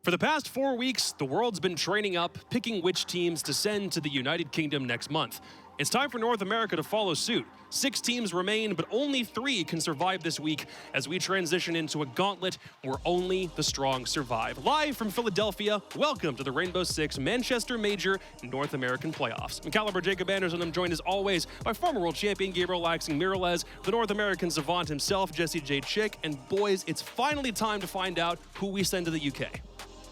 For the past 4 weeks, the world's been training up, picking which teams to send to the United Kingdom next month. It's time for North America to follow suit. 6 teams remain, but only 3 can survive this week as we transition into a gauntlet where only the strong survive. Live from Philadelphia, welcome to the Rainbow Six Manchester Major North American Playoffs. I'm Caliber Jacob Anderson. I'm joined as always by former world champion Gabriel Laxing Miralez, the North American savant himself, Jesse J. Chick, and boys, it's finally time to find out who we send to the UK.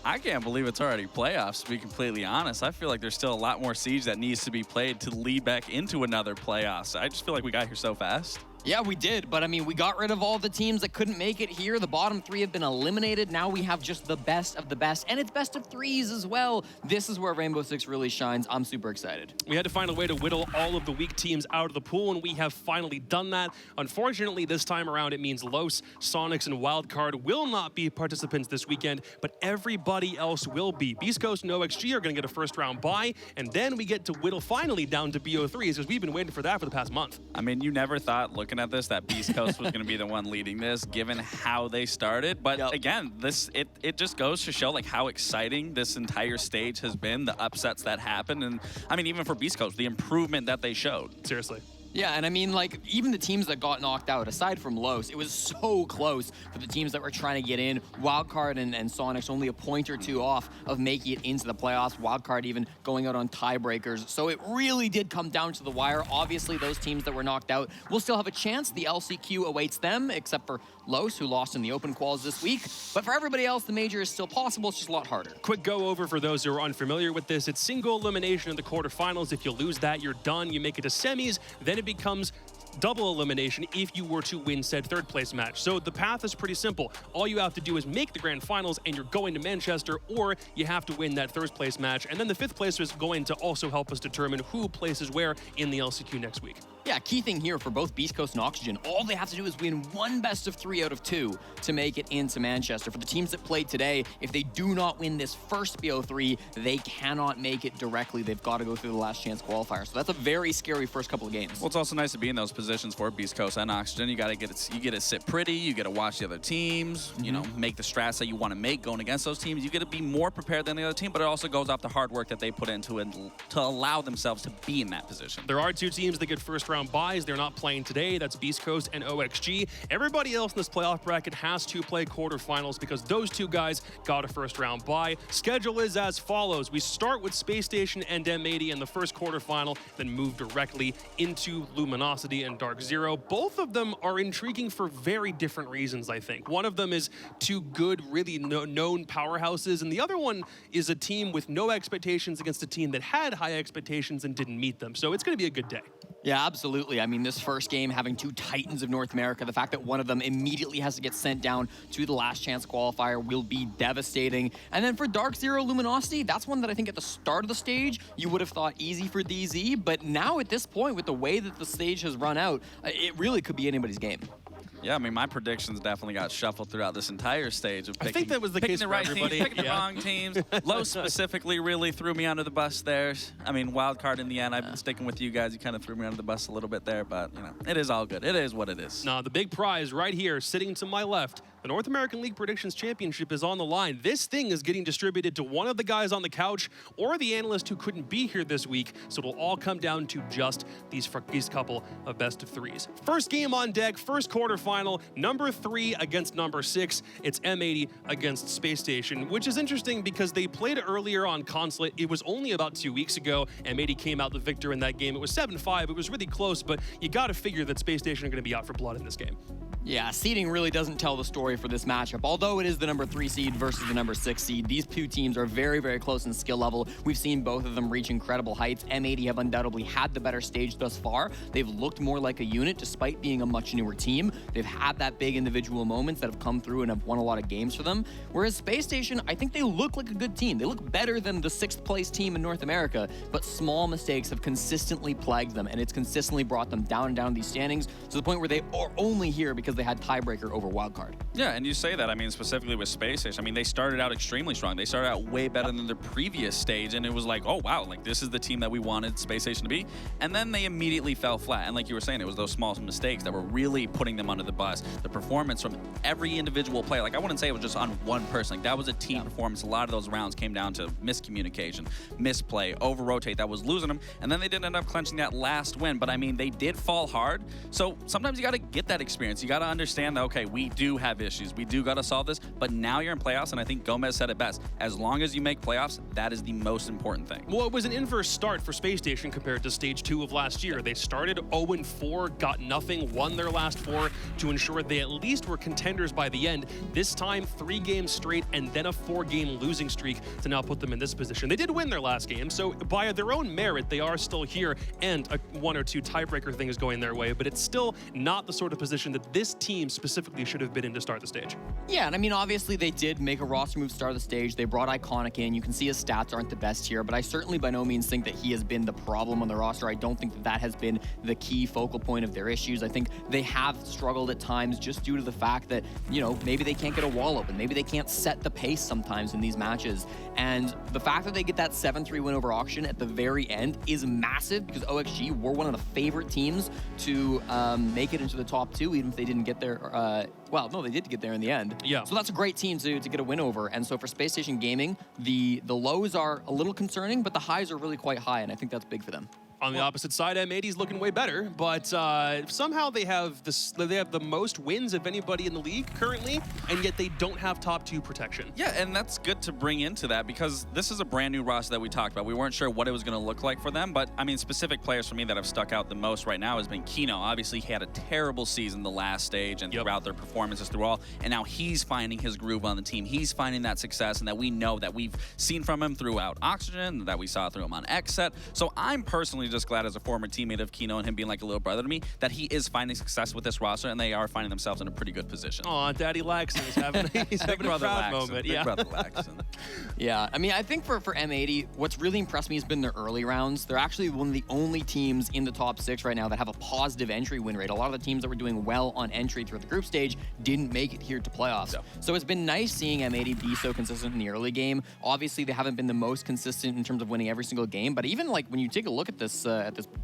I can't believe it's already playoffs, to be completely honest. I feel like there's still a lot more siege that needs to be played to lead back into another playoffs. I just feel like we got here so fast. Yeah, we did, but I mean, we got rid of all the teams that couldn't make it here. The bottom 3 have been eliminated. Now we have just the best of the best, and it's best of 3s as well. This is where Rainbow Six really shines. I'm super excited. We had to find a way to whittle all of the weak teams out of the pool, and we have finally done that. Unfortunately, this time around, it means Los, Sonics, and Wildcard will not be participants this weekend, but everybody else will be. Beast Coast and OXG are going to get a first-round bye, and then we get to whittle finally down to BO3s, because we've been waiting for that for the past month. I mean, you never thought, looking at this, that Beast Coast was going to be the one leading this, given how they started. But again, it just goes to show like how exciting this entire stage has been, the upsets that happened, and I mean, even for Beast Coast, the improvement that they showed. Seriously. Yeah, and I mean, like, even the teams that got knocked out, aside from Los, it was so close for the teams that were trying to get in. Wildcard and Sonics only a point or 2 off of making it into the playoffs. Wildcard even going out on tiebreakers. So it really did come down to the wire. Obviously, those teams that were knocked out will still have a chance. The LCQ awaits them, except for Los, who lost in the open quals this week. But for everybody else, the major is still possible. It's just a lot harder. Quick go over for those who are unfamiliar with this. It's single elimination in the quarterfinals. If you lose that, you're done. You make it to semis. Then it becomes double elimination if you were to win said third place match. So the path is pretty simple. All you have to do is make the grand finals and you're going to Manchester, or you have to win that third place match. And then the 5th place is going to also help us determine who places where in the LCQ next week. Yeah, key thing here for both Beast Coast and Oxygen, all they have to do is win one best of 3 out of 2 to make it into Manchester. For the teams that played today, if they do not win this first BO3, they cannot make it directly. They've got to go through the last chance qualifier. So that's a very scary first couple of games. Well, it's also nice to be in those positions for Beast Coast and Oxygen. You get to sit pretty, you get to watch the other teams, you know, make the strats that you want to make going against those teams. You get to be more prepared than the other team, but it also goes off the hard work that they put into it to allow themselves to be in that position. There are 2 teams that get first round buys. They're not playing today. That's Beast Coast and OXG. Everybody else in this playoff bracket has to play quarterfinals because those 2 guys got a first round bye. Schedule is as follows. We start with Spacestation and M80 in the first quarterfinal, then move directly into Luminosity and Dark Zero. Both of them are intriguing for very different reasons, I think. One of them is 2 good, really known powerhouses, and the other one is a team with no expectations against a team that had high expectations and didn't meet them. So it's going to be a good day. Yeah, absolutely. I mean, this first game having 2 titans of North America, the fact that one of them immediately has to get sent down to the last chance qualifier will be devastating. And then for Dark Zero Luminosity, that's one that I think at the start of the stage, you would have thought easy for DZ, but now at this point, with the way that the stage has run out, it really could be anybody's game. Yeah, I mean, my predictions definitely got shuffled throughout this entire stage of picking, I think that was the case the for right everybody. teams, picking the wrong teams. Low specifically really threw me under the bus there. I mean, Wildcard in the end, I've been sticking with you guys. You kind of threw me under the bus a little bit there, but, you know, it is all good. It is what it is. No, the big prize right here, sitting to my left, the North American League Predictions Championship is on the line. This thing is getting distributed to one of the guys on the couch or the analyst who couldn't be here this week, so it'll all come down to just these couple of best of 3s. First game on deck, first quarterfinal, number 3 against number 6. It's M80 against Spacestation, which is interesting because they played earlier on Consulate. It was only about 2 weeks ago. M80 came out the victor in that game. It was 7-5. It was really close, but you got to figure that Spacestation are going to be out for blood in this game. Yeah, seeding really doesn't tell the story for this matchup. Although it is the number 3 seed versus the number 6 seed, these 2 teams are very, very close in skill level. We've seen both of them reach incredible heights. M80 have undoubtedly had the better stage thus far. They've looked more like a unit despite being a much newer team. They've had that big individual moments that have come through and have won a lot of games for them. Whereas Spacestation, I think they look like a good team. They look better than the 6th place team in North America, but small mistakes have consistently plagued them, and it's consistently brought them down and down these standings to the point where they are only here because because they had tiebreaker over wildcard. Yeah, and you say that, I mean, specifically with Spacestation, I mean, they started out extremely strong. They started out way better than the previous stage, and it was like, oh, wow, like, this is the team that we wanted Spacestation to be. And then they immediately fell flat. And like you were saying, it was those small mistakes that were really putting them under the bus. The performance from every individual player, like, I wouldn't say it was just on one person. Like, that was a team performance. A lot of those rounds came down to miscommunication, misplay, over-rotate that was losing them, and then they did end up clenching that last win. But I mean, they did fall hard, so sometimes you got to get that experience. You got to understand that, okay, we do have issues, we do got to solve this, but now you're in playoffs, and I think Gomez said it best, as long as you make playoffs, that is the most important thing. Well, it was an inverse start for Space Station compared to Stage 2 of last year. They started 0-4, got nothing, won their last 4 to ensure they at least were contenders by the end. This time, 3 games straight and then a 4-game losing streak to now put them in this position. They did win their last game, so by their own merit, they are still here, and a 1 or 2 tiebreaker thing is going their way, but it's still not the sort of position that this team specifically should have been in to start the stage. Yeah, and I mean, obviously they did make a roster move to start the stage. They brought Iconic in. You can see his stats aren't the best here, but I certainly by no means think that he has been the problem on the roster. I don't think that that has been the key focal point of their issues. I think they have struggled at times just due to the fact that, you know, maybe they can't get a wall open. Maybe they can't set the pace sometimes in these matches. And the fact that they get that 7-3 win over Auction at the very end is massive, because OXG were one of the favorite teams to make it into the top 2, even if they didn't get there. Well, no, they did get there in the end. Yeah. So that's a great team to get a win over. And so for Space Station Gaming, the lows are a little concerning, but the highs are really quite high, and I think that's big for them. On the opposite side, M80's looking way better, but somehow they have the most wins of anybody in the league currently, and yet they don't have top 2 protection. Yeah, and that's good to bring into that, because this is a brand new roster that we talked about. We weren't sure what it was going to look like for them, but I mean, specific players for me that have stuck out the most right now has been Kino. Obviously, he had a terrible season the last stage and throughout their performances through all, and now he's finding his groove on the team. He's finding that success, and that we know that we've seen from him throughout Oxygen, that we saw through him on X-Set. So I'm personally just glad, as a former teammate of Kino and him being like a little brother to me, that he is finding success with this roster, and they are finding themselves in a pretty good position. Aw, Daddy Laxton is having, he's having a proud moment. Big brother Laxton. Yeah, I mean, I think for M80, what's really impressed me has been their early rounds. They're actually one of the only teams in the top 6 right now that have a positive entry win rate. A lot of the teams that were doing well on entry through the group stage didn't make it here to playoffs. Yeah. So it's been nice seeing M80 be so consistent in the early game. Obviously, they haven't been the most consistent in terms of winning every single game, but even like when you take a look at this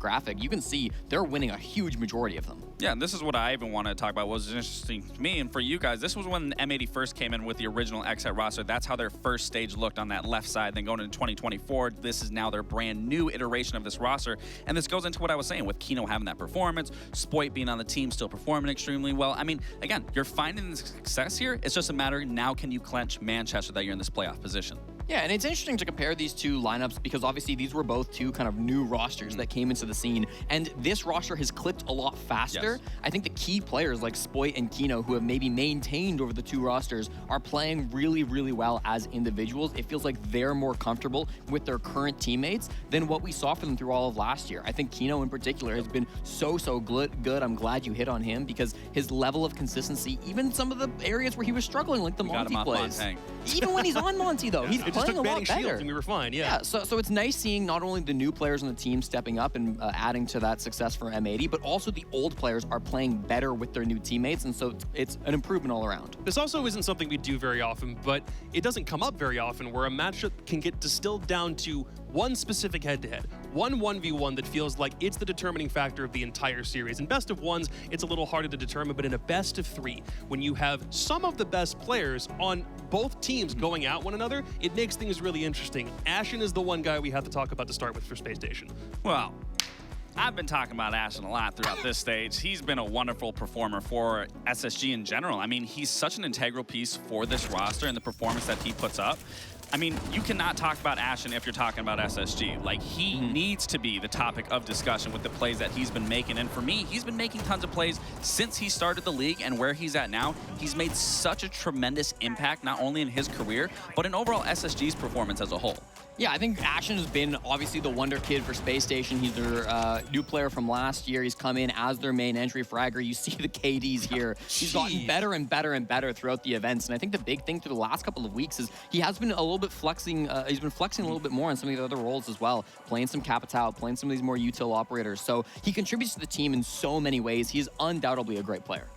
graphic, you can see they're winning a huge majority of them. Yeah, and this is what I even want to talk about, what was interesting to me and for you guys. This was when M80 first came in with the original X-Set roster. That's how their first stage looked on that left side. Then going into 2024, this is now their brand new iteration of this roster. And this goes into what I was saying with Kino having that performance, Spoit being on the team, still performing extremely well. I mean, again, you're finding the success here. It's just a matter, now can you clench Manchester that you're in this playoff position? Yeah, and it's interesting to compare these two lineups because obviously these were both two kind of new rosters that came into the scene, and this roster has clicked a lot faster. Yes. I think the key players like Spoit and Kino, who have maybe maintained over the two rosters, are playing really, really well as individuals. It feels like they're more comfortable with their current teammates than what we saw from them through all of last year. I think Kino in particular has been so good. I'm glad you hit on him because his level of consistency, even some of the areas where he was struggling, like the Monty plays. Even when he's on Monty, though, he's just playing took a lot banning better. shields and we were fine. Yeah. So it's nice seeing not only the new players on the team stepping up and adding to that success for M80, but also the old players are playing better with their new teammates, and so it's an improvement all around. This also isn't something we do very often, but it doesn't come up very often where a matchup can get distilled down to one specific head-to-head, one 1v1 that feels like it's the determining factor of the entire series. In best of ones, it's a little harder to determine, but in a best of 3, when you have some of the best players on both teams going at one another, it makes things really interesting. Ashen is the one guy we have to talk about to start with for Space Station. Well, I've been talking about Ashen a lot throughout this stage. He's been a wonderful performer for SSG in general. I mean, he's such an integral piece for this roster and the performance that he puts up. I mean, you cannot talk about Ashen if you're talking about SSG. Like, he needs to be the topic of discussion with the plays that he's been making. And for me, he's been making tons of plays since he started the league, and where he's at now, he's made such a tremendous impact, not only in his career, but in overall SSG's performance as a whole. Yeah, I think Ashen has been obviously the wonder kid for Space Station. He's their new player from last year. He's come in as their main entry fragger. You see the KDs here. He's gotten better and better and better throughout the events. And I think the big thing through the last couple of weeks is he has been a little bit flexing. He's been flexing a little bit more on some of the other roles as well, playing some Capital, playing some of these more util operators. So he contributes to the team in so many ways. He's undoubtedly a great player.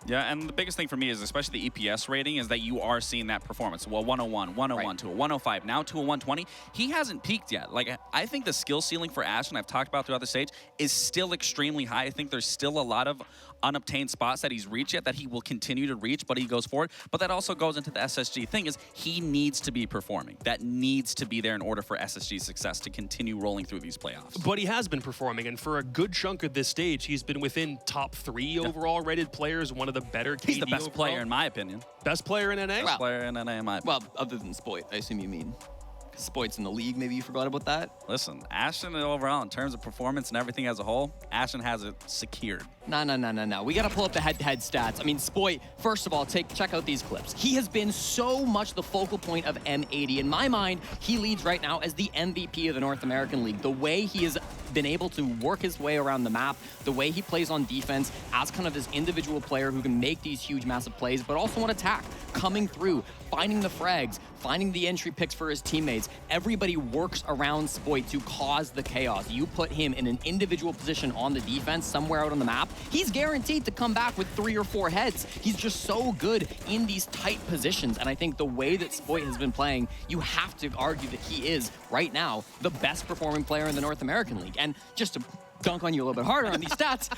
Yeah, and the biggest thing for me is, especially the EPS rating, is that you are seeing that performance. Well, 101, 101 Right. to a 105, now to a 120. He hasn't peaked yet. Like, I think the skill ceiling for Ashton, I've talked about throughout the stage, is still extremely high. I think there's still a lot of unobtained spots that he's reached yet that he will continue to reach, but he goes forward. But that also goes into the SSG thing, is he needs to be performing. That needs to be there in order for SSG's success to continue rolling through these playoffs. But he has been performing, and for a good chunk of this stage, he's been within top 3 overall rated players, one of the better KD He's the best overall. player, in my opinion. Best player in NA? Best player in NA, in my opinion. Well, other than Spoit, I assume you mean. Spoit's in the league, maybe you forgot about that? Listen, Ashton overall, in terms of performance and everything as a whole, Ashton has it secured. No. We got to pull up the head-to-head stats. I mean, Spoit, first of all, check out these clips. He has been so much the focal point of M80. In my mind, he leads right now as the MVP of the North American League. The way he has been able to work his way around the map, the way he plays on defense as kind of this individual player who can make these huge, massive plays, but also on attack, coming through, finding the frags, finding the entry picks for his teammates. Everybody works around Spoit to cause the chaos. You put him in an individual position on the defense somewhere out on the map, he's guaranteed to come back with 3 or 4 heads. He's just so good in these tight positions. And I think the way that Spoit has been playing, you have to argue that he is, right now, the best performing player in the North American League. And just to dunk on you a little bit harder on these stats,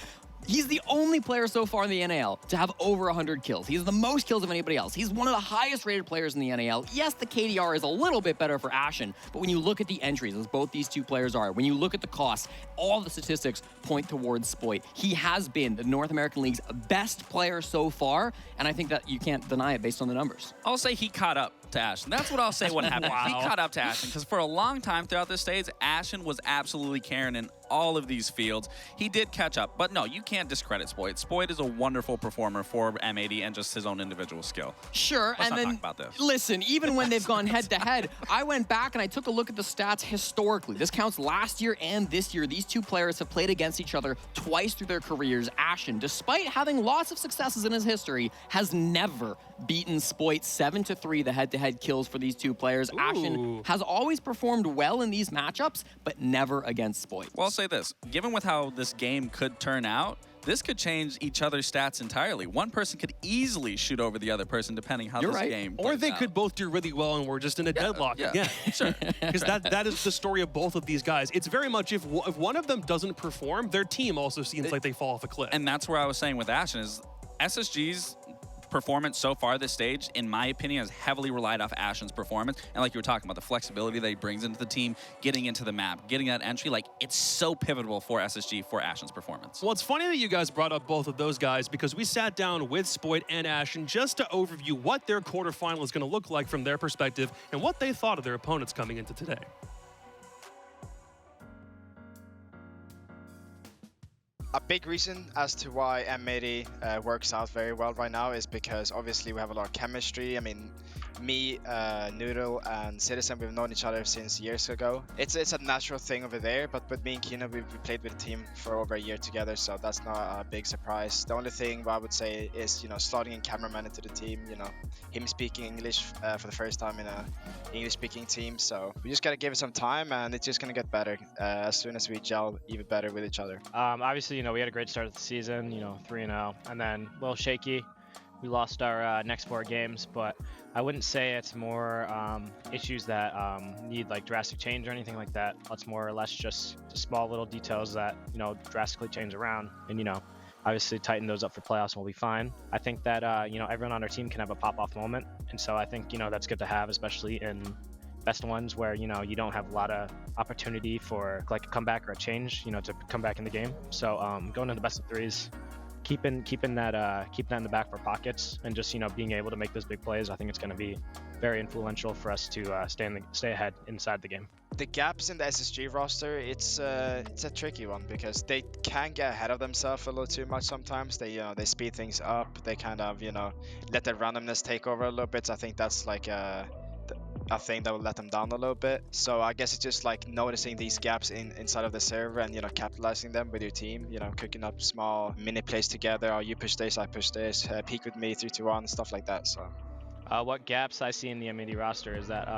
he's the only player so far in the NAL to have over 100 kills. He has the most kills of anybody else. He's one of the highest rated players in the NAL. Yes, the KDR is a little bit better for Ashen, but when you look at the entries, as both these two players are, when you look at the costs, all the statistics point towards Spoit. He has been the North American League's best player so far, and I think that you can't deny it based on the numbers. I'll say he caught up to Ashen. That's what I'll say what happened. Wow. He caught up to Ashen, because for a long time throughout this stage, Ashen was absolutely carrying in all of these fields. He did catch up, but no, you can't discredit Spoit. Spoit is a wonderful performer for M80 and just his own individual skill. Sure, Let's and not then talk about this. listen, even when they've gone head-to-head, I went back and I took a look at the stats historically. This counts last year and this year. These two players have played against each other twice through their careers. Ashen, despite having lots of successes in his history, has never beaten Spoit 7-3 the head-to-head kills for these two players. Ooh. Ashen has always performed well in these matchups, but never against Spoit. Well, I'll say this. Given with how this game could turn out, this could change each other's stats entirely. One person could easily shoot over the other person depending how You're this right. game Or plays they out. could both do really well and we're just in a deadlock yeah. again. Sure. Because that is the story of both of these guys. It's very much if one of them doesn't perform, their team also seems like they fall off a cliff. And that's where I was saying with Ashen is SSG's performance so far this stage, in my opinion, has heavily relied off Ashen's performance. And like you were talking about, the flexibility that he brings into the team, getting into the map, getting that entry, like it's so pivotal for SSG for Ashen's performance. Well, it's funny that you guys brought up both of those guys because we sat down with Spoit and Ashen just to overview what their quarterfinal is going to look like from their perspective and what they thought of their opponents coming into today. A big reason as to why M80 works out very well right now is because obviously we have a lot of chemistry. I mean, me, Noodle, and Citizen, we've known each other since years ago. It's a natural thing over there, but with me and Kino, we played with the team for over a year together, so that's not a big surprise. The only thing I would say is, slotting a cameraman into the team, him speaking English for the first time in a English-speaking team, so we just gotta give it some time, and it's just gonna get better as soon as we gel even better with each other. Obviously, we had a great start of the season, 3-0, and then a little shaky. We lost our next 4 games, but I wouldn't say it's more issues that need like drastic change or anything like that. It's more or less just small little details that, drastically change around and, obviously tighten those up for playoffs and we'll be fine. I think that, everyone on our team can have a pop-off moment. And so I think, that's good to have, especially in best ones where, you don't have a lot of opportunity for like a comeback or a change, to come back in the game. So going to the best of 3s, keeping that in the back for pockets and just, being able to make those big plays, I think it's going to be very influential for us to stay ahead inside the game. The gaps in the SSG roster, it's a tricky one because they can get ahead of themselves a little too much sometimes. They they speed things up. They kind of let the randomness take over a little bit. So I think that's like a thing that will let them down a little bit. So I guess it's just like noticing these gaps inside of the server and capitalizing them with your team. Cooking up small mini plays together. Oh, you push this, I push this. Peek with me, 3-2-1, stuff like that. So what gaps I see in the M80 roster is that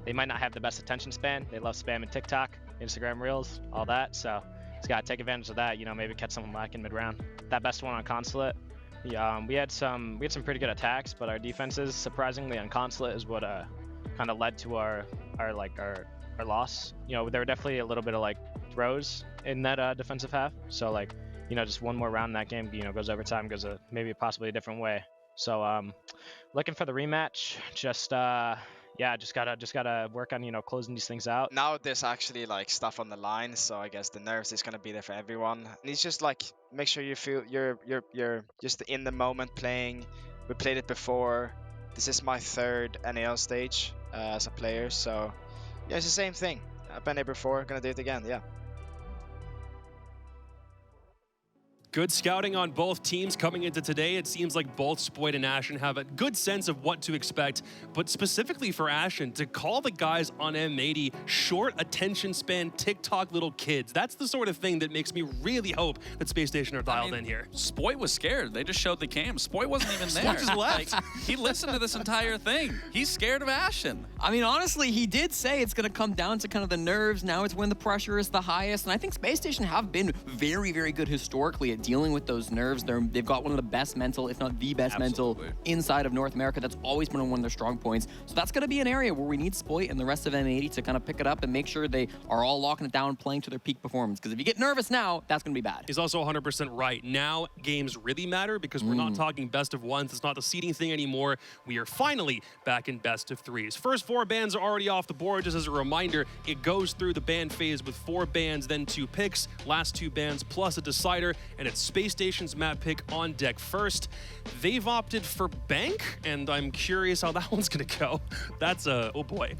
they might not have the best attention span. They love spamming TikTok, Instagram Reels, all that. So he's got to take advantage of that. You know, maybe catch someone back in mid-round. That best one on Consulate. Yeah, we had some pretty good attacks, but our defenses, surprisingly, on Consulate is what kind of led to our loss. You know, there were definitely a little bit of like throws in that defensive half. So like, you know, just one more round in that game, you know, goes overtime, goes maybe possibly a different way. So looking for the rematch. Just gotta work on, you know, closing these things out. Now there's actually like stuff on the line, so I guess the nerves is gonna be there for everyone. And it's just like make sure you feel you're just in the moment playing. We played it before. This is my third NAL stage as a player, so yeah, it's the same thing. I've been here before, gonna do it again. Yeah. Good scouting on both teams coming into today. It seems like both Spoit and Ashen have a good sense of what to expect, but specifically for Ashen, to call the guys on M80 short attention span TikTok little kids, that's the sort of thing that makes me really hope that Spacestation are dialed in here. Spoit was scared. They just showed the cam. Spoit wasn't even there. Spoit just left. Like, he listened to this entire thing. He's scared of Ashen. I mean, honestly, he did say it's going to come down to kind of the nerves. Now it's when the pressure is the highest. And I think Spacestation have been very, very good historically at dealing with those nerves. They've got one of the best mental, if not the best mental inside of North America. That's always been one of their strong points. So that's going to be an area where we need Spoit and the rest of M80 to kind of pick it up and make sure they are all locking it down, playing to their peak performance. Because if you get nervous now, that's going to be bad. He's also 100% right. Now games really matter because we're not talking best of ones. It's not the seeding thing anymore. We are finally back in best of threes. First 4 bans are already off the board. Just as a reminder, it goes through the ban phase with 4 bans, then 2 picks, last 2 bans plus a decider, and it's Spacestation's map pick on deck first. They've opted for Bank, and I'm curious how that one's gonna go. That's oh boy.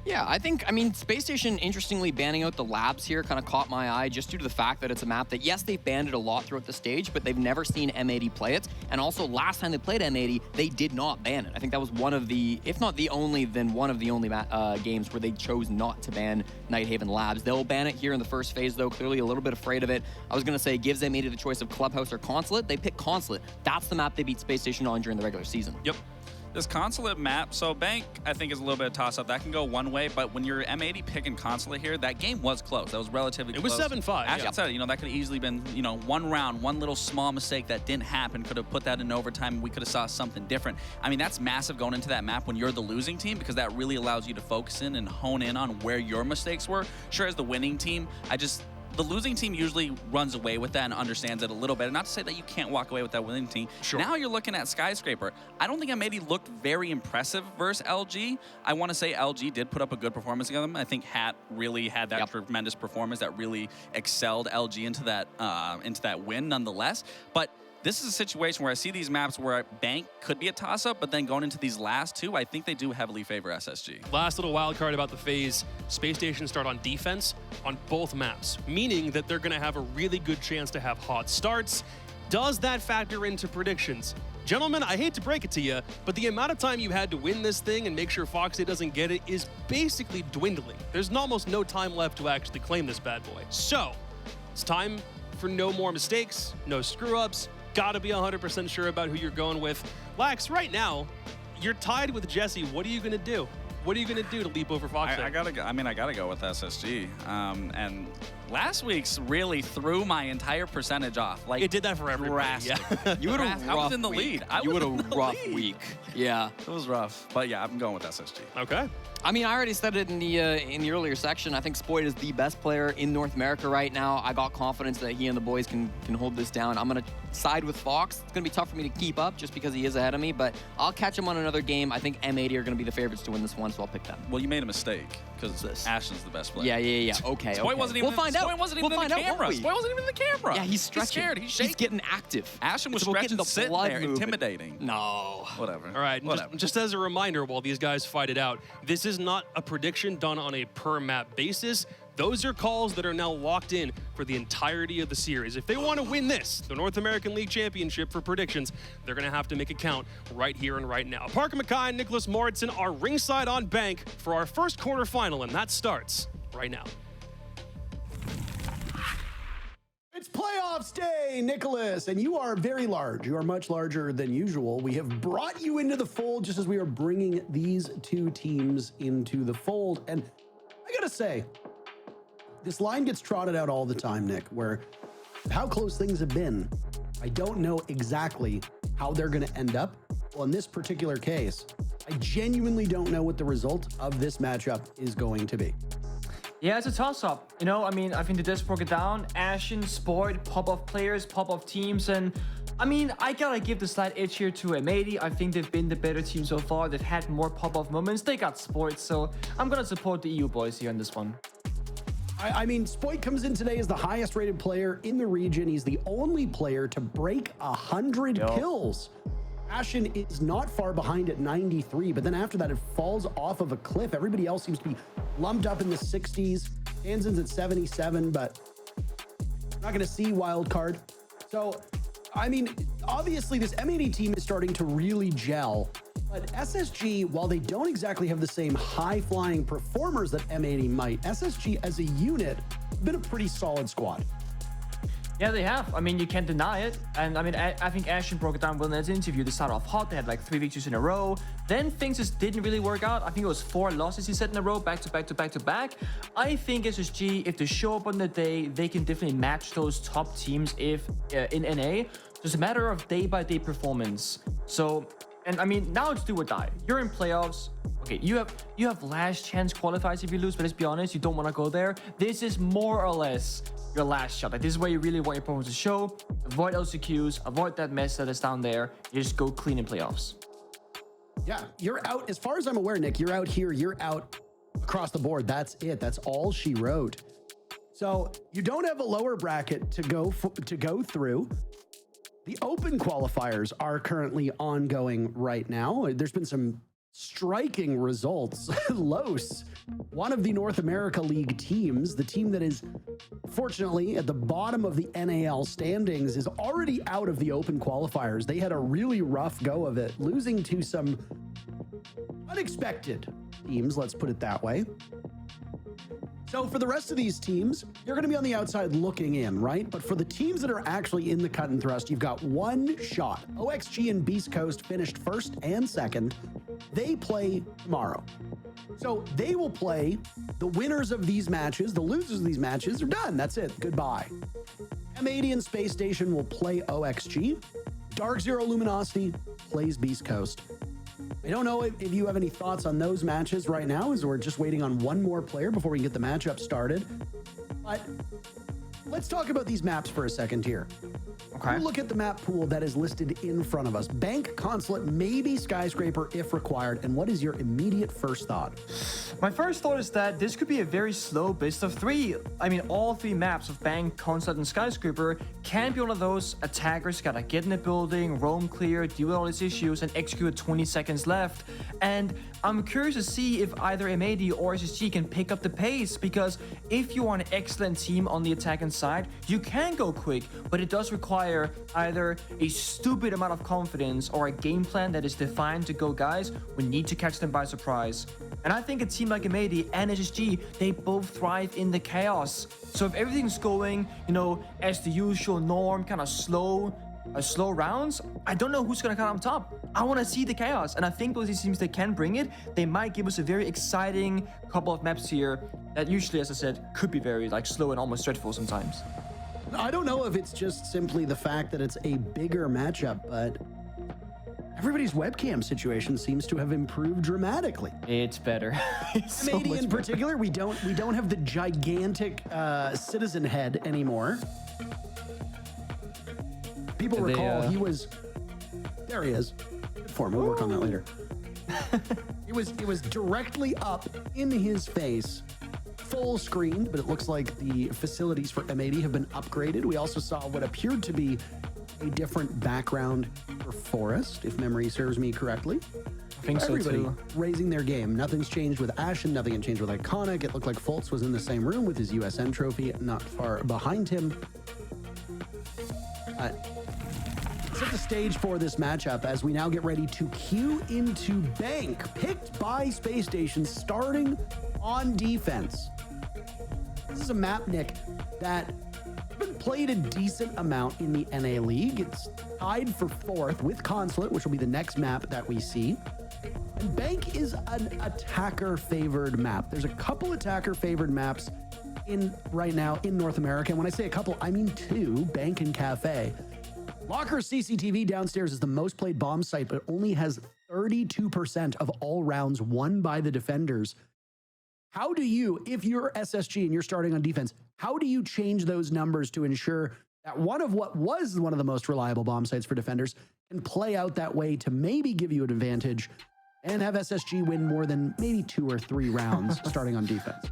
Yeah, I mean, Spacestation, interestingly, banning out the labs here kind of caught my eye just due to the fact that it's a map that, yes, they've banned it a lot throughout the stage, but they've never seen M80 play it. And also, last time they played M80, they did not ban it. I think that was one of the, if not the only, then one of the only games where they chose not to ban Nighthaven Labs. They'll ban it here in the first phase, though, clearly a little bit afraid of it. I was going to say, gives M80 the choice of Clubhouse or Consulate. They pick Consulate. That's the map they beat Spacestation on during the regular season. Yep. This Consulate map, so Bank, I think, is a little bit of toss-up. That can go one way, but when you're M80 picking Consulate here, that game was close. That was relatively close. It was 7-5. Ashton said it, you know, that could have easily been, you know, one round, one little small mistake that didn't happen, could have put that in overtime, and we could have saw something different. I mean, that's massive going into that map when you're the losing team, because that really allows you to focus in and hone in on where your mistakes were. Sure, as the winning team, the losing team usually runs away with that and understands it a little bit. And not to say that you can't walk away with that winning team. Sure. Now you're looking at Skyscraper. I don't think M80 looked very impressive versus LG. I want to say LG did put up a good performance against them. I think Hat really had that tremendous performance that really excelled LG into that win nonetheless. But this is a situation where I see these maps where Bank could be a toss-up, but then going into these last 2, I think they do heavily favor SSG. Last little wild card about the phase, Spacestation start on defense on both maps, meaning that they're gonna have a really good chance to have hot starts. Does that factor into predictions? Gentlemen, I hate to break it to you, but the amount of time you had to win this thing and make sure Fox Day doesn't get it is basically dwindling. There's almost no time left to actually claim this bad boy. So, it's time for no more mistakes, no screw-ups. Gotta be 100% sure about who you're going with. Lax, right now, you're tied with Jesse. What are you gonna do? What are you gonna do to leap over Fox? I gotta go with SSG. And last week's really threw my entire percentage off. Like, it did that for everybody. Yeah. You had a rough I was in the lead. You had a rough week. Yeah. It was rough. But yeah, I'm going with SSG. Okay. I mean, I already said it in the earlier section. I think Spoit is the best player in North America right now. I got confidence that he and the boys can hold this down. I'm gonna side with Fox. It's gonna be tough for me to keep up just because he is ahead of me, but I'll catch him on another game. I think M80 are gonna be the favorites to win this one, so I'll pick them. Well, you made a mistake because Ashton's the best player. Yeah. Okay. Spoit wasn't even. We'll find out. Spoit wasn't even in the camera. Spoit wasn't even in the camera. Yeah, he's stretching. He's scared. He's shaking. He's getting active. Ashton was It's about stretching, getting the sitting blood there, moving. intimidating. No. Whatever. All right. Whatever. Just as a reminder, while these guys fight it out, this is not a prediction done on a per map basis. Those are calls that are now locked in for the entirety of the series. If they want to win this, the North American League Championship for predictions, they're going to have to make it count right here and right now. Parker Mackay and Nicholas Moritzen are ringside on Bank for our first quarterfinal, and that starts right now. It's playoffs day, Nicholas, and you are very large. You are much larger than usual. We have brought you into the fold just as we are bringing these 2 teams into the fold. And I gotta say, this line gets trotted out all the time, Nick, where how close things have been. I don't know exactly how they're going to end up. Well, in this particular case, I genuinely don't know what the result of this matchup is going to be. Yeah, it's a toss-up. You know, I mean, I think they just broke it down. Ashen, Spoiled, pop-off players, pop-off teams, and I mean, I gotta give the slight edge here to M80. I think they've been the better team so far. They've had more pop-off moments. They got Spoiled, so I'm gonna support the EU boys here in this one. I mean, Spoit comes in today as the highest rated player in the region. He's the only player to break 100 kills. Ashen is not far behind at 93, but then after that, it falls off of a cliff. Everybody else seems to be lumped up in the 60s. Hansen's at 77, but not going to see wild card. So, I mean, obviously, this M80 team is starting to really gel. But SSG, while they don't exactly have the same high-flying performers that M80 might, SSG as a unit has been a pretty solid squad. Yeah, they have. I mean, you can't deny it. And I mean, I think Ashen broke it down well in his interview. They started off hot. They had like 3 victories in a row. Then things just didn't really work out. I think it was 4 losses he said in a row, back to back to back to back. I think SSG, if they show up on the day, they can definitely match those top teams if in NA. Just a matter of day-by-day performance. So, and I mean, now it's do or die. You're in playoffs. Okay, you have last chance qualifiers if you lose, but let's be honest, you don't want to go there. This is more or less your last shot. Like, this is where you really want your performance to show. Avoid LCQs, avoid that mess that is down there. You just go clean in playoffs. Yeah, you're out. As far as I'm aware, Nick, you're out here. You're out across the board. That's it. That's all she wrote. So you don't have a lower bracket to go through. The open qualifiers are currently ongoing right now. There's been some striking results. Los, one of the North America League teams, the team that is fortunately at the bottom of the NAL standings, is already out of the open qualifiers. They had a really rough go of it, losing to some unexpected teams, let's put it that way. So for the rest of these teams, you're going to be on the outside looking in, right? But for the teams that are actually in the cut and thrust, you've got one shot. OXG and Beast Coast finished first and second. They play tomorrow. So they will play the winners of these matches. The losers of these matches are done. That's it. Goodbye. M80 and Space Station will play OXG. Dark Zero Luminosity plays Beast Coast. I don't know if you have any thoughts on those matches right now, as we're just waiting on one more player before we can get the matchup started. But let's talk about these maps for a second here. Okay. Look at the map pool that is listed in front of us. Bank, Consulate, maybe Skyscraper if required. And what is your immediate first thought? My first thought is that this could be a very slow best of 3. I mean, all 3 maps of Bank, Consulate, and Skyscraper can be one of those attackers gotta get in the building, roam clear, deal with all these issues, and execute with 20 seconds left. And I'm curious to see if either M80 or SSG can pick up the pace, because if you are an excellent team on the attacking side, you can go quick, but it does require either a stupid amount of confidence or a game plan that is defined to go, guys, we need to catch them by surprise. And I think a team like M80 and SSG, they both thrive in the chaos. So if everything's going, you know, as the usual norm, kind of slow rounds, I don't know who's gonna come on top. I want to see the chaos, and I think those teams that can bring it, they might give us a very exciting couple of maps here that usually, as I said, could be very like slow and almost dreadful sometimes. I don't know if it's just simply the fact that it's a bigger matchup, but everybody's webcam situation seems to have improved dramatically. It's better. It's so M80 in particular, we don't have the gigantic citizen head anymore. People recall he was. There he is. Good form. We'll work on that later. It was directly up in his face, full screen, but it looks like the facilities for M80 have been upgraded. We also saw what appeared to be a different background for Forest, if memory serves me correctly. I think so Everybody too. raising their game. Nothing's changed with Ashen, nothing had changed with Iconic. It looked like Fultz was in the same room with his USN trophy, not far behind him. Set the stage for this matchup as we now get ready to queue into Bank, picked by Space Station, starting on defense. This is a map, Nick, that has been played a decent amount in the NA League. It's tied for 4th with Consulate, which will be the next map that we see. And Bank is an attacker-favored map. There's a couple attacker-favored maps right now in North America. And when I say a couple, I mean 2, Bank and Cafe. Locker CCTV downstairs is the most played bomb site, but only has 32% of all rounds won by the defenders. How do you, if you're SSG and you're starting on defense, how do you change those numbers to ensure that one of what was one of the most reliable bomb sites for defenders can play out that way to maybe give you an advantage and have SSG win more than maybe 2 or 3 rounds starting on defense?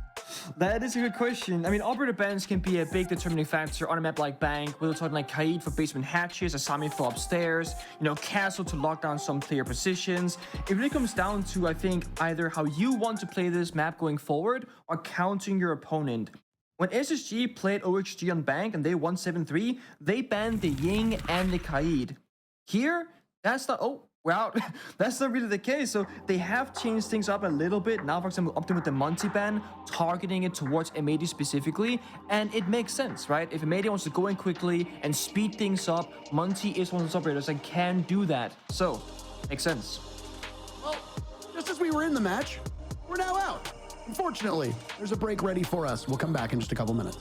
That is a good question. I mean, operator bans can be a big determining factor on a map like Bank. We're talking like Kaid for basement hatches, Asami for upstairs, Castle to lock down some player positions. It really comes down to, I think, either how you want to play this map going forward or countering your opponent. When SSG played OXG on Bank and they won 7-3, they banned the Ying and the Kaid. Here, that's not... Oh, wow, that's not really the case. So they have changed things up a little bit. Now, for example, up to with the Monty ban, targeting it towards M80 specifically. And it makes sense, right? If M80 wants to go in quickly and speed things up, Monty is one of those operators that can do that. So, makes sense. Well, just as we were in the match, we're now out. Unfortunately, there's a break ready for us. We'll come back in just a couple minutes.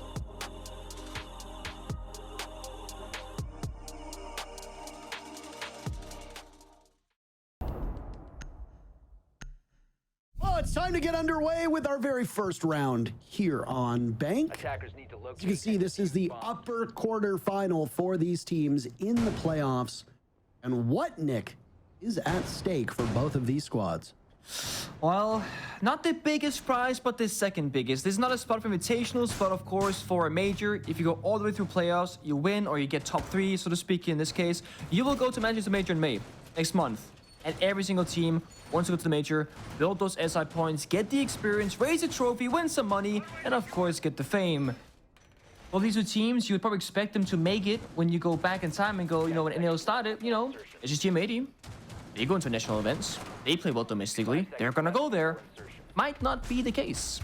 Well, it's time to get underway with our very first round here on Bank. Attackers need to locate. As you can see, this is the upper quarterfinal for these teams in the playoffs. And what, Nick, is at stake for both of these squads? Well, not the biggest prize, but the second biggest. This is not a spot for invitationals, but of course for a major, if you go all the way through playoffs, you win or you get top 3, so to speak, in this case, you will go to Manchester Major in May, next month. And every single team wants to go to the major, build those SI points, get the experience, raise a trophy, win some money, and of course get the fame. Well, these two teams, you would probably expect them to make it when you go back in time and go, when NL started, it's just M80. They go into national events. They play well domestically. They're gonna go there. Might not be the case.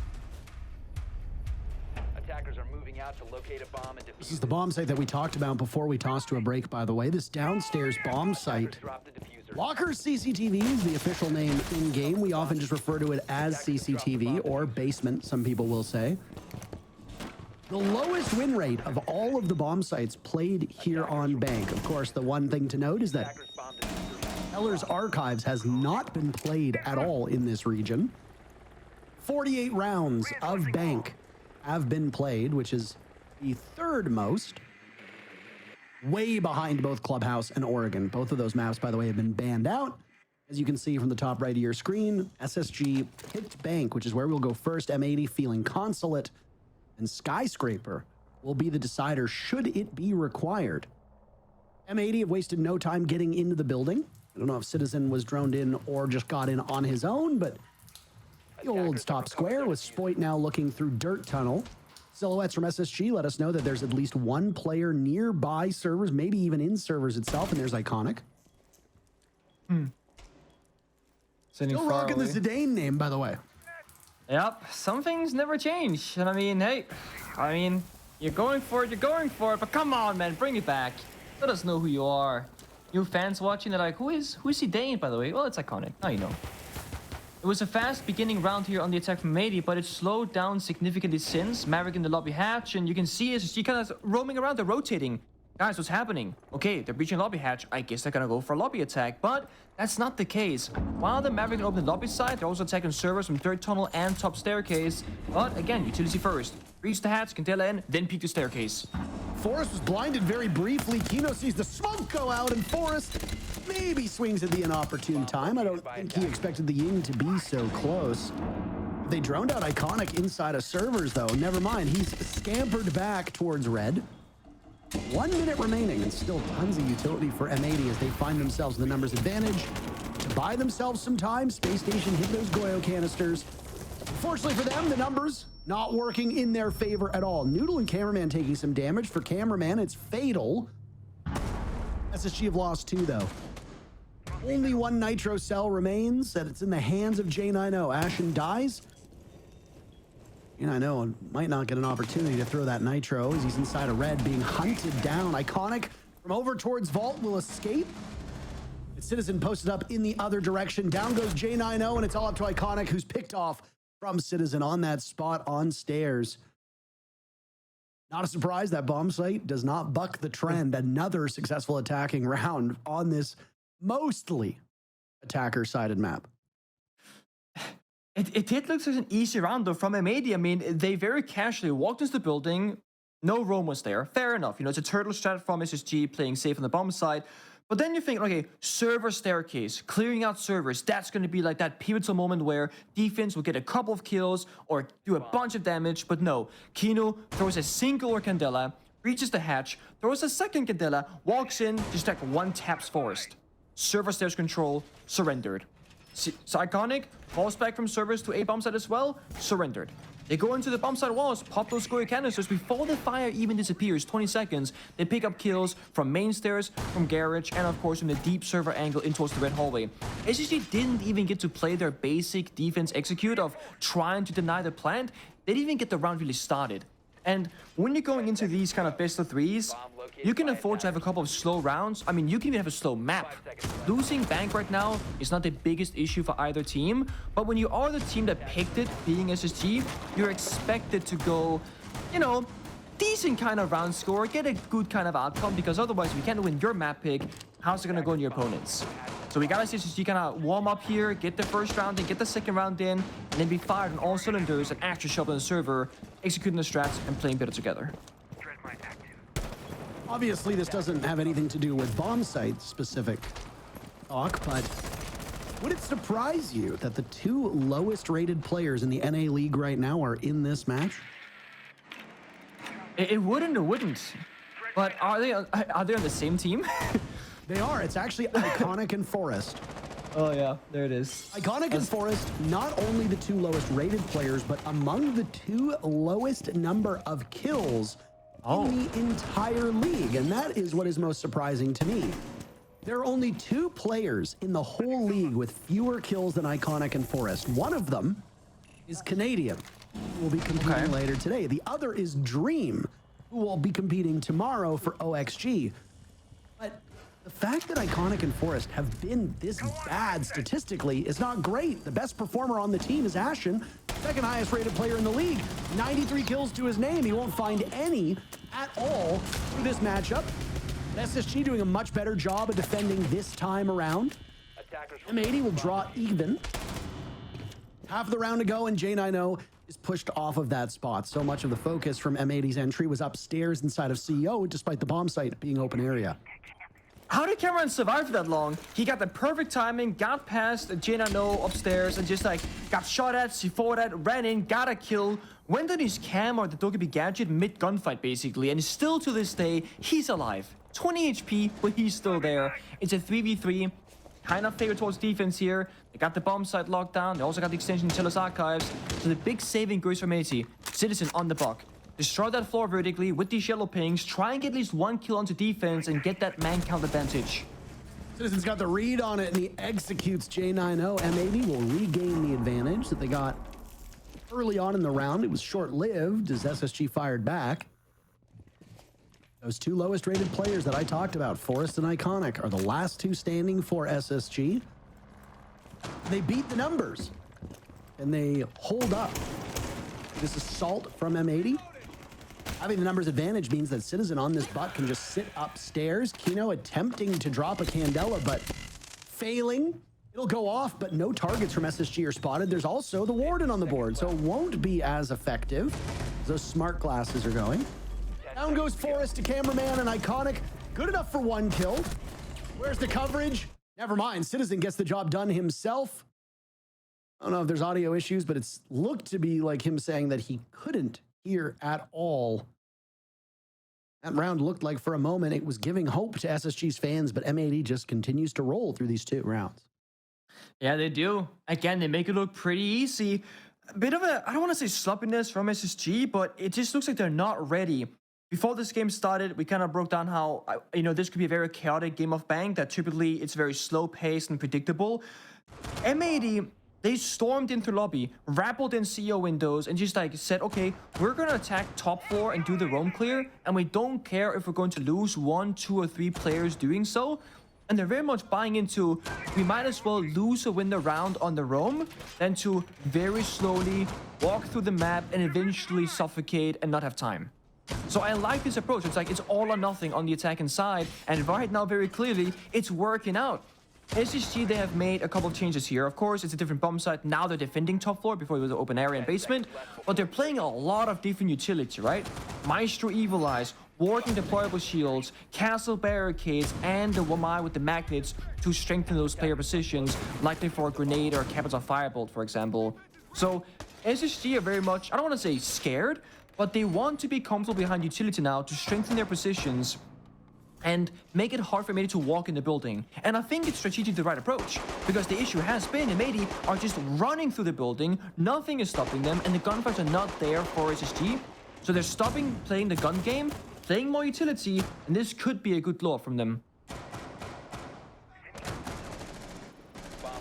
Attackers are moving out to locate a bomb and defuse. This is the bomb site that we talked about before we tossed to a break, by the way. This downstairs bomb site. Drop the diffuser. Locker CCTV is the official name in-game. We often just refer to it as CCTV or basement, some people will say. The lowest win rate of all of the bomb sites played here on Bank. Of course, the one thing to note is that Attackers bomb diffuser. Eller's Archives has not been played at all in this region. 48 rounds of Bank have been played, which is the 3rd most, way behind both Clubhouse and Oregon. Both of those maps, by the way, have been banned out. As you can see from the top right of your screen, SSG picked Bank, which is where we'll go first. M80 feeling Consulate, and Skyscraper will be the decider should it be required. M80 have wasted no time getting into the building. I don't know if Citizen was droned in or just got in on his own, but the old top square with Spoit now looking through Dirt Tunnel. Silhouettes from SSG let us know that there's at least one player nearby servers, maybe even in servers itself, and there's Iconic. Sending Still far rocking the away. Zidane name, by the way. Yep, some things never change. And you're going for it, but come on, man, bring it back. Let us know who you are. New fans watching, they're like, who is Zidane, by the way? Well, it's Iconic. Now you know. It was a fast beginning round here on the attack from M80, but it slowed down significantly since. Maverick in the lobby hatch, and you can see SSG kind of roaming around, they're rotating. Guys, what's happening? Okay, they're breaching lobby hatch. I guess they're gonna go for a lobby attack, but that's not the case. While the Maverick can open the lobby side, they're also attacking servers from Dirt Tunnel and top staircase. But again, utility first. Breach the hatch, Cantella in, then peek the staircase. Forrest was blinded very briefly. Kino sees the smoke go out, and Forrest maybe swings at the inopportune time. I don't think he expected the Ying to be so close. They droned out Iconic inside of servers, though. Never mind, he's scampered back towards red. 1 minute remaining, and still tons of utility for M80 as they find themselves in the numbers advantage. To buy themselves some time, Spacestation hit those Goyo canisters. Fortunately for them, the numbers not working in their favor at all. Noodle and Cameraman taking some damage. For Cameraman, it's fatal. SSG have lost 2, though. Only 1 Nitro cell remains, and it's in the hands of J90. Ashen dies. J90 might not get an opportunity to throw that Nitro as he's inside of red, being hunted down. Iconic from over towards Vault will escape. Citizen posted up in the other direction. Down goes J90, and it's all up to Iconic, who's picked off from Citizen on that spot on stairs. Not a surprise that bomb site does not buck the trend. Another successful attacking round on this mostly attacker-sided map. It did look like an easy round though from M80. I mean, they very casually walked into the building. No roam was there. Fair enough. You know, it's a turtle strat from SSG playing safe on the bomb side. But then you think, okay, server staircase, clearing out servers, that's going to be like that pivotal moment where defense will get a couple of kills or do a bunch of damage. But no, Kino throws a singular Candela, reaches the hatch, throws a second Candela, walks in, just like one taps forest. Server stairs control, surrendered. So Iconic falls back from servers to A bomb site as well, surrendered. They go into the bomb site walls, pop those square canisters before the fire even disappears, 20 seconds. They pick up kills from main stairs, from garage, and of course from the deep server angle in towards the red hallway. SSG didn't even get to play their basic defense execute of trying to deny the plant. They didn't even get the round really started. And when you're going into these kind of best of threes, you can afford to have a couple of slow rounds. I mean, you can even have a slow map. Losing Bank right now is not the biggest issue for either team, but when you are the team that picked it, being SSG, you're expected to go, you know, decent kind of round score, get a good kind of outcome, because otherwise, if you can't win your map pick, how's it going to go in your opponents? So we gotta see SSG kind of warm up here, get the first round in, get the second round in, and then be fired on all cylinders and actually show up on the server, executing the strats and playing better together. Obviously, this doesn't have anything to do with bomb site specific talk, but would it surprise you that the two lowest rated players in the NA League right now are in this match? It wouldn't, it wouldn't. But are they on the same team? They are. It's actually Iconic and Forest. Oh yeah, there it is. Iconic and Forest, not only the two lowest rated players, but among the two lowest number of kills in the entire league. And that is what is most surprising to me. There are only two players in the whole league with fewer kills than Iconic and Forest. One of them is Canadian, who will be competing later today. The other is Dream, who will be competing tomorrow for OXG. But the fact that Iconic and Forest have been this bad statistically is not great. The best performer on the team is Ashen, second highest rated player in the league. 93 kills to his name. He won't find any at all for this matchup. SSG doing a much better job of defending this time around. M80 will draw even. Half the round to go, and J90 is pushed off of that spot. So much of the focus from M80's entry was upstairs inside of CEO, despite the bomb site being open area. How did Cameron survive for that long? He got the perfect timing, got past J90 upstairs, and just like got shot at, C4'd at, ran in, got a kill, went on his cam or the Dokebi gadget mid gunfight basically, and still to this day, he's alive. 20 HP, but he's still there. It's a 3v3. Kind of favor towards defense here. They got the bomb site locked down. They also got the extension to Chillers Archives. So the big saving grace from AC. Citizen on the buck. Destroy that floor vertically with these yellow pings. Try and get at least one kill onto defense and get that man count advantage. Citizen's got the read on it and he executes J90. M80 will regain the advantage that they got early on in the round. It was short-lived as SSG fired back. Those two lowest rated players that I talked about, Forest and Iconic, are the last two standing for SSG. They beat the numbers and they hold up this assault from M80. Having the numbers advantage means that Citizen on this butt can just sit upstairs. Kino attempting to drop a Candela, but failing. It'll go off, but no targets from SSG are spotted. There's also the Warden on the board, so it won't be as effective. Those smart glasses are going. Down goes Forest to cameraman and Iconic. Good enough for one kill. Where's the coverage? Never mind. Citizen gets the job done himself. I don't know if there's audio issues, but it's looked to be like him saying that he couldn't hear at all. That round looked like for a moment it was giving hope to SSG's fans, but M80 just continues to roll through these two rounds. Yeah, they do. Again, they make it look pretty easy. A bit of a, I don't want to say sloppiness from SSG, but it just looks like they're not ready. Before this game started, we kind of broke down how, this could be a very chaotic game of Bank, that typically it's very slow-paced and predictable. M80, they stormed into lobby, rappelled in CEO windows, and just like said, okay, we're going to attack top floor and do the roam clear, and we don't care if we're going to lose 1, 2, or 3 players doing so. And they're very much buying into, we might as well lose or win the round on the roam than to very slowly walk through the map and eventually suffocate and not have time. So So I like this approach. It's like it's all or nothing on the attacking side, and right now, very clearly, it's working out. SSG, they have made a couple of changes here. Of course, it's a different bomb site. Now they're defending top floor. Before it was an open area and basement. But they're playing a lot of different utility, right? Maestro Evil Eyes, Warding deployable shields, castle barricades, and the Wamai with the magnets to strengthen those player positions, likely for a grenade or a capital firebolt, for example. So SSG are very much, I don't want to say scared, but they want to be comfortable behind utility now to strengthen their positions and make it hard for M80 to walk in the building. And I think it's strategically the right approach, because the issue has been M80 are just running through the building, nothing is stopping them, and the gunfights are not there for SSG. So they're stopping playing the gun game, playing more utility, and this could be a good lure from them.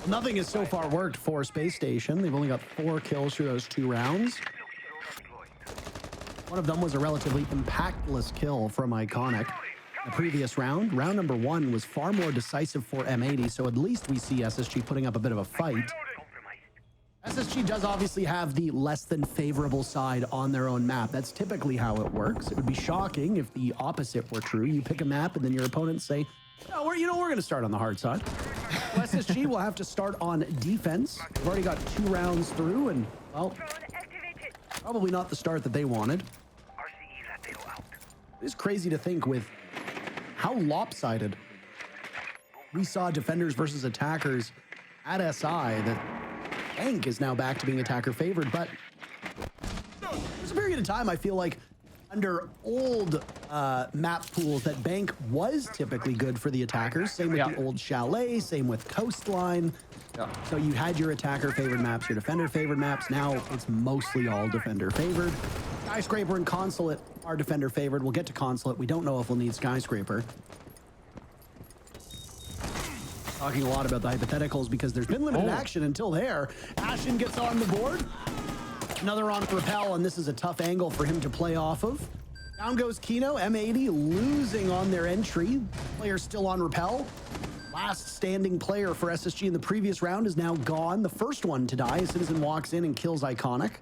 Nothing has so far worked for Space Station. They've only got 4 kills through those 2 rounds. One of them was a relatively impactless kill from Iconic. The previous round, round number 1, was far more decisive for M80, so at least we see SSG putting up a bit of a fight. SSG does obviously have the less than favorable side on their own map. That's typically how it works. It would be shocking if the opposite were true. You pick a map and then your opponents say, "No, we're going to start on the hard side." Well, SSG will have to start on defense. We've already got 2 rounds through, and well, probably not the start that they wanted. It is crazy to think with how lopsided we saw defenders versus attackers at SI that Bank is now back to being attacker favored, but there's a period of time I feel like under old map pools that Bank was typically good for the attackers. Same with the old Chalet, same with Coastline. So you had your attacker favored maps, your defender favored maps. Now it's mostly all defender favored. Skyscraper and Consulate are defender favored. We'll get to Consulate. We don't know if we'll need Skyscraper. Talking a lot about the hypotheticals because there's been limited action until there. Ashen gets on the board. Another on Repel, and this is a tough angle for him to play off of. Down goes Kino. M80 losing on their entry. Player still on Repel. Last standing player for SSG in the previous round is now gone. The first one to die. Citizen walks in and kills Iconic.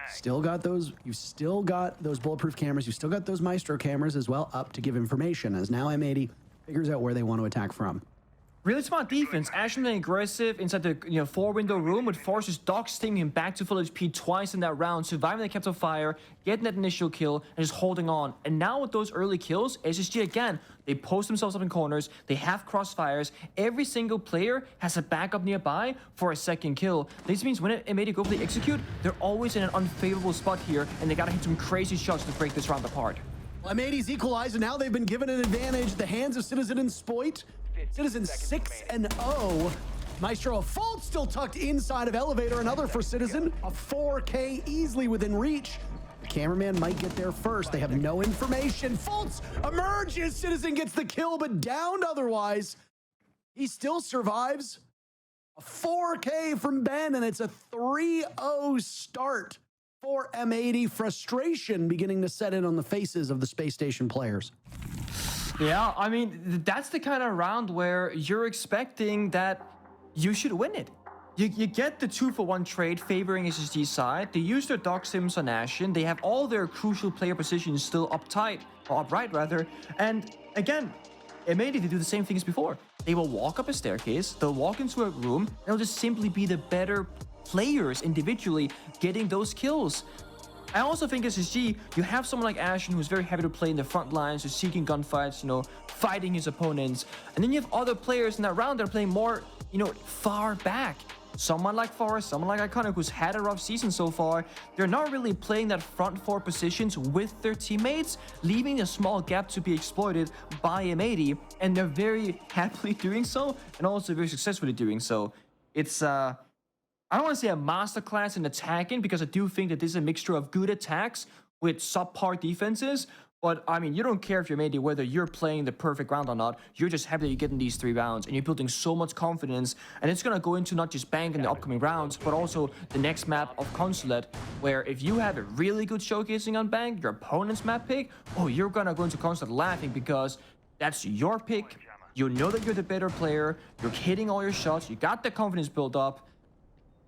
Still got those. You've still got those bulletproof cameras. You've still got those Maestro cameras as well up to give information, as now M80 figures out where they want to attack from. Really smart defense. Ashen and aggressive inside the 4-window room, with forces dog stinging him back to full HP twice in that round, surviving the capital fire, getting that initial kill, and just holding on. And now with those early kills, SSG again, they post themselves up in corners, they have crossfires. Every single player has a backup nearby for a second kill. This means when M80 go play execute, they're always in an unfavorable spot here, and they gotta hit some crazy shots to break this round apart. Well, M80's equalized, and now they've been given an advantage. The hands of Citizen and Spoit. Citizen 6-0. Maestro of Fault still tucked inside of Elevator. Another for Citizen. A 4K easily within reach. The cameraman might get there first. They have no information. Faults emerges. Citizen gets the kill, but downed otherwise. He still survives. A 4K from Ben, and it's a 3-0 start for M80. Frustration beginning to set in on the faces of the Space Station players. Yeah, I mean, that's the kind of round where you're expecting that you should win it. You get the 2-for-1 trade favoring SSG's side. They use their Doc Sims on Ashen. They have all their crucial player positions still uptight, or upright rather. And again, M80, they do the same thing as before. They will walk up a staircase, they'll walk into a room, and they'll just simply be the better players individually getting those kills. I also think SSG, you have someone like Ashen who's very happy to play in the front lines, who's seeking gunfights, fighting his opponents. And then you have other players in that round that are playing more, far back. Someone like Forrest, someone like Iconic, who's had a rough season so far. They're not really playing that front 4 positions with their teammates, leaving a small gap to be exploited by M80. And they're very happily doing so, and also very successfully doing so. It's, I don't want to say a masterclass in attacking, because I do think that this is a mixture of good attacks with subpar defenses. But I mean, you don't care if you're M80 whether you're playing the perfect round or not. You're just happy that you're getting these 3 rounds, and you're building so much confidence. And it's going to go into not just Bank in the upcoming rounds, but also the next map of Consulate, where if you have a really good showcasing on Bank, your opponent's map pick, you're going to go into Consulate laughing, because that's your pick. You know that you're the better player. You're hitting all your shots. You got the confidence built up.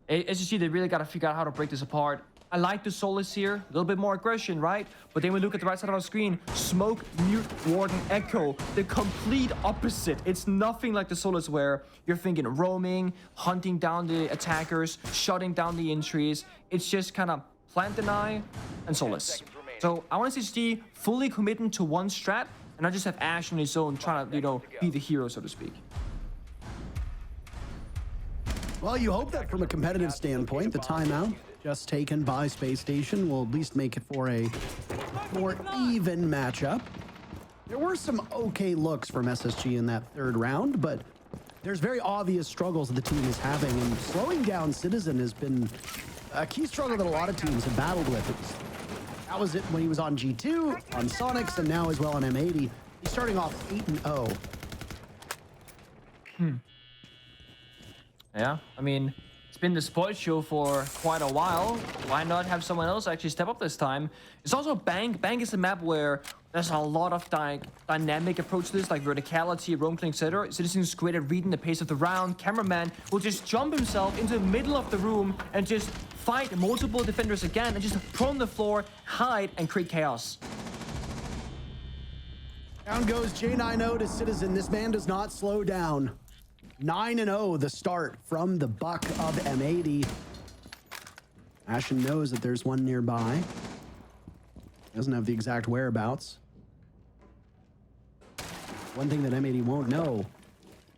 SSG, they really got to figure out how to break this apart. I like the Solace here, a little bit more aggression, right? But then we look at the right side of our screen, Smoke, Mute, Warden, Echo, the complete opposite. It's nothing like the Solace where you're thinking roaming, hunting down the attackers, shutting down the entries. It's just kind of plant deny and Solace. So I want to see SSG fully committing to one strat and not just have Ash on his own trying to, you know, be the hero, so to speak. Well, you hope that from a competitive standpoint, the timeout just taken by Spacestation will at least make it for a more even matchup. There were some okay looks from SSG in that third round, but there's very obvious struggles that the team is having, and slowing down Citizen has been a key struggle that a lot of teams have battled with. That was it when he was on G2, on Sonics, and now as well on M80. He's starting off 8-0. Yeah, I mean, it's been the spoil show for quite a while. Why not have someone else actually step up this time? It's also Bank. Bank is a map where there's a lot of dynamic approach to this, like verticality, roam clean, etc. Citizens great at reading the pace of the round. Cameraman will just jump himself into the middle of the room and just fight multiple defenders again and just prone the floor, hide, and create chaos. Down goes J90 to Citizen. This man does not slow down. 9-0, the start from the buck of M80. Ashen knows that there's one nearby. Doesn't have the exact whereabouts. One thing that M80 won't know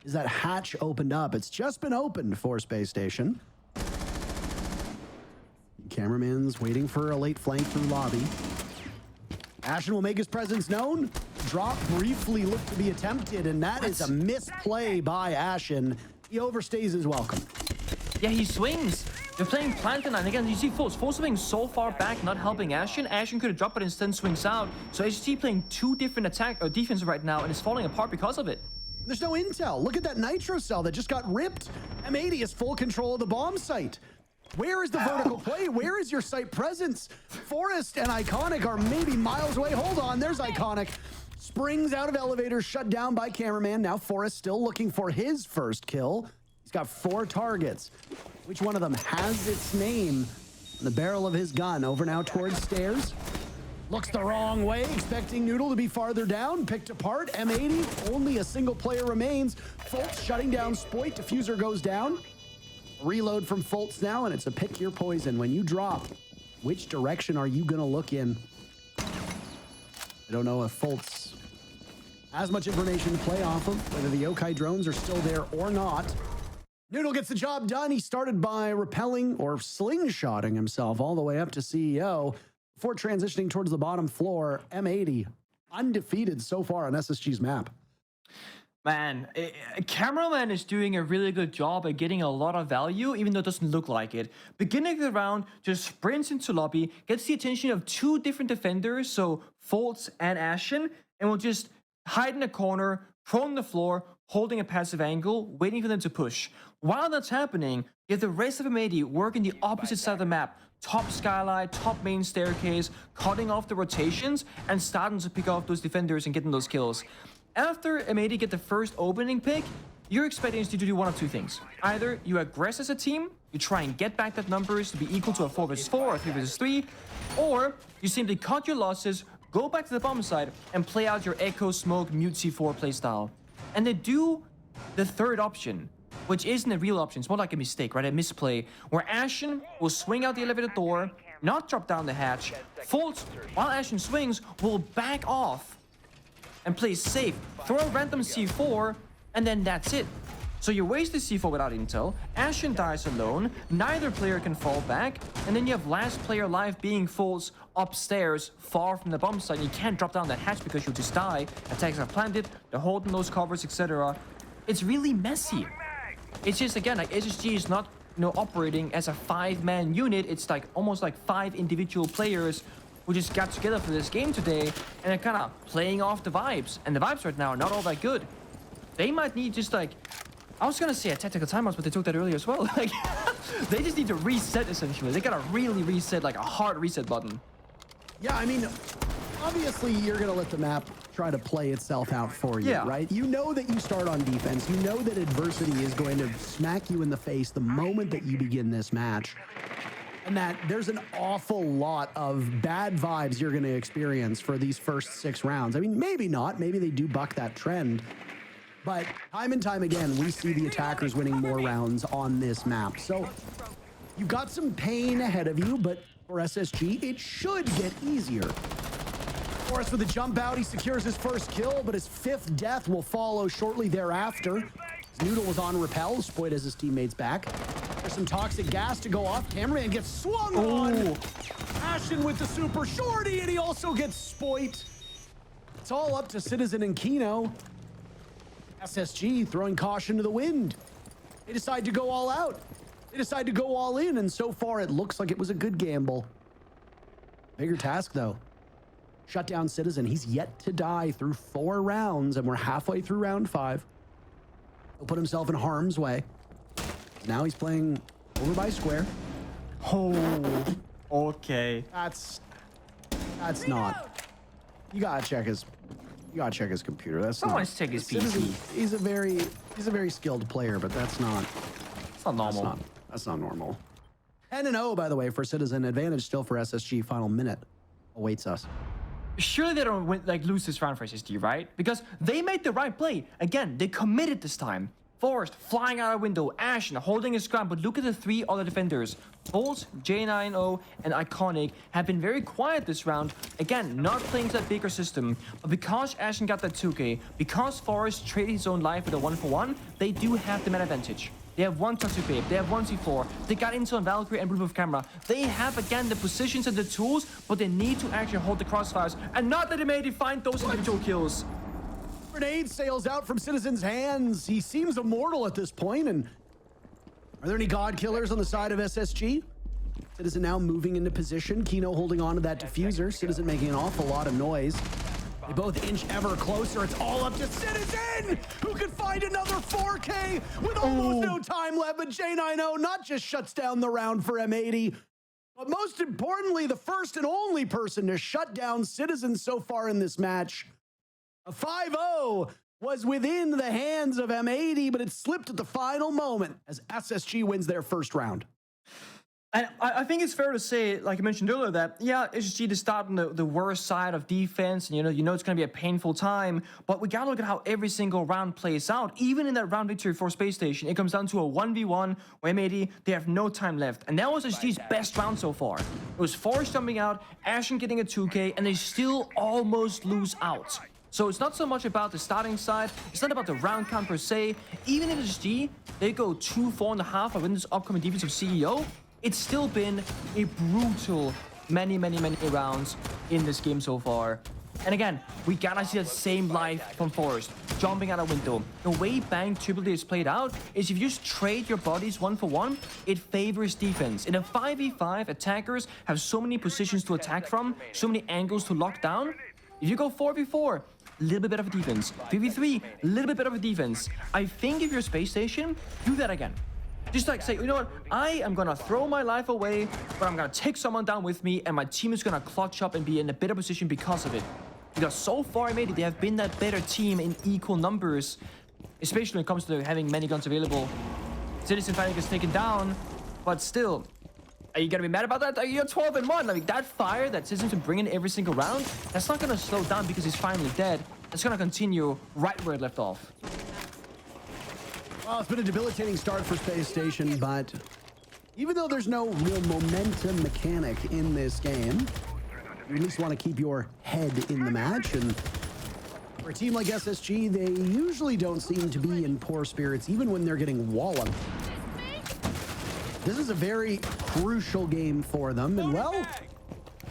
is that hatch opened up. It's just been opened for Spacestation. Cameraman's waiting for a late flank through lobby. Ashen will make his presence known. Drop briefly looked to be attempted, and that is a misplay by Ashen. He overstays his welcome. Yeah, he swings. They're playing Plant and again, you see Fultz. Fultz swings so far back, not helping Ashen. Ashen could have dropped, but instead swings out. So HT playing two different attack or defense right now, and it's falling apart because of it. There's no intel. Look at that Nitro cell that just got ripped. M80 has full control of the bomb site. Where is the vertical play? Where is your site presence? Forest and Iconic are maybe miles away. Hold on, there's Iconic. Springs out of elevator, shut down by Cameraman. Now Forest still looking for his first kill. He's got 4 targets. Which one of them has its name on the barrel of his gun? Over now towards stairs. Looks the wrong way, expecting Noodle to be farther down. Picked apart, M80, only a single player remains. Fultz shutting down Spoit, diffuser goes down. Reload from Fultz now, and it's a pick your poison. When you drop, which direction are you gonna look in? I don't know if Fultz has much information to play off of, whether the Yokai drones are still there or not. Noodle gets the job done. He started by repelling or slingshotting himself all the way up to CEO before transitioning towards the bottom floor. M80 undefeated so far on SSG's map. Man, Cameraman is doing a really good job at getting a lot of value, even though it doesn't look like it. Beginning of the round, just sprints into lobby, gets the attention of 2 different defenders, so Fultz and Ashen, and will just hide in a corner, prone the floor, holding a passive angle, waiting for them to push. While that's happening, you have the rest of M80 working the opposite side of the map. Top skylight, top main staircase, cutting off the rotations, and starting to pick off those defenders and getting those kills. After M80 get the first opening pick, you're expecting us to do one of 2 things. Either you aggress as a team, you try and get back that numbers to be equal to a 4 vs 4 or 3 vs 3, or you simply cut your losses, go back to the bomb side, and play out your Echo, Smoke, Mute C4 playstyle. And they do the third option, which isn't a real option. It's more like a mistake, right? A misplay, where Ashen will swing out the elevator door, not drop down the hatch. Fultz, while Ashen swings, will back off and play safe, throw a random C4, and then that's it. So you waste the C4 without intel, Ashen dies alone, neither player can fall back, and then you have last player alive being Fultz upstairs, far from the bomb site. You can't drop down that hatch because you'll just die. Attacks are planted, they're holding those covers, etc. It's really messy. It's just, again, like SSG is not, operating as a 5-man unit. It's like almost like 5 individual players who just got together for this game today, and they're kind of playing off the vibes. And the vibes right now are not all that good. They might need just like, I was gonna say a tactical timeout, but they took that earlier as well. Like, they just need to reset essentially. They gotta really reset, like a hard reset button. Yeah, I mean, obviously you're gonna let the map try to play itself out for you, right? You know that you start on defense. You know that adversity is going to smack you in the face the moment that you begin this match. and that there's an awful lot of bad vibes you're going to experience for these first 6 rounds. I mean, maybe not. Maybe they do buck that trend. But time and time again, we see the attackers winning more rounds on this map. So you've got some pain ahead of you, but for SSG, it should get easier. Forrest with a jump out, he secures his first kill, but his 5th death will follow shortly thereafter. Noodle was on repel, Spoit as his teammates back. There's some toxic gas to go off. Cameraman gets swung on. Ashen with the super shorty, and he also gets Spoit. It's all up to Citizen and Kino. SSG throwing caution to the wind. They decide to go all out. They decide to go all in, and so far it looks like it was a good gamble. Bigger task, though. Shut down Citizen. He's yet to die through 4 rounds, and we're halfway through round 5. He'll put himself in harm's way. Now he's playing over by square. Oh, okay. That's not. You gotta check his computer. That's Someone's not. check his Citizen, PC. he's a very skilled player, but that's not. It's not normal. That's not normal. 10-0, by the way, for Citizen. Advantage still for SSG. Final minute awaits us. Surely they don't lose this round for SSG, right? Because they made the right play. Again, they committed this time. Forrest flying out a window, Ashen holding his ground, but look at the 3 other defenders. Bolt, J90, and Iconic have been very quiet this round. Again, not playing to that bigger system, but because Ashen got that 2K, because Forrest traded his own life with a 1-for-1, they do have the man advantage. They have 1 Toxic Babe, they have 1 C4, they got Intel and Valkyrie and Blue Camera. They have, again, the positions and the tools, but they need to actually hold the crossfires and not let M80 find those individual kills. Grenade sails out from Citizen's hands. He seems immortal at this point, and are there any god killers on the side of SSG? Citizen now moving into position. Kino holding on to that diffuser. Citizen making an awful lot of noise. They both inch ever closer. It's all up to Citizen, who can find another 4K with almost no time left. But J90 not just shuts down the round for M80, but most importantly, the first and only person to shut down Citizen so far in this match. A 5-0 was within the hands of M80, but it slipped at the final moment as SSG wins their first round. And I think it's fair to say, like I mentioned earlier, that, yeah, SSG is starting the worst side of defense, and you know it's going to be a painful time, but we got to look at how every single round plays out. Even in that round victory for Space Station, it comes down to a 1v1 where M80, they have no time left. And that was SSG's best round so far. It was Forrest jumping out, Ashen getting a 2K, and they still almost lose out. So it's not so much about the starting side, it's not about the round count per se. Even if SSG, they go 2-4.5 win this upcoming defense of CEO, it's still been a brutal many rounds in this game so far. And again, we gotta see that same life from Forrest, jumping out a window. The way Bang typically is played out is if you just trade your bodies 1-for-1, it favors defense. In a 5v5, attackers have so many positions to attack from, so many angles to lock down. If you go 4v4, a little bit better of a defense. 3v3, a little bit better of a defense. I think if you're Space Station, do that again. Just like say, you know what, I am gonna throw my life away, but I'm gonna take someone down with me, and my team is gonna clutch up and be in a better position because of it. Because so far, maybe they have been that better team in equal numbers, especially when it comes to having many guns available. Citizen finally gets taken down, but still, are you gonna be mad about that? You're 12-1. Like that fire that Citizen's been bringing every single round, that's not gonna slow down because he's finally dead. It's gonna continue right where it left off. Well, it's been a debilitating start for Space Station, but even though there's no real momentum mechanic in this game, you at least want to keep your head in the match. And for a team like SSG, they usually don't seem to be in poor spirits, even when they're getting walloped. This is a very crucial game for them, and well,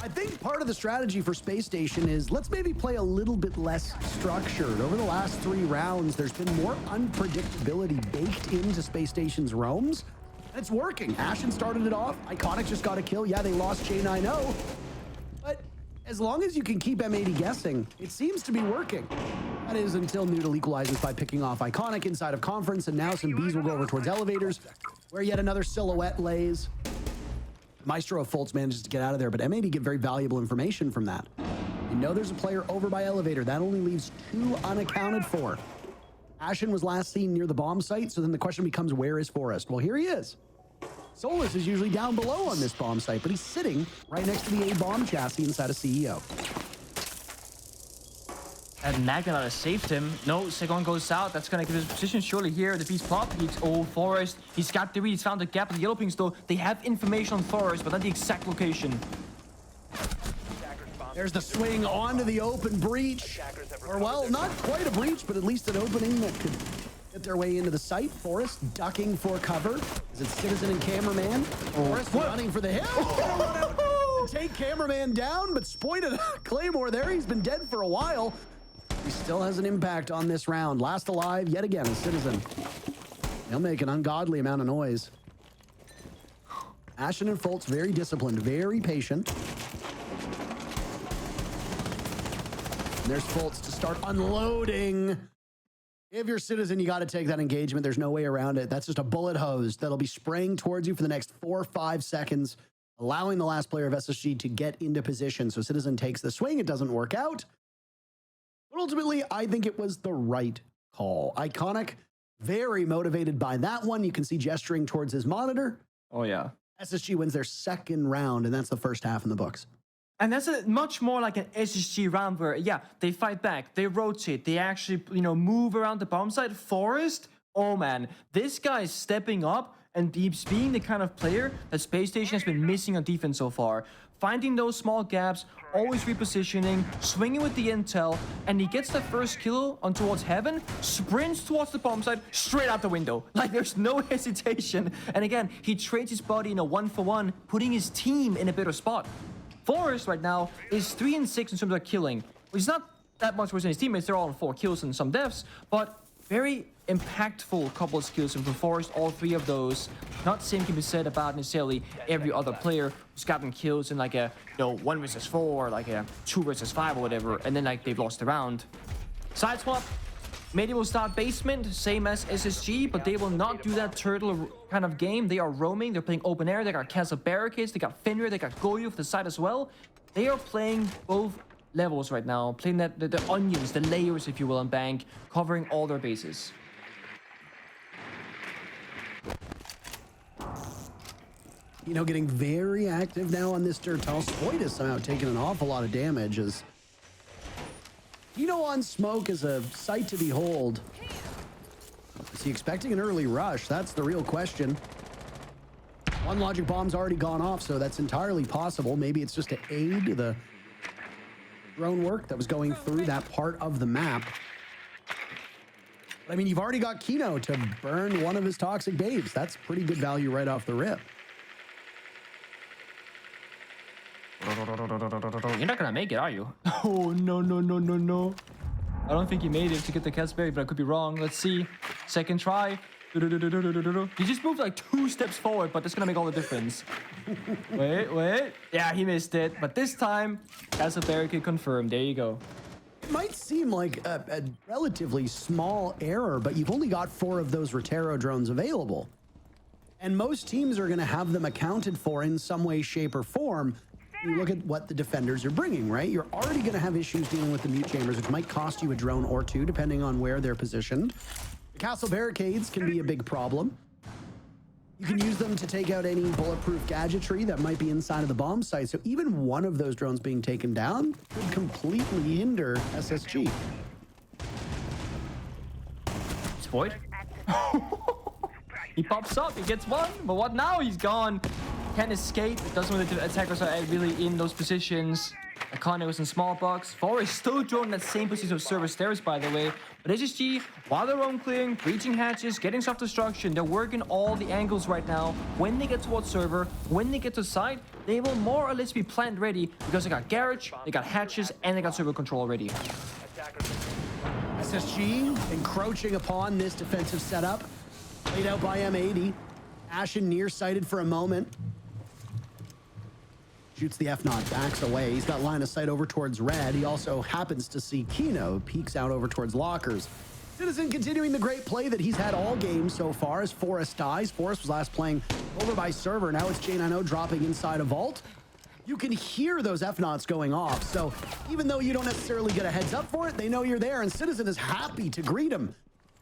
I think part of the strategy for Space Station is let's maybe play a little bit less structured. Over the last 3 rounds, there's been more unpredictability baked into Space Station's roams, and it's working. Ashen started it off. Iconic just got a kill. Yeah, they lost J90, but as long as you can keep M80 guessing, it seems to be working. That is until Noodle equalizes by picking off Iconic inside of Conference, and now some Bs will go over towards Elevators, where yet another silhouette lays. Maestro of Fultz manages to get out of there, but M80 get very valuable information from that. You know there's a player over by Elevator. That only leaves 2 unaccounted for. Ashen was last seen near the bomb site, so then the question becomes, where is Forrest? Well, here he is. Solus is usually down below on this bomb site, but he's sitting right next to the A-bomb chassis inside a CEO. And Magna has saved him. No, Segon goes out. That's going to give his position surely here. The beast plot peaks. Oh, Forest. He's got the read. He's found the gap of the yellow pings, though. They have information on Forest, but not the exact location. There's the swing onto the open breach. Or, well, not quite a breach, but at least an opening that could get their way into the site. Forest ducking for cover. Is it Citizen and Cameraman? Forest running for the hill. Run out and take Cameraman down, but Spoited a Claymore there. He's been dead for a while. He still has an impact on this round. Last alive yet again, a Citizen. They'll make an ungodly amount of noise. Ashen and Foltz very disciplined, very patient. And there's Foltz to start unloading. If you're Citizen, you got to take that engagement. There's no way around it. That's just a bullet hose that'll be spraying towards you for the next 4 or 5 seconds, allowing the last player of SSG to get into position. So Citizen takes the swing. It doesn't work out. But ultimately, I think it was the right call. Iconic, very motivated by that one. You can see gesturing towards his monitor. Oh, yeah. SSG wins their second round, and that's the first half in the books. And that's much more like an SSG round where, yeah, they fight back, they rotate, they actually, move around the bomb site. Forest, oh man, this guy is stepping up and being the kind of player that Spacestation has been missing on defense so far. Finding those small gaps, always repositioning, swinging with the intel, and he gets the first kill on towards Heaven, sprints towards the bomb site, straight out the window. Like, there's no hesitation. And again, he trades his body in a 1-for-1, putting his team in a better spot. Forest right now is 3-6 in terms of killing, which is not that much worse than his teammates. They're all on 4 kills and some deaths, but very impactful couple of skills from Forest, all 3 of those. Not the same can be said about necessarily every other player who's gotten kills in like a 1 versus 4, like a 2 versus 5 or whatever, and then like they've lost the round. Side swap. Maybe will start basement, same as SSG, but they will not do that turtle kind of game. They are roaming, they're playing open air, they got Castle Barricades, they got Fenrir, they got Goyu for the side as well. They are playing both levels right now, playing the onions, the layers, if you will, on Bank, covering all their bases. Getting very active now on this Dirtal. Spoit is somehow taking an awful lot of damage as on smoke is a sight to behold. Is he expecting an early rush? That's the real question. One logic bomb's already gone off, so that's entirely possible. Maybe it's just to aid the drone work that was going through that part of the map. But, I mean, you've already got Kino to burn one of his toxic babes. That's pretty good value right off the rip. You're not gonna make it, are you? Oh, no. I don't think he made it to get the Casberry, but I could be wrong. Let's see. Second try. He just moved like 2 steps forward, but that's gonna make all the difference. Wait. Yeah, he missed it. But this time, Castle Barricade confirmed. There you go. It might seem like a relatively small error, but you've only got 4 of those Rotero drones available. And most teams are gonna have them accounted for in some way, shape, or form. You look at what the defenders are bringing, right? You're already going to have issues dealing with the mute chambers, which might cost you a drone or 2, depending on where they're positioned. The castle barricades can be a big problem. You can use them to take out any bulletproof gadgetry that might be inside of the bomb site. So even one of those drones being taken down could completely hinder SSG. Spoiled. He pops up, he gets one, but what now? He's gone. Can't escape. It doesn't when the attackers are really in those positions. Akane was in small box. Forest still drawing that same position of server stairs, by the way. But SSG, while they're roam clearing, breaching hatches, getting soft destruction, they're working all the angles right now. When they get towards server, when they get to site, they will more or less be plant ready because they got garage, they got hatches, and they got server control already. SSG encroaching upon this defensive setup. Laid out by M80. Ashen nearsighted for a moment. Shoots the F-Naught, backs away. He's got line of sight over towards red. He also happens to see Kino, peeks out over towards lockers. Citizen continuing the great play that he's had all game so far as Forest dies. Forest was last playing over by server. Now it's J90 dropping inside a vault. You can hear those F-Naughts going off. So even though you don't necessarily get a heads up for it, they know you're there, and Citizen is happy to greet him.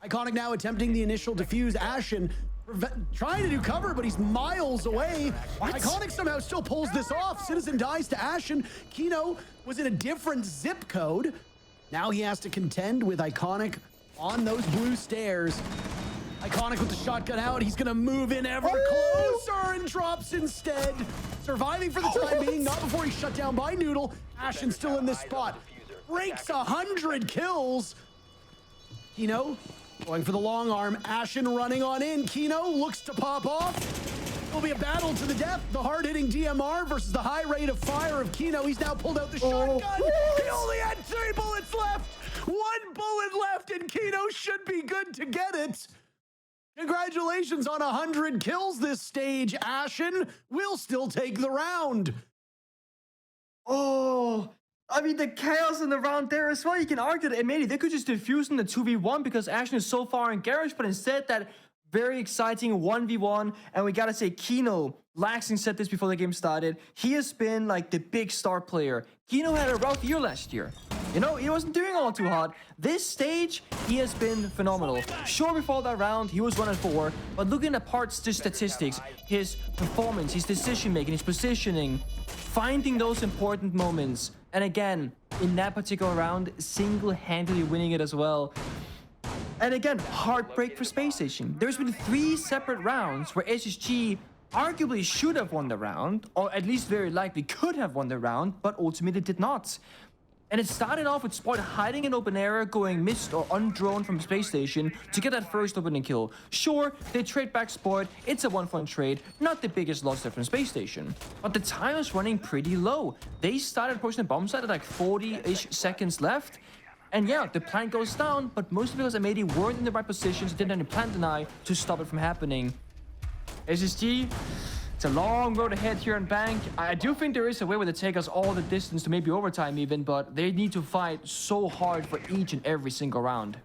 Iconic now attempting the initial defuse. Ashen trying to do cover, but he's miles away. Iconic somehow still pulls this off. Citizen dies to Ashen. Kino was in a different zip code. Now he has to contend with Iconic on those blue stairs. Iconic with the shotgun out. He's gonna move in ever closer and drops instead. Surviving for the time being, not before he's shut down by Noodle. Ashen still in this spot. Breaks 100 kills. Kino going for the long arm. Ashen running on in. Kino looks to pop off. It'll be a battle to the death. The hard-hitting DMR versus the high rate of fire of Kino. He's now pulled out the shotgun. He only had 3 bullets left. 1 bullet left, and Kino should be good to get it. Congratulations on 100 kills this stage. Ashen will still take the round. Oh, I mean, the chaos in the round there as well. You can argue that maybe they could just defuse in the 2v1 because Ashen is so far in Garage, but instead that very exciting 1v1. And we gotta say, Kino, Laxing said this before the game started, he has been like the big star player. Kino had a rough year last year. You know, he wasn't doing all too hot. This stage, he has been phenomenal. Sure, before that round, he was 1-4, but looking at parts, the statistics, his performance, his decision-making, his positioning, finding those important moments, and again, in that particular round, single-handedly winning it as well. And again, heartbreak for Spacestation. There's been 3 separate rounds where SSG arguably should have won the round, or at least very likely could have won the round, but ultimately did not. And it started off with Sport hiding in open area, going missed or undrone from Spacestation to get that first opening kill. Sure, they trade back Sport, it's a 1-1 trade, not the biggest loss there from Spacestation. But the time was running pretty low. They started pushing the bomb site at like 40-ish seconds left. And yeah, the plant goes down, but mostly because M80 weren't in the right positions, didn't have any plant deny to stop it from happening. SSG, it's a long road ahead here in Bank. I do think there is a way where they take us all the distance to maybe overtime even, but they need to fight so hard for each and every single round.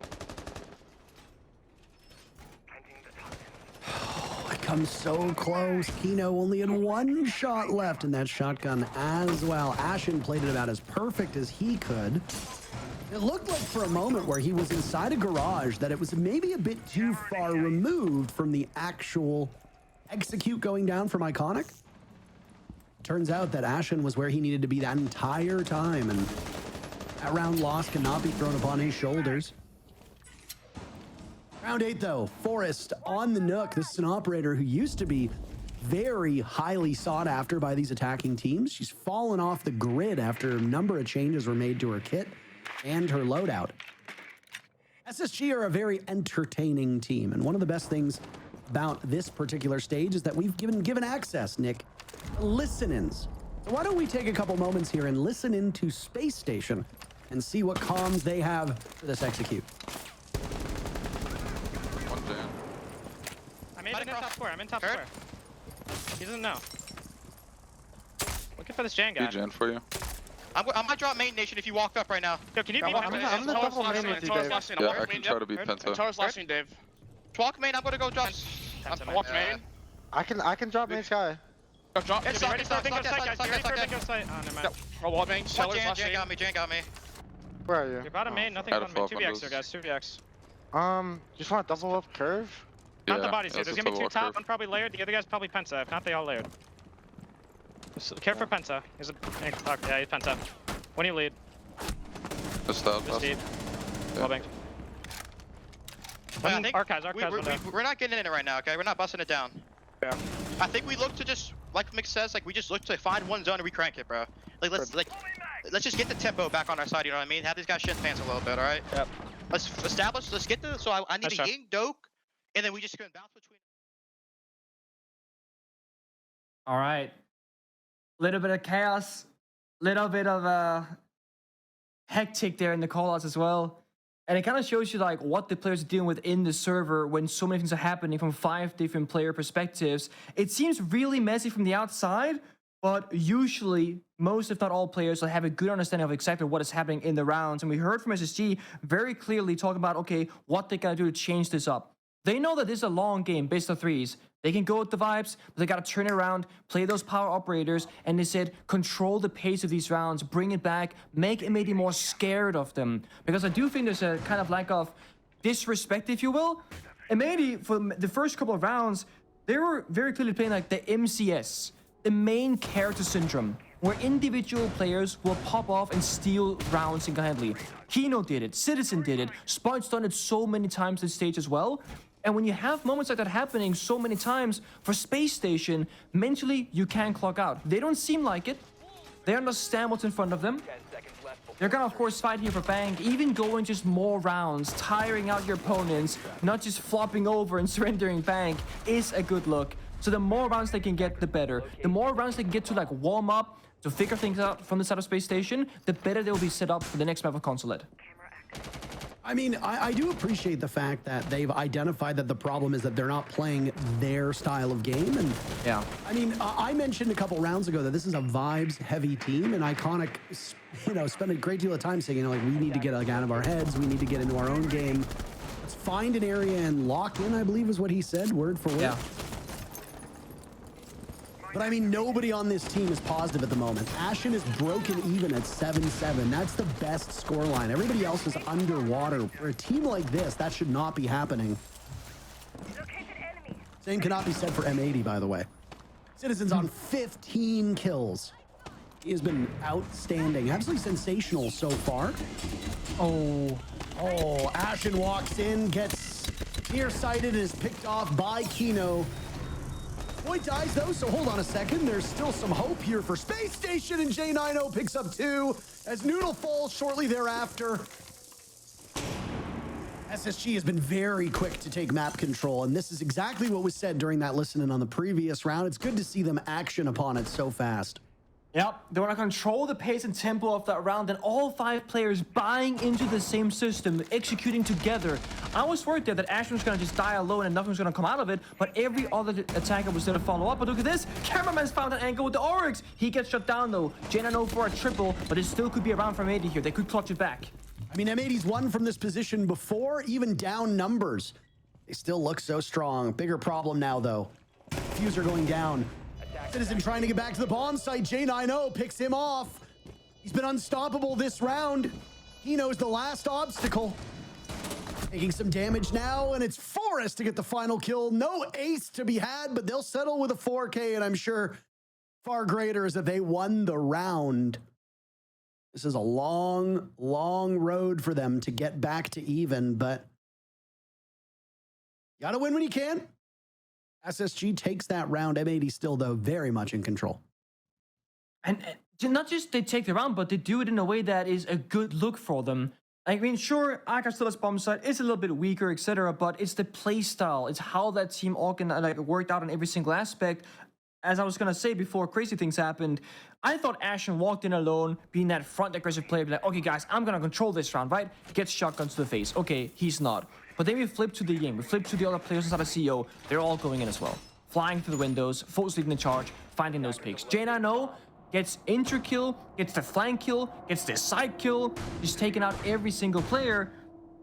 It comes so close. Kino only had 1 shot left in that shotgun as well. Ashen played it about as perfect as he could. It looked like for a moment where he was inside a garage that it was maybe a bit too far removed from the actual execute going down from Iconic. Turns out that Ashen was where he needed to be that entire time, and that round loss cannot be thrown upon his shoulders. Round 8 though, Forrest on the Nook. This is an operator who used to be very highly sought after by these attacking teams. She's fallen off the grid after a number of changes were made to her kit and her loadout. SSG are a very entertaining team, and one of the best things about this particular stage is that we've given access, Nick, listen-ins. So why don't we take a couple moments here and listen into Space Station and see what comms they have for this execute. I'm in top square. I'm in top square. He doesn't know. Looking for this Jan guy. Jan for you. I might drop main nation if you walk up right now. Yo, can you be I'm behind in the double main with you, Dave. Yeah, I can try to be Penta. Tor's last scene, Dave. Walk main, I'm gonna go drop. I'm walk main. I can drop main sky. Go drop. It's ready for bingo site, guys. Ready for bingo site. Oh, never mind. Roll wall main. Jan got me, Jan got me. Where are you? You're bottom main, nothing on main. 2vx here, guys. 2vx. Just want to double up curve? Not the bodies here. There's gonna be 2 top, one probably layered. The other guy's probably Penta. If not, they all layered. Just care for Penta. He's a... Yeah, he's Penta. When you lead. Just out. Just deep. Well banked. I think Archives, we're not getting in it right now, okay? We're not busting it down. Yeah. I think we look to just, like Mick says, like we just look to find one zone and recrank it, bro. Let's just get the tempo back on our side, you know what I mean? Have these guys shit pants a little bit, alright? Yep. Let's get the, so I need a Ying, Doke, and then we just gonna bounce between. All right. Little bit of chaos, little bit of hectic there in the callouts as well. And it kind of shows you like what the players are dealing with in the server when so many things are happening from 5 different player perspectives. It seems really messy from the outside, but usually most, if not all players, will have a good understanding of exactly what is happening in the rounds. And we heard from SSG very clearly talking about, okay, what they gotta do to change this up. They know that this is a long game, best of 3s. They can go with the vibes, but they gotta turn it around, play those power operators, and they said, control the pace of these rounds, bring it back, make M80 more scared of them. Because I do think there's a kind of lack of disrespect, if you will, M80, for the first couple of rounds, they were very clearly playing like the MCS, the main character syndrome, where individual players will pop off and steal rounds single-handedly. Kino did it, Citizen did it, Spark's done it so many times this stage as well. And when you have moments like that happening so many times, for Space Station, mentally, you can't clock out. They don't seem like it. They understand what's in front of them. They're gonna, of course, fight here for Bank, even going just more rounds, tiring out your opponents, not just flopping over and surrendering Bank is a good look. So the more rounds they can get, the better. The more rounds they can get to like warm up, to figure things out from the side of Space Station, the better they'll be set up for the next map of Consulate. I mean, I do appreciate the fact that they've identified that the problem is that they're not playing their style of game. And yeah, I mean, I mentioned a couple rounds ago that this is a vibes-heavy team, and Iconic, you know, spent a great deal of time saying, you know, like, we need to get like out of our heads, we need to get into our own game. Let's find an area and lock in, I believe is what he said, word for word. Yeah. But I mean, nobody on this team is positive at the moment. Ashen is broken even at 7-7. That's the best scoreline. Everybody else is underwater. For a team like this, that should not be happening. Same cannot be said for M80, by the way. Citizen's on 15 kills. He has been outstanding. Absolutely sensational so far. Oh, Ashen walks in, gets nearsighted, and is picked off by Kino. Boy dies though, so hold on a second. There's still some hope here for Space Station, and J90 picks up 2 as Noodle falls shortly thereafter. SSG has been very quick to take map control, and this is exactly what was said during that listening on the previous round. It's good to see them action upon it so fast. Yep, they want to control the pace and tempo of that round, and all 5 players buying into the same system, executing together. I was worried there that Ashen was going to just die alone and nothing was going to come out of it, but every other attacker was there to follow up. But look at this, Cameraman's found an angle with the Oryx. He gets shut down though. J90 for a triple, but it still could be a round from M80 here. They could clutch it back. I mean, M80's won from this position before, even down numbers. They still look so strong. Bigger problem now though. Fuser going down. Citizen trying to get back to the bomb site. J90 picks him off. He's been unstoppable this round. He knows the last obstacle. Taking some damage now, and it's Forrest to get the final kill. No ace to be had, but they'll settle with a 4K, and I'm sure far greater is that they won the round. This is a long, long road for them to get back to even, but you gotta win when you can. SSG takes that round. M80 still, though, very much in control. And not just they take the round, but they do it in a way that is a good look for them. I mean, sure, Akastilla's bomb site is a little bit weaker, etc., but it's the play style. It's how that team worked out in every single aspect. As I was going to say before crazy things happened, I thought Ashen walked in alone, being that front aggressive player, be like, okay, guys, I'm going to control this round, right? Gets shotguns to the face. Okay, he's not. But then we flip to the game. We flip to the other players inside of CO. They're all going in as well. Flying through the windows, Fult's leading the charge, finding those picks. J90 gets intro kill, gets the flank kill, gets the side kill, just taking out every single player.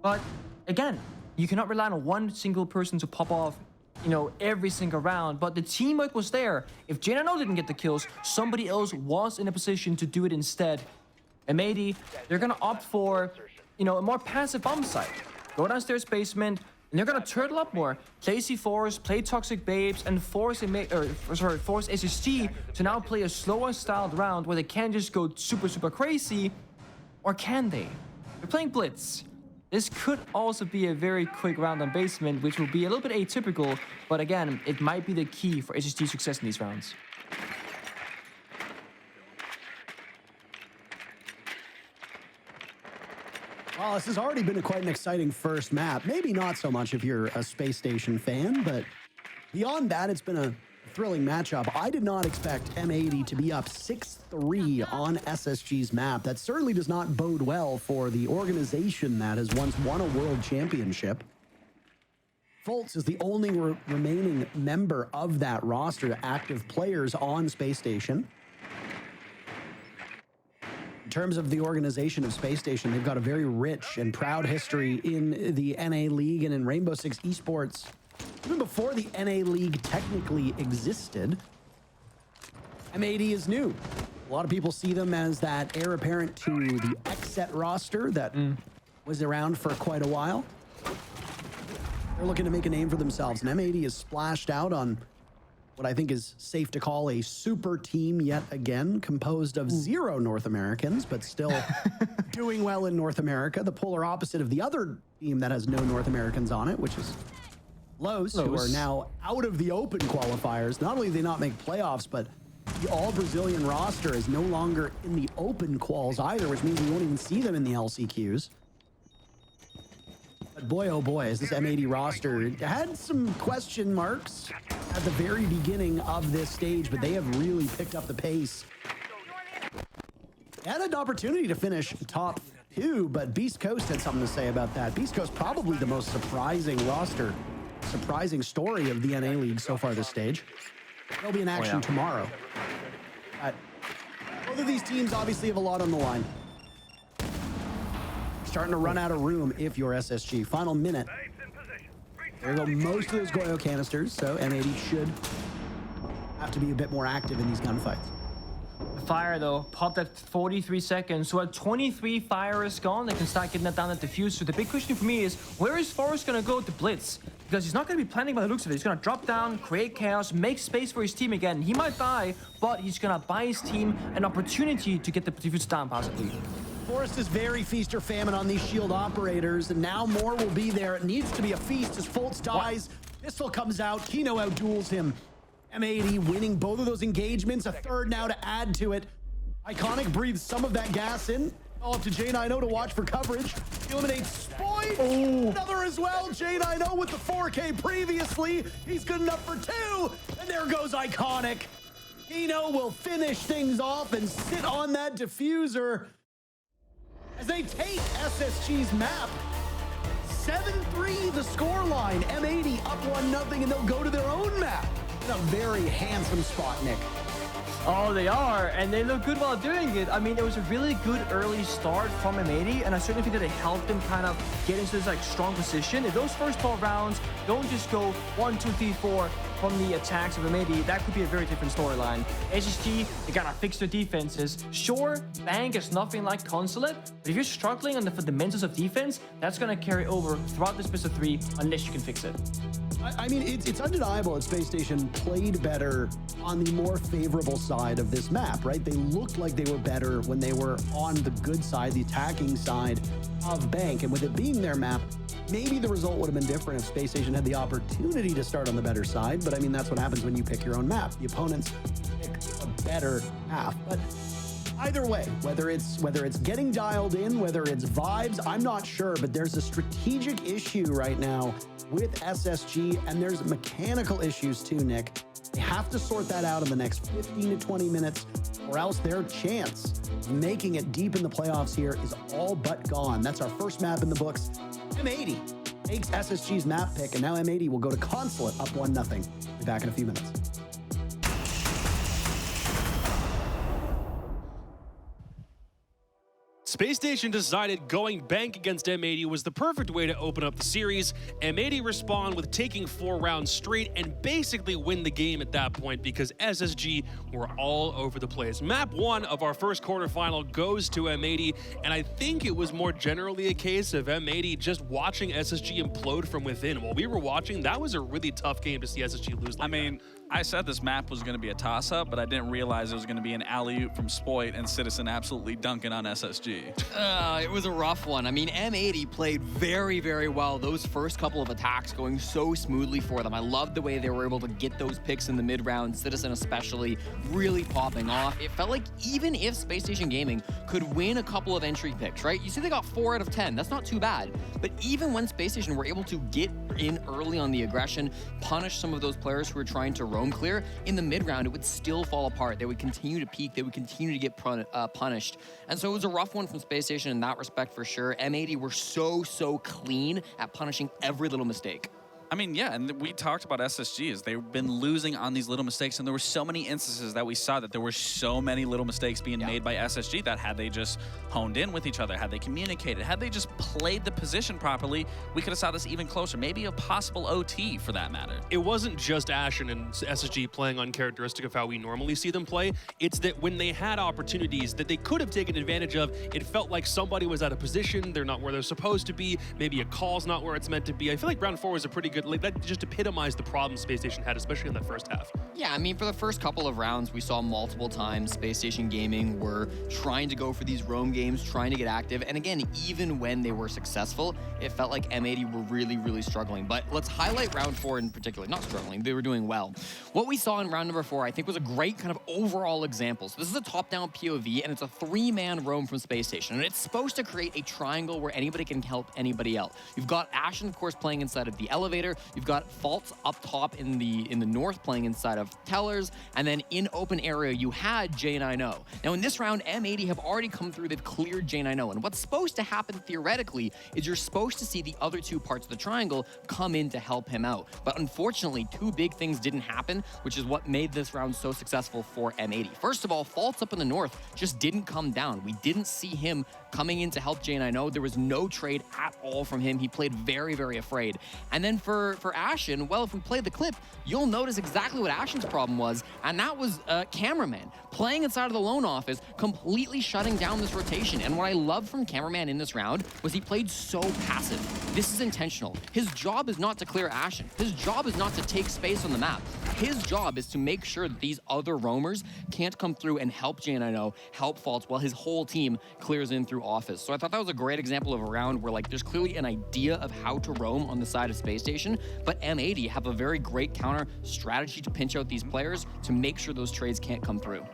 But again, you cannot rely on one single person to pop off, you know, every single round. But the teamwork was there. If J90 didn't get the kills, somebody else was in a position to do it instead. M80, they're gonna opt for, you know, a more passive bomb site. Go downstairs basement, and they're gonna turtle up more. Play C4s, play Toxic Babes, and force SSG to now play a slower styled round where they can't just go super, super crazy. Or can they? They're playing Blitz. This could also be a very quick round on basement, which will be a little bit atypical, but again, it might be the key for SSG's success in these rounds. Well, this has already been quite an exciting first map. Maybe not so much if you're a Space Station fan, but beyond that, it's been a thrilling matchup. I did not expect M80 to be up 6-3 on SSG's map. That certainly does not bode well for the organization that has once won a world championship. Fultz is the only remaining member of that roster, active players on Space Station. In terms of the organization of Space Station, they've got a very rich and proud history in the NA League and in Rainbow Six Esports. Even before the NA League technically existed, M80 is new. A lot of people see them as that heir apparent to the XSET roster that was around for quite a while. They're looking to make a name for themselves, and M80 is splashed out on what I think is safe to call a super team yet again, composed of 0 North Americans, but still doing well in North America. The polar opposite of the other team that has no North Americans on it, which is Los, who are now out of the open qualifiers. Not only do they not make playoffs, but the all-Brazilian roster is no longer in the open quals either, which means we won't even see them in the LCQs. But boy, oh boy, is this M80 roster had some question marks at the very beginning of this stage, but they have really picked up the pace. They had an opportunity to finish top 2, but Beast Coast had something to say about that. Beast Coast probably the most surprising roster, surprising story of the NA League so far this stage. They'll be in action tomorrow. But both of these teams obviously have a lot on the line. Starting to run out of room if you're SSG. Final minute. There go most of those Goyo canisters, so M80 should have to be a bit more active in these gunfights. The fire, though, popped at 43 seconds, so at 23 fire is gone, they can start getting that down at the fuse. So the big question for me is, where is Forrest going to go to blitz? Because he's not going to be planning by the looks of it. He's going to drop down, create chaos, make space for his team again. He might die, but he's going to buy his team an opportunity to get the defuse down, possibly. Forrest is very feast or famine on these shield operators, and now more will be there. It needs to be a feast as Fultz dies. Pistol comes out. Kino outduels him. M80 winning both of those engagements. A third now to add to it. Iconic breathes some of that gas in. All up to J90 to watch for coverage. Eliminates Spoy. Another as well. J90 with the 4K previously. He's good enough for 2. And there goes Iconic. Kino will finish things off and sit on that diffuser as they take SSG's map. 7-3 the scoreline. M80 up 1-0, and they'll go to their own map. In a very handsome spot, Nick. Oh, they are, and they look good while doing it. I mean, it was a really good early start from M80, and I certainly think that it helped them kind of get into this strong position. If those first 12 rounds don't just go 1, 2, 3, 4 from the attacks of M80, that could be a very different storyline. SSG, they gotta fix their defenses. Sure, Bank is nothing like Consulate, but if you're struggling on the fundamentals of defense, that's gonna carry over throughout this best of 3 unless you can fix it. I mean, it's undeniable that Spacestation played better on the more favorable side of this map, right? They looked like they were better when they were on the good side, the attacking side of Bank. And with it being their map, maybe the result would have been different if Spacestation had the opportunity to start on the better side. But I mean, that's what happens when you pick your own map. The opponents pick a better half. But either way, whether it's getting dialed in, whether it's vibes, I'm not sure. But there's a strategic issue right now with SSG, and there's mechanical issues too, Nick. They have to sort that out in the next 15 to 20 minutes, or else their chance of making it deep in the playoffs here is all but gone. That's our first map in the books. M80 takes SSG's map pick, and now M80 will go to Consulate up 1-0. Be back in a few minutes. Spacestation decided going Bank against M80 was the perfect way to open up the series. M80 respond with taking 4 rounds straight and basically win the game at that point because SSG were all over the place. Map 1 of our first quarterfinal goes to M80, and I think it was more generally a case of M80 just watching SSG implode from within. While we were watching, that was a really tough game to see SSG lose like that. I said this map was going to be a toss-up, but I didn't realize it was going to be an alley-oop from Spoit and Citizen absolutely dunking on SSG. It was a rough one. I mean, M80 played very, very well. Those first couple of attacks going so smoothly for them. I loved the way they were able to get those picks in the mid-round, Citizen especially really popping off. It felt like even if Spacestation Gaming could win a couple of entry picks, right? You see they got 4 out of 10. That's not too bad. But even when Spacestation were able to get in early on the aggression, punish some of those players who were trying to roam clear, in the mid-round, it would still fall apart. They would continue to peak. They would continue to get punished. And so it was a rough one from Spacestation in that respect for sure. M80 were so clean at punishing every little mistake. I mean, yeah, and we talked about SSGs. They've been losing on these little mistakes, and there were so many instances that we saw that there were so many little mistakes being made by SSG that had they just honed in with each other, had they communicated, had they just played the position properly, we could have saw this even closer, maybe a possible OT for that matter. It wasn't just Ashen and SSG playing uncharacteristic of how we normally see them play. It's that when they had opportunities that they could have taken advantage of, it felt like somebody was out of position, they're not where they're supposed to be, maybe a call's not where it's meant to be. I feel like round 4 was a pretty good, like that just epitomized the problems Space Station had, especially in that first half. Yeah, I mean, for the first couple of rounds, we saw multiple times Space Station Gaming were trying to go for these roam games, trying to get active. And again, even when they were successful, it felt like M80 were really, really struggling. But let's highlight round 4 in particular. Not struggling, they were doing well. What we saw in round number 4, I think, was a great kind of overall example. So this is a top-down POV, and it's a 3-man roam from Space Station. And it's supposed to create a triangle where anybody can help anybody else. You've got Ashen, of course, playing inside of the elevator. You've got Faults up top in the north playing inside of Tellers. And then in open area, you had J90. Now, in this round, M80 have already come through. They've cleared J90. And what's supposed to happen theoretically is you're supposed to see the other 2 parts of the triangle come in to help him out. But unfortunately, 2 big things didn't happen, which is what made this round so successful for M80. First of all, Faults up in the north just didn't come down. We didn't see him coming in to help J90. There was no trade at all from him. He played very, very afraid. And then for Ashen, well, if we play the clip, you'll notice exactly what Ashen's problem was, and that was Cameraman playing inside of the loan office, completely shutting down this rotation. And what I loved from Cameraman in this round was he played so passive. This is intentional. His job is not to clear Ashen. His job is not to take space on the map. His job is to make sure that these other roamers can't come through and help J90, help Faults, while his whole team clears in through office. So I thought that was a great example of a round where, like, there's clearly an idea of how to roam on the side of Space Station, but M80 have a very great counter strategy to pinch out these players to make sure those trades can't come through.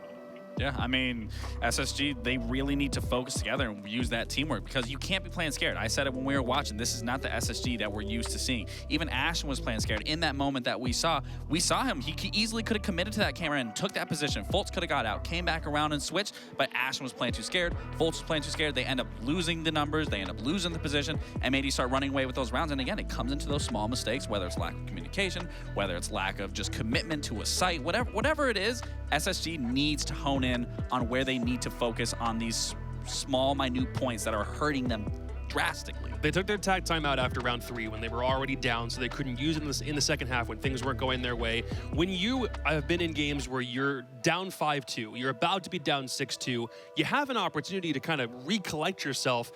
Yeah, I mean, SSG, they really need to focus together and use that teamwork because you can't be playing scared. I said it when we were watching. This is not the SSG that we're used to seeing. Even Ashen was playing scared. In that moment that we saw him. He easily could have committed to that camera and took that position. Faults could have got out, came back around and switched, but Ashen was playing too scared. Faults was playing too scared. They end up losing the numbers. They end up losing the position. M80 start running away with those rounds. And again, it comes into those small mistakes, whether it's lack of communication, whether it's lack of just commitment to a site, whatever it is, SSG needs to hone in on where they need to focus on these small, minute points that are hurting them drastically. They took their tag timeout after round 3 when they were already down, so they couldn't use it in the second half when things weren't going their way. When you have been in games where you're down 5-2, you're about to be down 6-2, you have an opportunity to kind of recollect yourself.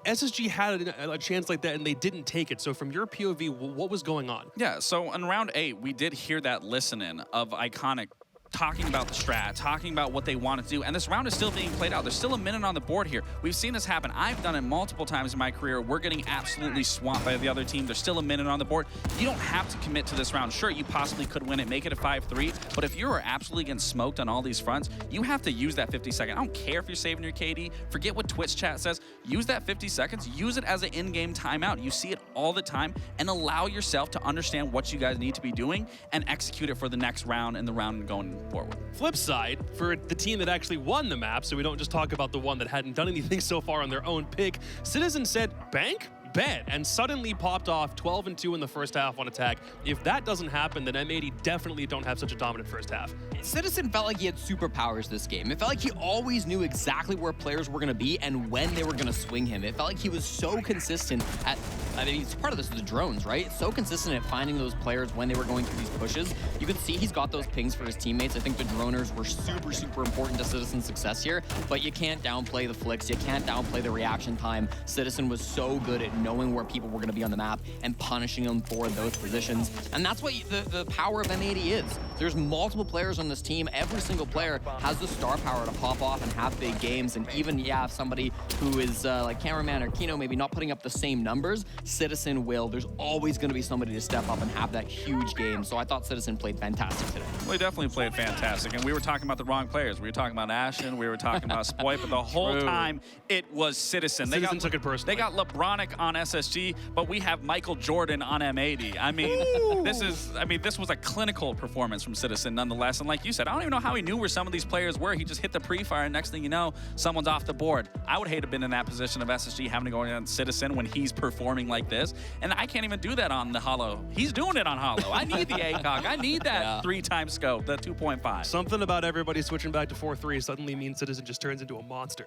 SSG had a chance like that and they didn't take it. So from your POV, what was going on? Yeah, so in round 8, we did hear that listen-in of Iconic talking about the strat, talking about what they want to do, and this round is still being played out. There's still a minute on the board here. We've seen this happen. I've done it multiple times in my career. We're getting absolutely swamped by the other team. There's still a minute on the board. You don't have to commit to this round. Sure, you possibly could win it, make it a 5-3, but if you're absolutely getting smoked on all these fronts, you have to use that 50 seconds. I don't care if you're saving your KD. Forget what Twitch chat says. Use that 50 seconds. Use it as an in-game timeout. You see it all the time, and allow yourself to understand what you guys need to be doing and execute it for the next round and the round going forward. Flip side, for the team that actually won the map, so we don't just talk about the one that hadn't done anything so far on their own pick, Citizen said, bank? Bet, and suddenly popped off 12-2 in the first half on attack. If that doesn't happen, then M80 definitely don't have such a dominant first half. Citizen felt like he had superpowers this game. It felt like he always knew exactly where players were going to be and when they were going to swing him. It felt like he was so consistent at, I mean, it's part of this is the drones, right? So consistent at finding those players when they were going through these pushes. You can see he's got those pings for his teammates. I think the droners were super, super important to Citizen's success here, but you can't downplay the flicks. You can't downplay the reaction time. Citizen was so good at knowing where people were going to be on the map and punishing them for those positions. And that's what the power of M80 is. There's multiple players on this team. Every single player has the star power to pop off and have big games. And even, yeah, if somebody who is like Cameraman or Kino maybe not putting up the same numbers, Citizen will. There's always going to be somebody to step up and have that huge game. So I thought Citizen played fantastic today. Well, he definitely played fantastic. And we were talking about the wrong players. We were talking about Ashen. We were talking about Spoit. But the whole time, it was Citizen. Citizen took it personally. They got LeBronic on on SSG, but we have Michael Jordan on M80. I mean, this was a clinical performance from Citizen nonetheless. And like you said, I don't even know how he knew where some of these players were. He just hit the pre-fire, and next thing you know, someone's off the board. I would hate to have been in that position of SSG having to go against Citizen when he's performing like this. And I can't even do that on the Holo. He's doing it on Holo. I need the ACOG. I need that 3-time scope, the 2.5. Something about everybody switching back to 4-3 suddenly means Citizen just turns into a monster.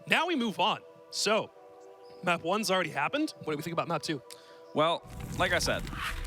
Now we move on. So, map 1's already happened. What do we think about map 2? Well, like I said,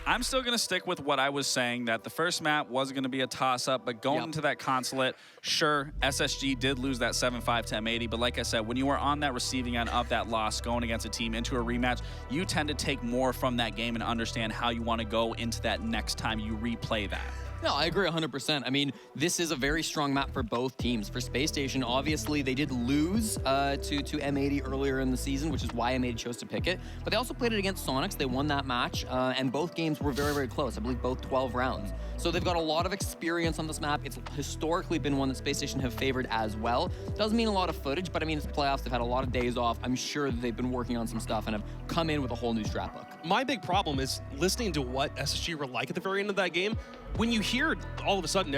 I'm still going to stick with what I was saying, that the first map was going to be a toss-up, but going into that Consulate, sure, SSG did lose that 7-5 to M80, but like I said, when you are on that receiving end of that loss going against a team into a rematch, you tend to take more from that game and understand how you want to go into that next time you replay that. No, I agree 100%. I mean, this is a very strong map for both teams. For Space Station, obviously, they did lose to M80 earlier in the season, which is why M80 chose to pick it. But they also played it against Sonics. They won that match, and both games were very, very close. I believe both 12 rounds. So they've got a lot of experience on this map. It's historically been one that Space Station have favored as well. Doesn't mean a lot of footage, but I mean, it's playoffs. They've had a lot of days off. I'm sure that they've been working on some stuff and have come in with a whole new strat book. My big problem is listening to what SSG were like at the very end of that game. When you hear all of a sudden,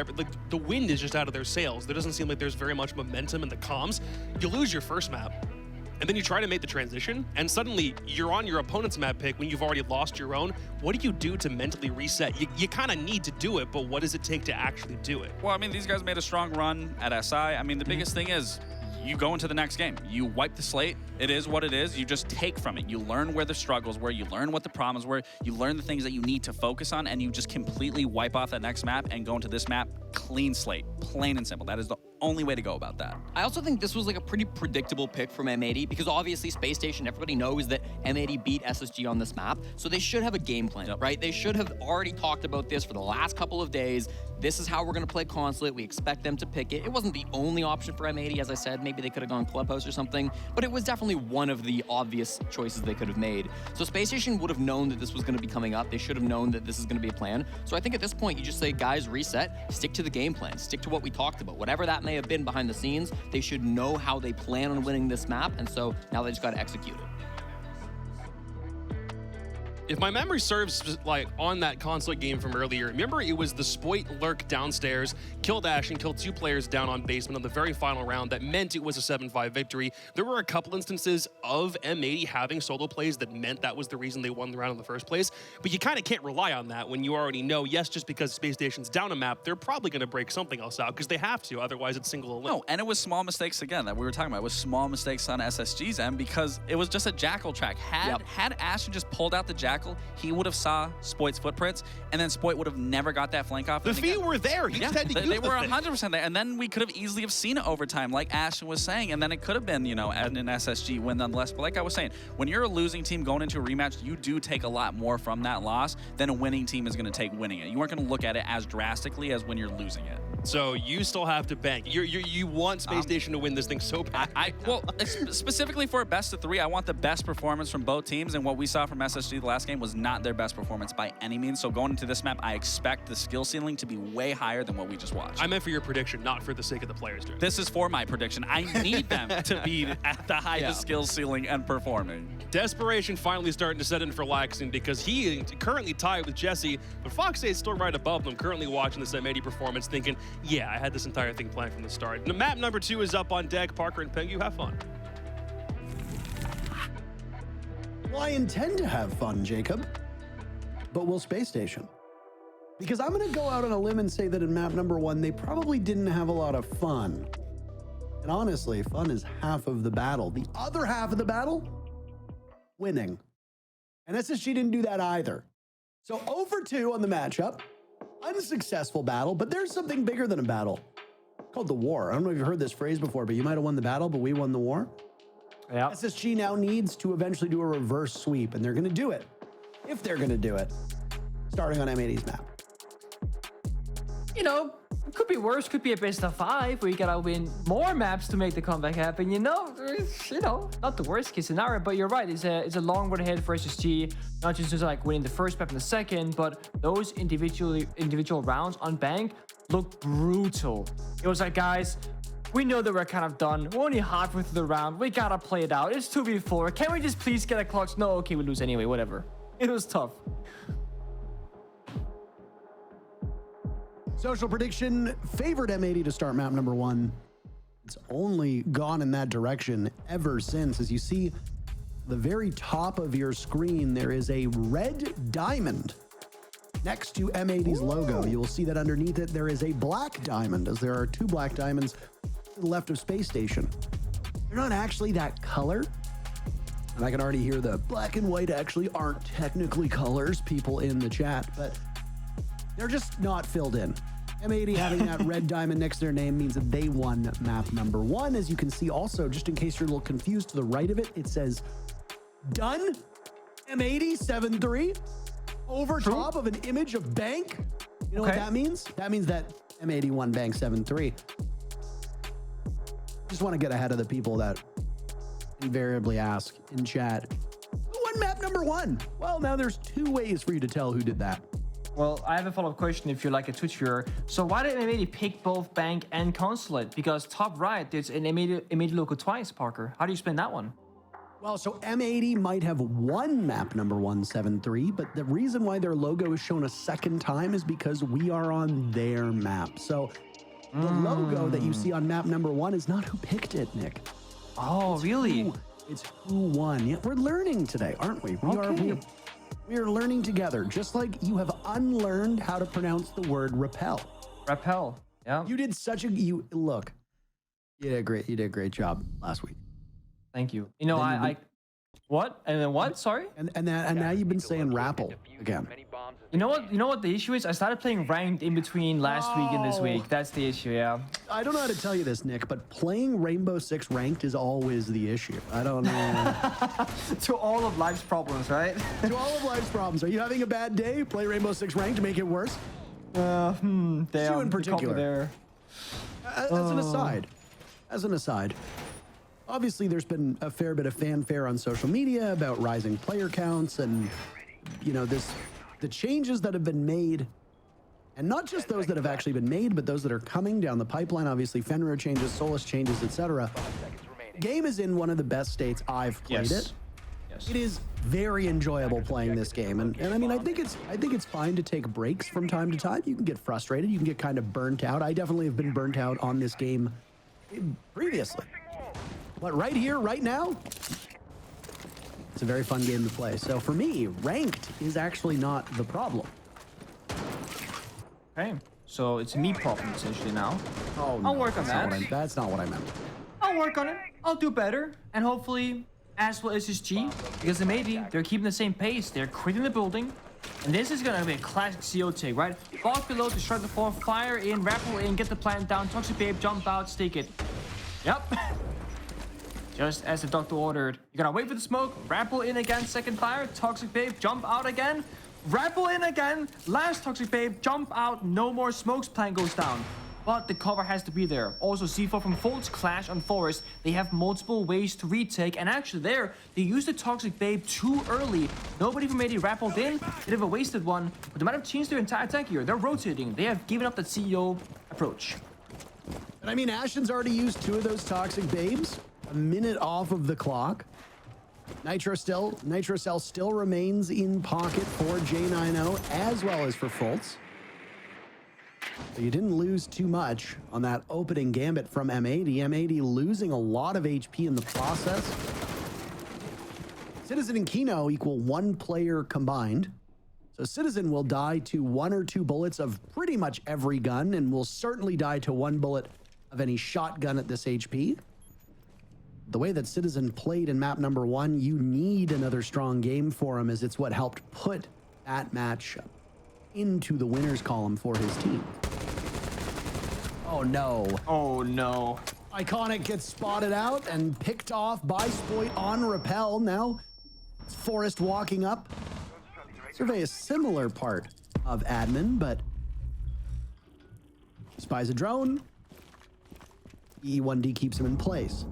the wind is just out of their sails. There doesn't seem like there's very much momentum in the comms. You lose your first map, and then you try to make the transition, and suddenly you're on your opponent's map pick when you've already lost your own. What do you do to mentally reset? You kind of need to do it, but what does it take to actually do it? Well, I mean, these guys made a strong run at SI. I mean, the biggest thing is you go into the next game. You wipe the slate. It is what it is. You just take from it. You learn where the struggles were. You learn what the problems were. You learn the things that you need to focus on, and you just completely wipe off that next map and go into this map clean slate, plain and simple. That is the only way to go about that. I also think this was like a pretty predictable pick from M80 because obviously Space Station, everybody knows that M80 beat SSG on this map, so they should have a game plan, right? They should have already talked about this for the last couple of days. This is how we're going to play Consulate. We expect them to pick it. It wasn't the only option for M80, as I said. Maybe they could have gone Clubhouse or something, but it was definitely one of the obvious choices they could have made. So Space Station would have known that this was going to be coming up. They should have known that this is going to be a plan. So I think at this point, you just say, guys, reset, stick to the game plan, stick to what we talked about. Whatever that may have been behind the scenes, they should know how they plan on winning this map, and so now they just got to execute it. If my memory serves, like on that Consulate game from earlier, remember it was the Spoit lurk downstairs, killed Ash and killed 2 players down on basement on the very final round that meant it was a 7-5 victory. There were a couple instances of M80 having solo plays that meant that was the reason they won the round in the first place, but you kind of can't rely on that when you already know, yes, just because Space Station's down a map, they're probably going to break something else out because they have to, otherwise it's single elim. No, and it was small mistakes again that we were talking about. It was small mistakes on SSG's end because it was just a Jackal track. Had Ashton just pulled out the Jackal, he would have saw Spoit's footprints, and then Spoit would have never got that flank off. The feet were there. He just had to use they were 100% there, and then we could have easily have seen it over time, like Ashton was saying, and then it could have been, you know, an SSG win nonetheless. But like I was saying, when you're a losing team going into a rematch, you do take a lot more from that loss than a winning team is going to take winning it. You aren't going to look at it as drastically as when you're losing it. So you still have to bank. You want Space Station to win this thing so bad. Well, specifically for a best of 3, I want the best performance from both teams, and what we saw from SSG the last game was not their best performance by any means. So going into this map, I expect the skill ceiling to be way higher than what we just watched. I meant for your prediction, not for the sake of the players. Drew. This is for my prediction. I need them to be at the highest skill ceiling and performing. Desperation finally starting to set in for Laxton because he is currently tied with Jesse, but Fox is still right above them, currently watching this M80 performance, thinking, yeah, I had this entire thing planned from the start. Map number 2 is up on deck. Parker and Pengu, have fun. Well, I intend to have fun, Jacob, but will Space Station? Because I'm going to go out on a limb and say that in map number 1, they probably didn't have a lot of fun. And honestly, fun is half of the battle. The other half of the battle, winning. And SSG didn't do that either. So 0-2 on the matchup. Unsuccessful battle, but there's something bigger than a battle called the war. I don't know if you've heard this phrase before, but you might have won the battle, but we won the war. Yeah. SSG now needs to eventually do a reverse sweep, and they're going to do it. If they're going to do it, starting on M80's map. You know, it could be worse. Could be a best of 5 where you gotta win more maps to make the comeback happen. You know, not the worst case scenario, but you're right. It's a long road ahead for SSG. Not just like winning the first map and the second, but those individual rounds on bank looked brutal. It was like, guys, We know that we're kind of done. We're only halfway through the round. We gotta play it out. It's 2v4. Can we just please get a clutch? No, okay, we lose anyway. Whatever. It was tough. Social prediction favored M80 to start map number 1. It's only gone in that direction ever since. As you see, the very top of your screen, there is a red diamond next to M80's logo. You will see that underneath it, there is a black diamond, as there are 2 black diamonds to the left of Space Station. They're not actually that color. And I can already hear the black and white actually aren't technically colors, people in the chat, but they're just not filled in. M80 having that red diamond next to their name means that they won map number 1. As you can see also, just in case you're a little confused, to the right of it, it says done M80 7-3 over top of an image of bank. You know what that means? That means that M80 won bank 7-3. Just want to get ahead of the people that invariably ask in chat, who won map number 1? Well, now there's 2 ways for you to tell who did that. Well, I have a follow-up question if you're like a Twitch viewer. So why did M80 pick both Bank and Consulate? Because top right, there's an M80 logo twice, Parker. How do you explain that one? Well, so M80 might have won map number 173, but the reason why their logo is shown a second time is because we are on their map. So the logo that you see on map number 1 is not who picked it, Nick. Oh, really? It's who won. Yeah, we're learning today, aren't we? We are learning together, just like you have unlearned how to pronounce the word repel. Repel, yeah. You did such a, look, you did a great job last week. Thank you. You know, what? And then what? Sorry? And now you've been saying rappel again. You know what the issue is? I started playing ranked in between last week and this week. That's the issue, yeah. I don't know how to tell you this, Nick, but playing Rainbow Six ranked is always the issue. I don't know. To all of life's problems, right? To all of life's problems. Are you having a bad day? Play Rainbow Six ranked to make it worse? Damn. You in particular. As an aside, obviously there's been a fair bit of fanfare on social media about rising player counts and, you know, the changes that have been made, and not just those that have actually been made, but those that are coming down the pipeline. Obviously, Fenrir changes, Solus changes, etc. Game is in one of the best states I've played it. Yes. It is very enjoyable playing this game, and I mean, I think it's fine to take breaks from time to time. You can get frustrated, you can get kind of burnt out. I definitely have been burnt out on this game previously, but right here, right now, it's a very fun game to play. So for me, ranked is actually not the problem. Okay, so it's a me problem essentially now. Oh, no, I'll work on that. That's not what I meant. I'll work on it. I'll do better, and hopefully, as well as SSG, because M80, they're keeping the same pace. They're creating the building, and this is gonna be a classic CO take, right? Box below, destroy the floor, fire in, rappel in, get the plant down, toxic babe, jump out, stake it. Yep. Just as the doctor ordered. You're gonna wait for the smoke, rappel in again, second fire, toxic babe, jump out again, rappel in again, last toxic babe, jump out, no more smokes, plan goes down. But the cover has to be there. Also, C4 from Folds clash on Forest. They have multiple ways to retake, and actually there, they used the toxic babe too early. Nobody from AD rappelled in, they'd have a wasted one, but they might have changed their entire attack here. They're rotating, they have given up that CEO approach. And I mean, Ashen's already used 2 of those toxic babes. A minute off of the clock. Nitro Cell still remains in pocket for J90 as well as for Fultz. So you didn't lose too much on that opening gambit from M80. M80 losing a lot of HP in the process. Citizen and Kino equal 1 player combined. So Citizen will die to 1 or 2 bullets of pretty much every gun, and will certainly die to 1 bullet of any shotgun at this HP. The way that Citizen played in map number 1, you need another strong game for him, as it's what helped put that match into the winners column for his team. Oh no. Oh no. Iconic gets spotted out and picked off by Spoit on Repel. Now it's Forest walking up. Survey a similar part of admin, but spies a drone. E1D keeps him in place.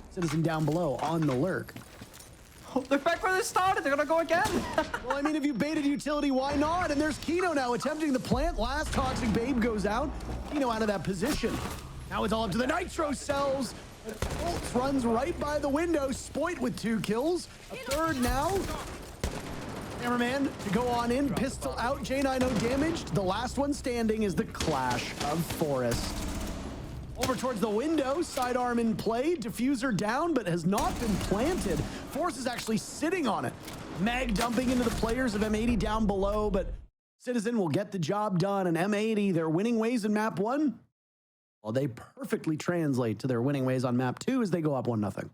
Citizen down below on the lurk. Oh, they're back where they started. They're gonna go again. Well, I mean, if you baited utility, why not? And there's Kino now attempting the plant. Last toxic babe goes out. Kino out of that position. Now it's all up to the Nitro cells. Bolts runs right by the window. Spoit with 2 kills. A third now. Cameraman to go on in. Pistol out. J90 damaged. The last one standing is the Clash of Forest. Over towards the window. Sidearm in play. Diffuser down, but has not been planted. Force is actually sitting on it. Mag dumping into the players of M80 down below, but Citizen will get the job done. And M80, their winning ways in map 1, well, they perfectly translate to their winning ways on map 2 as they go up 1-0.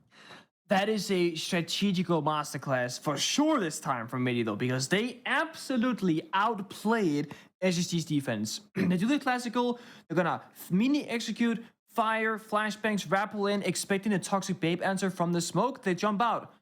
That is a strategical masterclass for sure this time from M80 though, because they absolutely outplayed SSG's defense. They do the classical, they're gonna mini execute, fire, flashbangs, rappel in, expecting a Toxic Babe answer from the smoke. They jump out.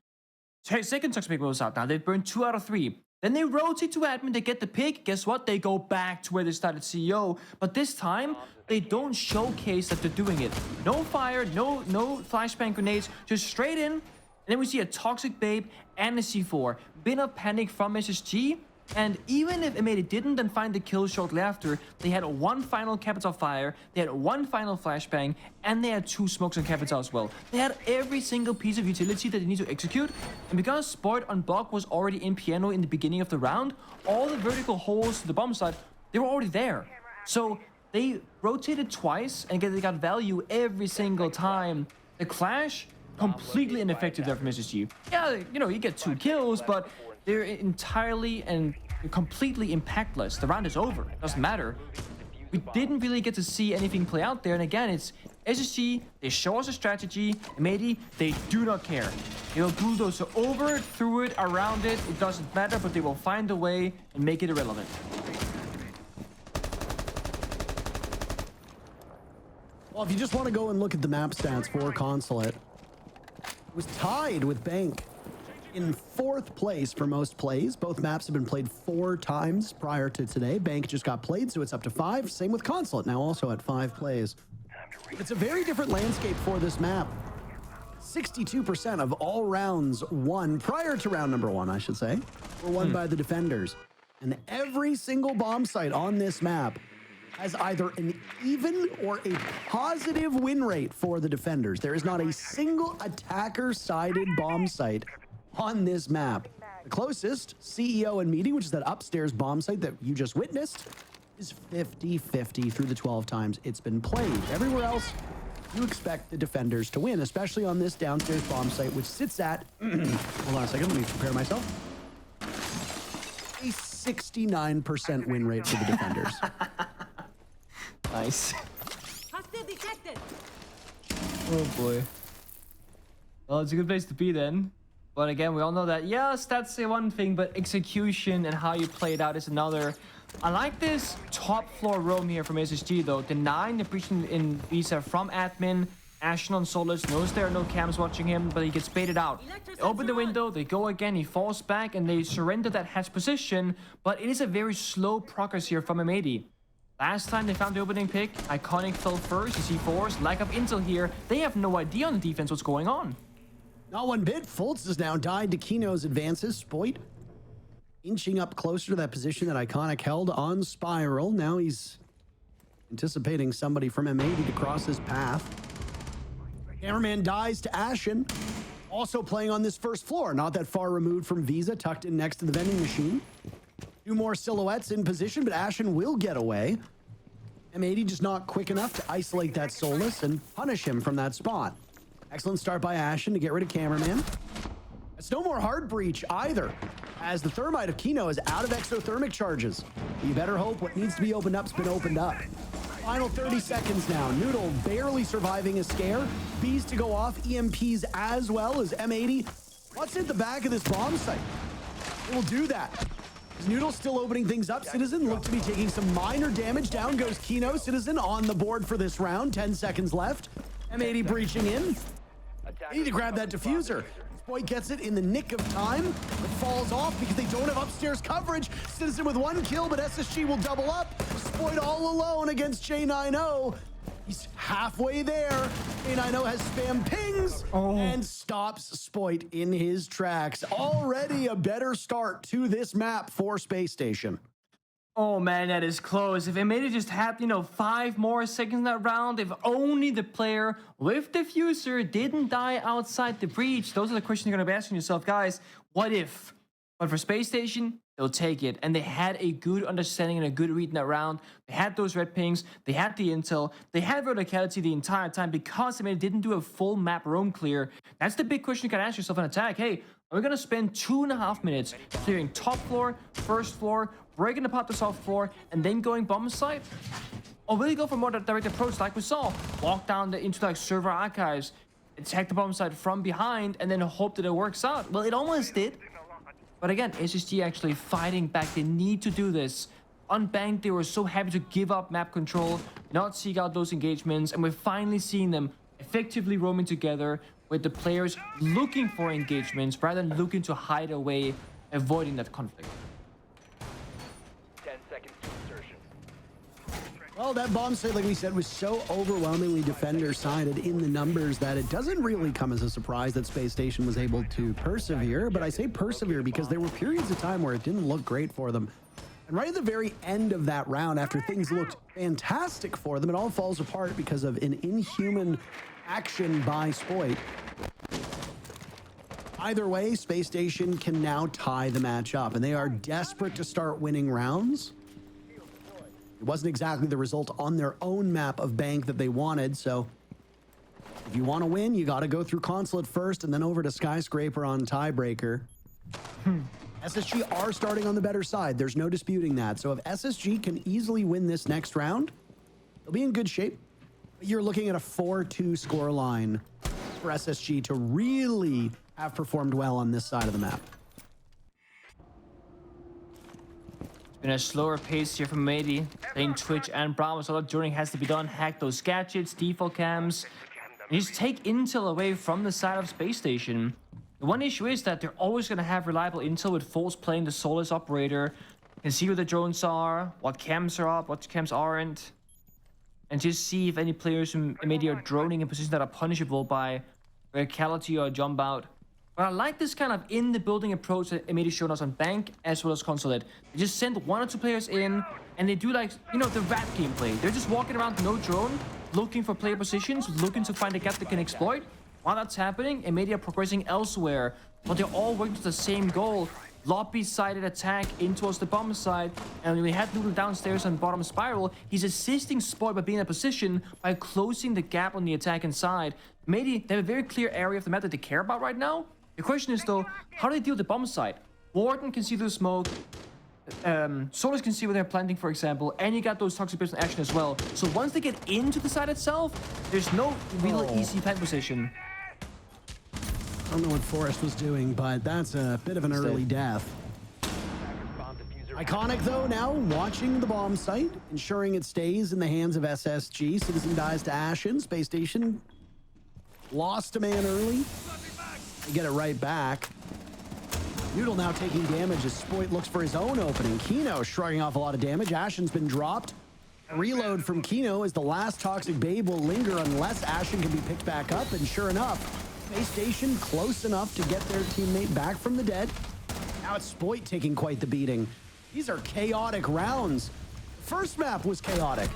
Second Toxic Babe goes out now. They've burned 2 out of 3. Then they rotate to admin, they get the pick. Guess what? They go back to where they started CEO. But this time, they don't showcase that they're doing it. No fire, no flashbang grenades, just straight in. And then we see a Toxic Babe and a C4. Bit of panic from SSG. And even if M80 didn't then find the kill shortly after, they had 1 final Capital fire, they had 1 final flashbang, and they had 2 smokes on Capital as well. They had every single piece of utility that they need to execute, and because Spoit on block was already in piano in the beginning of the round, all the vertical holes to the bomb site, they were already there. So they rotated twice, and they got value every single time. The Clash, completely ineffective there from SSG. Yeah, you know, you get 2 kills, but they're entirely and completely impactless. The round is over. It doesn't matter. We didn't really get to see anything play out there. And again, it's SSG. They show us a strategy. M80, they do not care. They will bulldoze over it, through it, around it. It doesn't matter, but they will find a way and make it irrelevant. Well, if you just want to go and look at the map stats for Consulate, it was tied with Bank in 4th place for most plays. Both maps have been played 4 times prior to today. Bank just got played, so it's up to 5. Same with Consulate, now also at 5 plays. It's a very different landscape for this map. 62% of all rounds won, prior to round number 1, I should say, were won by the defenders. And every single bomb site on this map has either an even or a positive win rate for the defenders. There is not a single attacker-sided bomb site on this map. The closest, CEO and Meaty, which is that upstairs bomb site that you just witnessed, is 50-50 through the 12 times it's been played. Everywhere else, you expect the defenders to win, especially on this downstairs bomb site, which sits at, hold on a second, let me prepare myself, a 69% win rate for the defenders. Nice. Hostile detected. Oh boy. Well, it's a good place to be then. But again, we all know that, yes, that's one thing, but execution and how you play it out is another. I like this top floor roam here from SSG, though. Denying the breach in Visa from admin. Ashen on Solus knows there are no cams watching him, but he gets baited out. They open the window, they go again, he falls back, and they surrender that hatch position. But it is a very slow progress here from M80. Last time they found the opening pick, Iconic fell first, you see Force, lack of intel here. They have no idea on the defense what's going on. Not one bit. Fultz has now died to Kino's advances. Spoit inching up closer to that position that Iconic held on Spiral. Now he's anticipating somebody from M80 to cross his path. Cameraman dies to Ashen. Also playing on this first floor, not that far removed from Visa, tucked in next to the vending machine. 2 more silhouettes in position, but Ashen will get away. M80 just not quick enough to isolate that Solus and punish him from that spot. Excellent start by Ashen to get rid of Cameraman. It's no more hard breach either, as the Thermite of Kino is out of exothermic charges. You better hope what needs to be opened up's been opened up. Final 30 seconds now. Noodle barely surviving a scare. Bees to go off, EMPs as well as M80. What's at the back of this bomb site? It will do that. Noodle still opening things up. Citizen look to be taking some minor damage. Down goes Kino. Citizen on the board for this round. 10 seconds left. M80 breaching in. They need to grab that diffuser. Spoit gets it in the nick of time. It falls off because they don't have upstairs coverage. Citizen with 1 kill, but SSG will double up. Spoit all alone against J90. He's halfway there. J90 has spam pings and stops Spoit in his tracks. Already a better start to this map for Space Station. Oh man, that is close. If M80 just had, 5 more seconds in that round, if only the player with diffuser didn't die outside the breach. Those are the questions you're going to be asking yourself, guys. What if? But for Space Station, they'll take it. And they had a good understanding and a good read in that round. They had those red pings. They had the intel. They had verticality the entire time because M80 didn't do a full map roam clear. That's the big question you can ask yourself in attack. Hey, are we going to spend 2.5 minutes clearing top floor, first floor, breaking apart the soft floor, and then going bomb site? Or will you go for more direct approach like we saw? Walk down into like server archives, attack the bomb site from behind, and then hope that it works out. Well, it almost did. But again, SSG actually fighting back. They need to do this. On Bank, they were so happy to give up map control, not seek out those engagements, and we're finally seeing them effectively roaming together with the players looking for engagements rather than looking to hide away, avoiding that conflict. 10 seconds to insertion. Well, that bomb site, like we said, was so overwhelmingly defender-sided in the numbers that it doesn't really come as a surprise that Space Station was able to persevere. But I say persevere because there were periods of time where it didn't look great for them. And right at the very end of that round, after things looked fantastic for them, it all falls apart because of an inhuman action by Spoit. Either way, Space Station can now tie the match up, and they are desperate to start winning rounds. It wasn't exactly the result on their own map of Bank that they wanted, so if you want to win, you got to go through Consulate first and then over to Skyscraper on Tiebreaker. SSG are starting on the better side. There's no disputing that. So if SSG can easily win this next round, they'll be in good shape. You're looking at a 4-2 score line for SSG to really have performed well on this side of the map. Been a slower pace here from M80, playing Twitch and Bravo, so a lot of joining has to be done. Hack those gadgets, default cams, and just take intel away from the side of Space Station. The one issue is that they're always going to have reliable intel with False playing the Solace operator. You can see where the drones are, what cams are up, what cams aren't, and just see if any players from M80 are droning in positions that are punishable by verticality or jump out. But I like this kind of in-the-building approach that M80 showed us on Bank as well as Consulate. They just send 1 or 2 players in, and they do like, the rat gameplay. They're just walking around, no drone, looking for player positions, looking to find a gap they can exploit. While that's happening, M80 are progressing elsewhere, but they're all working to the same goal. Lobby-sided attack in towards the bomb side, and when we had Noodle downstairs on bottom spiral, he's assisting Spoit by being in a position by closing the gap on the attack inside. M80, they have a very clear area of the map that they care about right now. The question is though, how do they deal with the bomb site? Warden can see through smoke, Solus can see where they're planting, for example, and you got those toxic bits in action as well. So once they get into the site itself, there's no real easy plant position. I don't know what Forrest was doing, but that's a bit of an early death. Iconic, though, now watching the bomb site, ensuring it stays in the hands of SSG. Citizen dies to Ashen. Space Station lost a man early. They get it right back. Noodle now taking damage as Spoit looks for his own opening. Kino shrugging off a lot of damage. Ashen's been dropped. A reload from Kino as the last Toxic Babe will linger unless Ashen can be picked back up. And sure enough, Space Station close enough to get their teammate back from the dead. Now it's Spoit taking quite the beating. These are chaotic rounds. The first map was chaotic.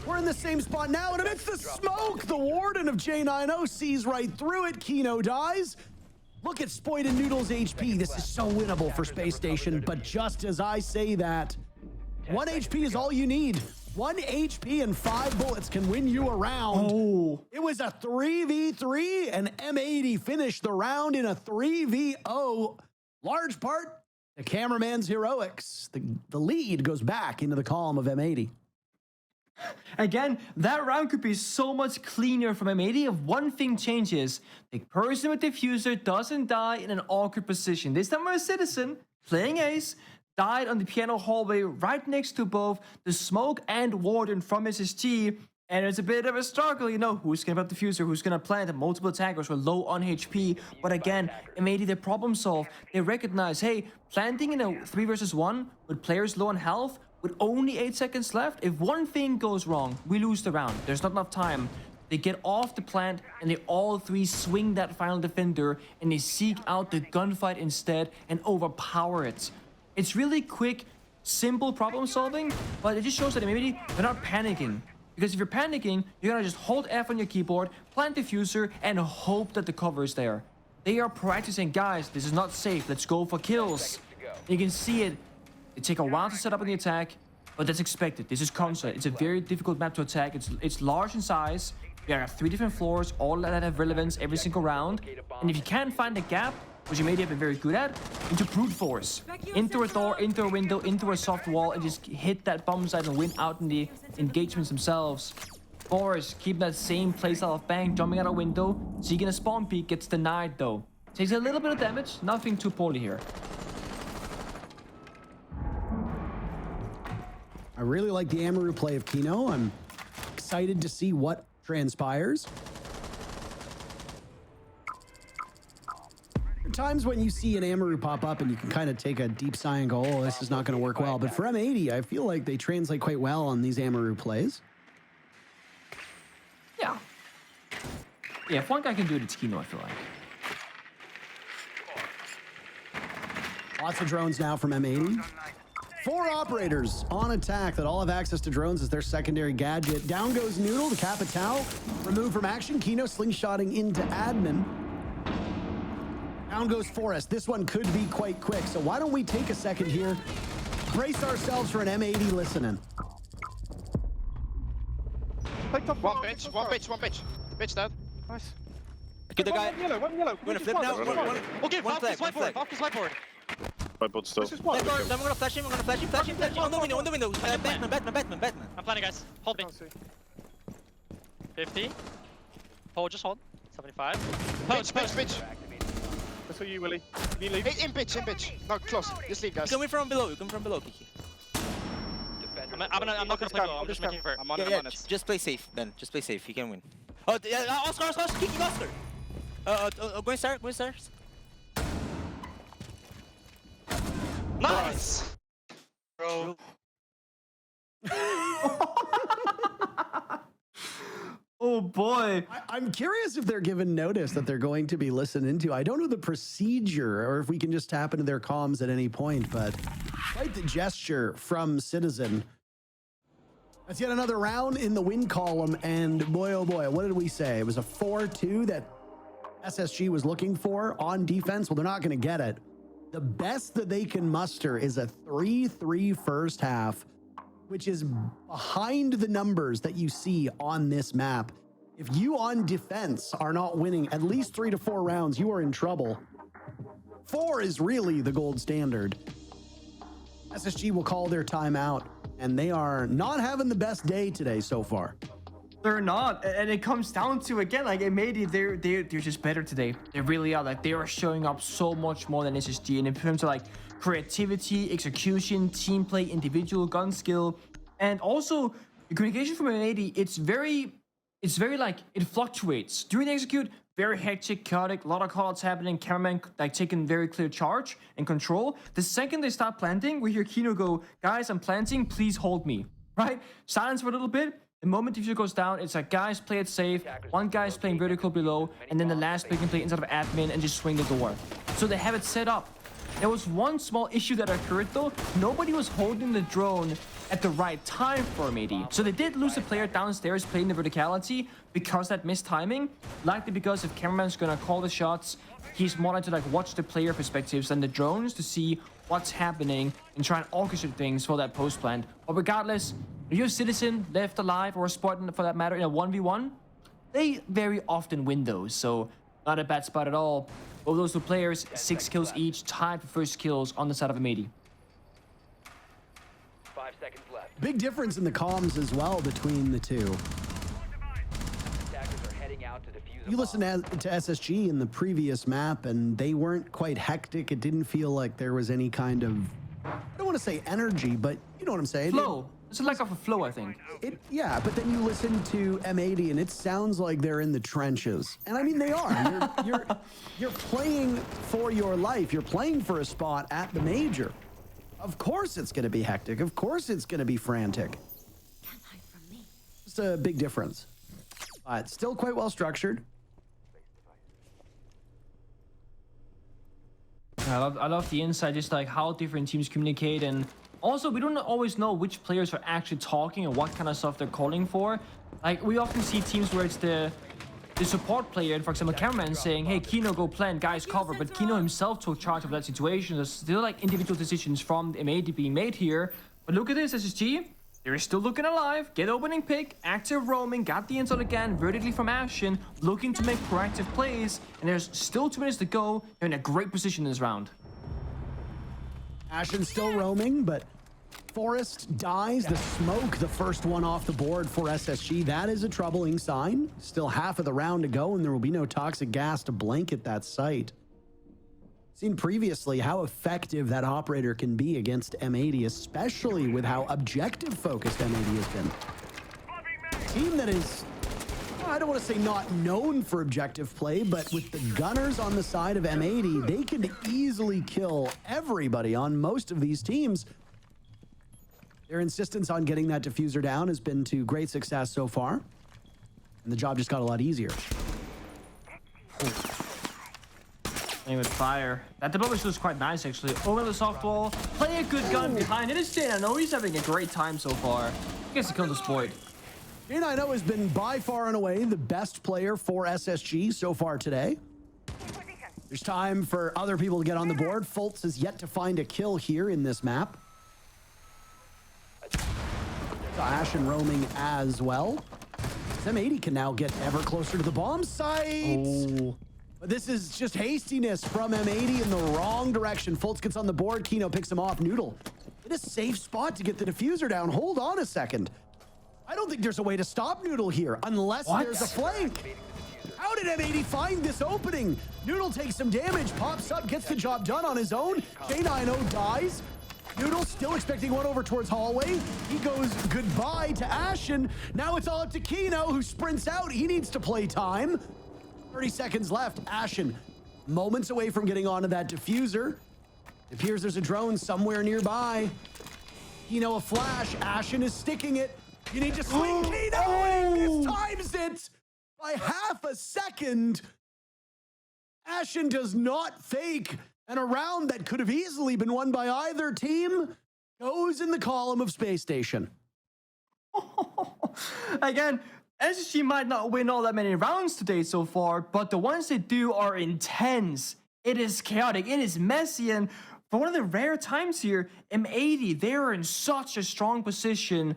We're in the same spot now, and amidst the smoke, the Warden of J90 sees right through it. Kino dies. Look at Spoit and Noodle's HP. This is so winnable for Space Station, but just as I say that, 1 HP is all you need. 1 HP and 5 bullets can win you a round. Oh. It was a 3v3, and M80 finished the round in a 3v0. Large part, the cameraman's heroics. The lead goes back into the column of M80. Again, that round could be so much cleaner from M80 if one thing changes. The person with diffuser doesn't die in an awkward position. This time we're a Citizen, playing Ace, died on the piano hallway right next to both the Smoke and Warden from SSG. And it's a bit of a struggle, who's gonna have diffuser, who's gonna plant, and multiple attackers were low on HP. But again, M80, they problem solve. They recognize, hey, planting in a 3 versus 1 with players low on health, with only 8 seconds left, if one thing goes wrong, we lose the round. There's not enough time. They get off the plant, and they all 3 swing that final defender, and they seek out the gunfight instead and overpower it. It's really quick, simple problem solving, but it just shows that maybe they're not panicking. Because if you're panicking, you're gonna just hold F on your keyboard, plant diffuser, and hope that the cover is there. They are practicing, guys, this is not safe, let's go for kills. You can see it. It takes a while to set up on the attack, but that's expected. This is Consulate. It's a very difficult map to attack. It's large in size. You have 3 different floors, all that have relevance every single round. And if you can't find a gap, which you maybe have been very good at, into brute force. Into a door, into a window, into a soft wall, and just hit that bomb site and win out in the engagements themselves. Force, keep that same playstyle of bang, jumping out a window, seeking a spawn peek, gets denied though. Takes a little bit of damage, nothing too poorly here. I really like the Amaru play of Kino. I'm excited to see what transpires. There are times when you see an Amaru pop up and you can kind of take a deep sigh and go, oh, this is not going to work well. But for M80, I feel like they translate quite well on these Amaru plays. Yeah. Yeah, if one guy can do it, it's Kino, I feel like. Lots of drones now from M80. 4 operators on attack that all have access to drones as their secondary gadget. Down goes Noodle, the Capitao, removed from action. Kino slingshotting into admin. Down goes Forrest. This one could be quite quick. So why don't we take a second here, brace ourselves for an M80 listening. One pitch. The pitch dead. Nice. Get the guy. One yellow. We're gonna flip now. Okay, One flag. Valky's light forward. My bot still. Then we're gonna flash him. Flash him. On the window. Batman. I'm planning, guys. Hold me. 50. Hold, just hold. 75. Pitch. That's for you, Willie. You leave. Hey, in pitch. No, close. Just leave, guys. Coming from below, Kiki. I'm not gonna play low. I'm just making for. I'm on Yeah, it. just play safe, Ben. Just play safe. You can win. Oh, Oscar, kicking Oscar. Going stars. Nice! Bro. Oh boy. I'm curious if they're given notice that they're going to be listened into. I don't know the procedure or if we can just tap into their comms at any point, but quite the gesture from Citizen. That's yet another round in the win column, and boy, oh boy, what did we say? It was a 4-2 that SSG was looking for on defense. Well, they're not going to get it. The best that they can muster is a 3-3 first half, which is behind the numbers that you see on this map. If you on defense are not winning at least 3 to 4 rounds, you are in trouble. 4 is really the gold standard. SSG will call their timeout, and they are not having the best day today so far. They're not, and it comes down to, again, like M80, they're just better today. They really are. Like, they are showing up so much more than SSG, and in terms of like creativity, execution, team play, individual gun skill, and also the communication from M80. It's very like it fluctuates during the execute. Very hectic, chaotic, a lot of callouts happening. Cameraman like taking very clear charge and control. The second they start planting, we hear Kino go, "Guys, I'm planting. Please hold me." Right? Silence for a little bit. The moment diffuser goes down, it's like, guys, play it safe. One guy's playing vertical below, and then the last player can play inside of admin and just swing the door. So they have it set up. There was one small issue that occurred though. Nobody was holding the drone at the right time for M80. So they did lose a player downstairs playing the verticality because that missed timing. Likely because if cameraman's gonna call the shots, he's more likely to like watch the player perspectives than the drones to see what's happening and try and orchestrate things for that post plant. But regardless, if you're a Citizen left alive, or a Spartan for that matter, in a 1v1, they very often win those. So not a bad spot at all. Both those two players, 6 kills each, tied for first kills on the side of M80. 5 seconds left. Big difference in the comms as well between the two. Attackers are heading out to defuse. You listen to SSG in the previous map, and they weren't quite hectic. It didn't feel like there was any kind of, I don't want to say energy, but you know what I'm saying. Flow. It's a lack of a flow, I think. Yeah, but then you listen to M80 and it sounds like they're in the trenches. And I mean, they are. You're playing for your life. You're playing for a spot at the major. Of course it's going to be hectic. Of course it's going to be frantic. Can't hide from me. It's a big difference. But still quite well structured. I love the insight, just like how different teams communicate, and Also, we don't always know which players are actually talking and what kind of stuff they're calling for. Like, we often see teams where it's the support player, and for example, cameraman saying, hey, Kino, go plant, guys, cover. But Kino himself took charge of that situation. There's still like individual decisions from M80 being made here. But look at this, SSG. They're still looking alive. Get opening pick, active roaming, got the insult again, vertically from Ashen, looking to make proactive plays. And there's still 2 minutes to go. They're in a great position in this round. Ashen still roaming, but Forest dies. The smoke, the first one off the board for SSG. That is a troubling sign. Still half of the round to go, and there will be no toxic gas to blanket that site. Seen previously how effective that operator can be against M80, especially with how objective focused M80 has been. A team that is, I don't want to say not known for objective play, but with the gunners on the side of M80, they can easily kill everybody on most of these teams. Their insistence on getting that diffuser down has been to great success so far, and the job just got a lot easier. Playing with fire. That debugger was quite nice, actually. Over the soft wall. Play a good gun behind it. It's J9O. He's having a great time so far. He gets to kill this point. J9O has been by far and away the best player for SSG so far today. There's time for other people to get on the board. Fultz has yet to find a kill here in this map. Ashen roaming as well. M80 can now get ever closer to the bomb site. Oh. But this is just hastiness from M80 in the wrong direction. Fultz gets on the board. Kino picks him off. Noodle in a safe spot to get the diffuser down. Hold on a second. I don't think there's a way to stop Noodle here unless there's a flank. How did M80 find this opening? Noodle takes some damage, pops up, gets the job done on his own. J9O dies. Noodle still expecting one over towards hallway. He goes goodbye to Ashen. Now it's all up to Kino, who sprints out. He needs to play time. 30 seconds left. Ashen, moments away from getting onto that diffuser. It appears there's a drone somewhere nearby. Kino, a flash. Ashen is sticking it. You need to swing Kino, and he mistimes it by half a second. Ashen does not fake, and a round that could have easily been won by either team goes in the column of Space Station. Again, SSG might not win all that many rounds today so far, but the ones they do are intense. It is chaotic, it is messy, and for one of the rare times here, M80, they are in such a strong position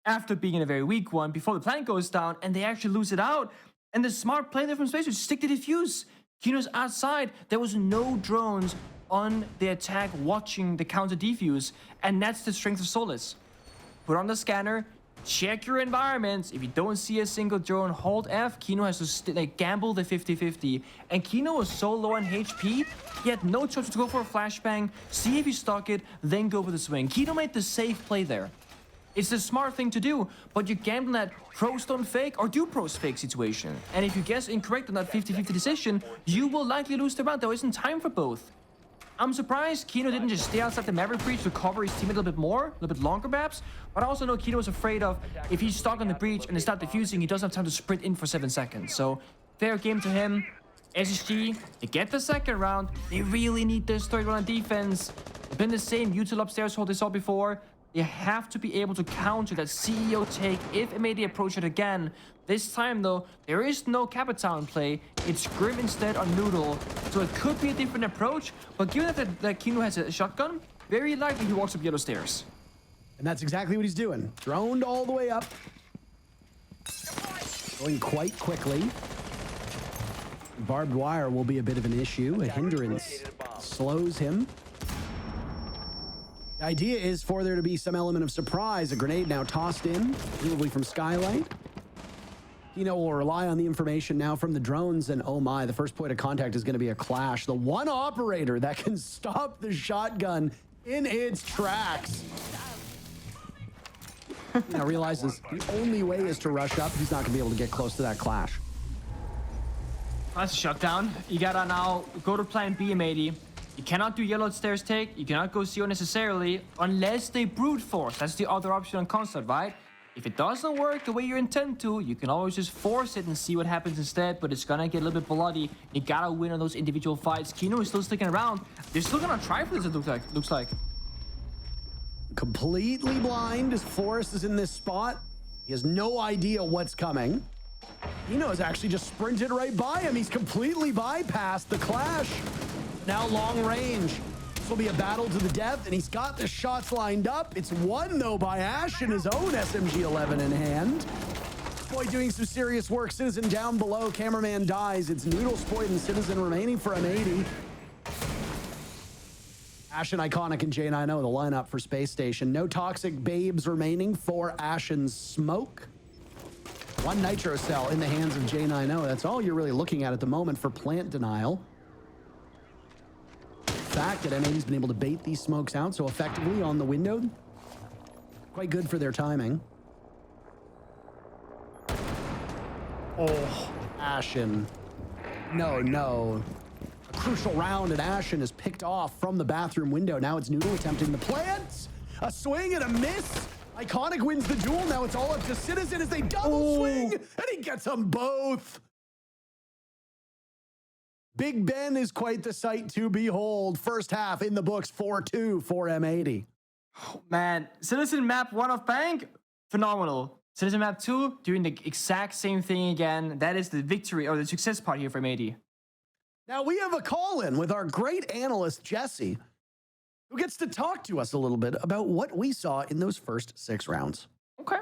after being in a very weak one before the plant goes down, and they actually lose it out. And the smart play there from Space is stick to defuse. Kino's outside. There was no drones on the attack watching the counter defuse, and that's the strength of Solace. Put on the scanner, check your environments. If you don't see a single drone, hold F. Kino has to gamble the 50-50. And Kino was so low on HP, he had no choice to go for a flashbang, see if he stuck it, then go for the swing. Kino made the safe play there. It's the smart thing to do, but you gamble that pros don't fake or do pros fake situation. And if you guess incorrect on that 50-50 decision, you will likely lose the round. There isn't time for both. I'm surprised Kino didn't just stay outside the Maverick breach to cover his team a little bit more, a little bit longer perhaps. But I also know Kino was afraid of if he's stuck on the breach and they start defusing, he doesn't have time to sprint in for 7 seconds. So fair game to him. SSG, they get the second round. They really need this third round defense. It's been the same util upstairs hold they saw before. They have to be able to counter that CEO take if M80 approach it again. This time though, there is no Capitão in play. It's Grim instead on Noodle. So it could be a different approach, but given that Kino has a shotgun, very likely he walks up yellow stairs. And that's exactly what he's doing. Droned all the way up. Going quite quickly. Barbed wire will be a bit of an issue. A hindrance slows him. The idea is for there to be some element of surprise. A grenade now tossed in, presumably from Skylight. Kino will rely on the information now from the drones, and oh my, the first point of contact is going to be a clash. The one operator that can stop the shotgun in its tracks. Now realizes the only way is to rush up. He's not going to be able to get close to that clash. That's a shutdown. You gotta now go to plan B, M80. You cannot do yellow stairs take. You cannot go CO necessarily unless they brute force. That's the other option on Consulate, right? If it doesn't work the way you intend to, you can always just force it and see what happens instead, but it's gonna get a little bit bloody. You gotta win on those individual fights. Kino is still sticking around. They're still gonna try for this, it looks like. completely blind as Forrest is in this spot. He has no idea what's coming. Eno's actually just sprinted right by him. He's completely bypassed the clash. Now long range. This will be a battle to the death, and he's got the shots lined up. It's won, though, by Ash and his own SMG-11 in hand. Spoit doing some serious work. Citizen down below. Cameraman dies. It's Noodle, Spoit, and Citizen remaining for M80. Ash and Iconic and J90, the lineup for Space Station. No toxic babes remaining for Ash and Smoke. One Nitro Cell in the hands of J90. That's all you're really looking at the moment for plant denial. The fact that M80's been able to bait these smokes out so effectively on the window, quite good for their timing. Oh, Ashen. No. A crucial round, and Ashen is picked off from the bathroom window. Now it's Noodle attempting the plant. A swing and a miss. Iconic wins the duel. Now it's all up to Citizen as they double swing, and he gets them both. Big Ben is quite the sight to behold. First half in the books, 4-2 for M80. Oh, man, Citizen map 1 of Bank, phenomenal. Citizen map 2, doing the exact same thing again. That is the victory or the success part here for M80. Now we have a call-in with our great analyst, Jesse, who gets to talk to us a little bit about what we saw in those first 6 rounds. Okay.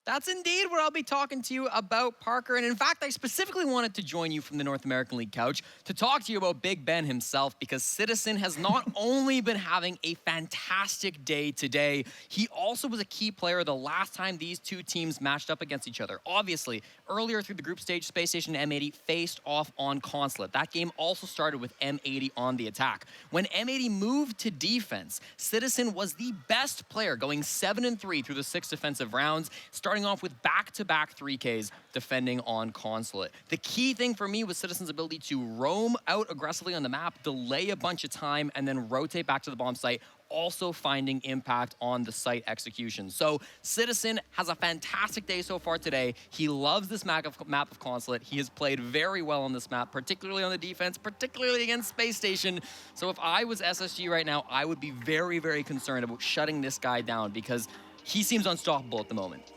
That's indeed what I'll be talking to you about, Parker. And in fact, I specifically wanted to join you from the North American League couch to talk to you about Big Ben himself, because Citizen has not only been having a fantastic day today, he also was a key player the last time these two teams matched up against each other. Obviously, earlier through the group stage, Space Station and M80 faced off on Consulate. That game also started with M80 on the attack. When M80 moved to defense, Citizen was the best player, going 7-3 through the 6 defensive rounds, starting off with back-to-back 3Ks defending on Consulate. The key thing for me was Citizen's ability to roam out aggressively on the map, delay a bunch of time, and then rotate back to the bomb site, also finding impact on the site execution. So Citizen has a fantastic day so far today. He loves this map of Consulate. He has played very well on this map, particularly on the defense, particularly against Space Station. So if I was SSG right now, I would be very, very concerned about shutting this guy down, because he seems unstoppable at the moment.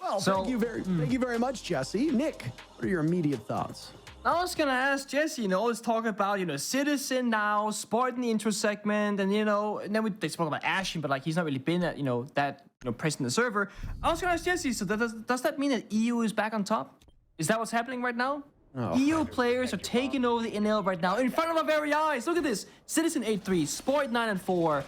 Well, thank you very much, Jesse. Nick, what are your immediate thoughts? I was gonna ask Jesse, let's talk about, Citizen now, Sport in the intro segment, and, and then they spoke about Ashen, but, he's not really been at, present in the server. I was gonna ask Jesse, so does that mean that EU is back on top? Is that what's happening right now? Oh. EU players are taking over the NL right now, in front of our very eyes. Look at this. Citizen 8-3, Sport 9-4.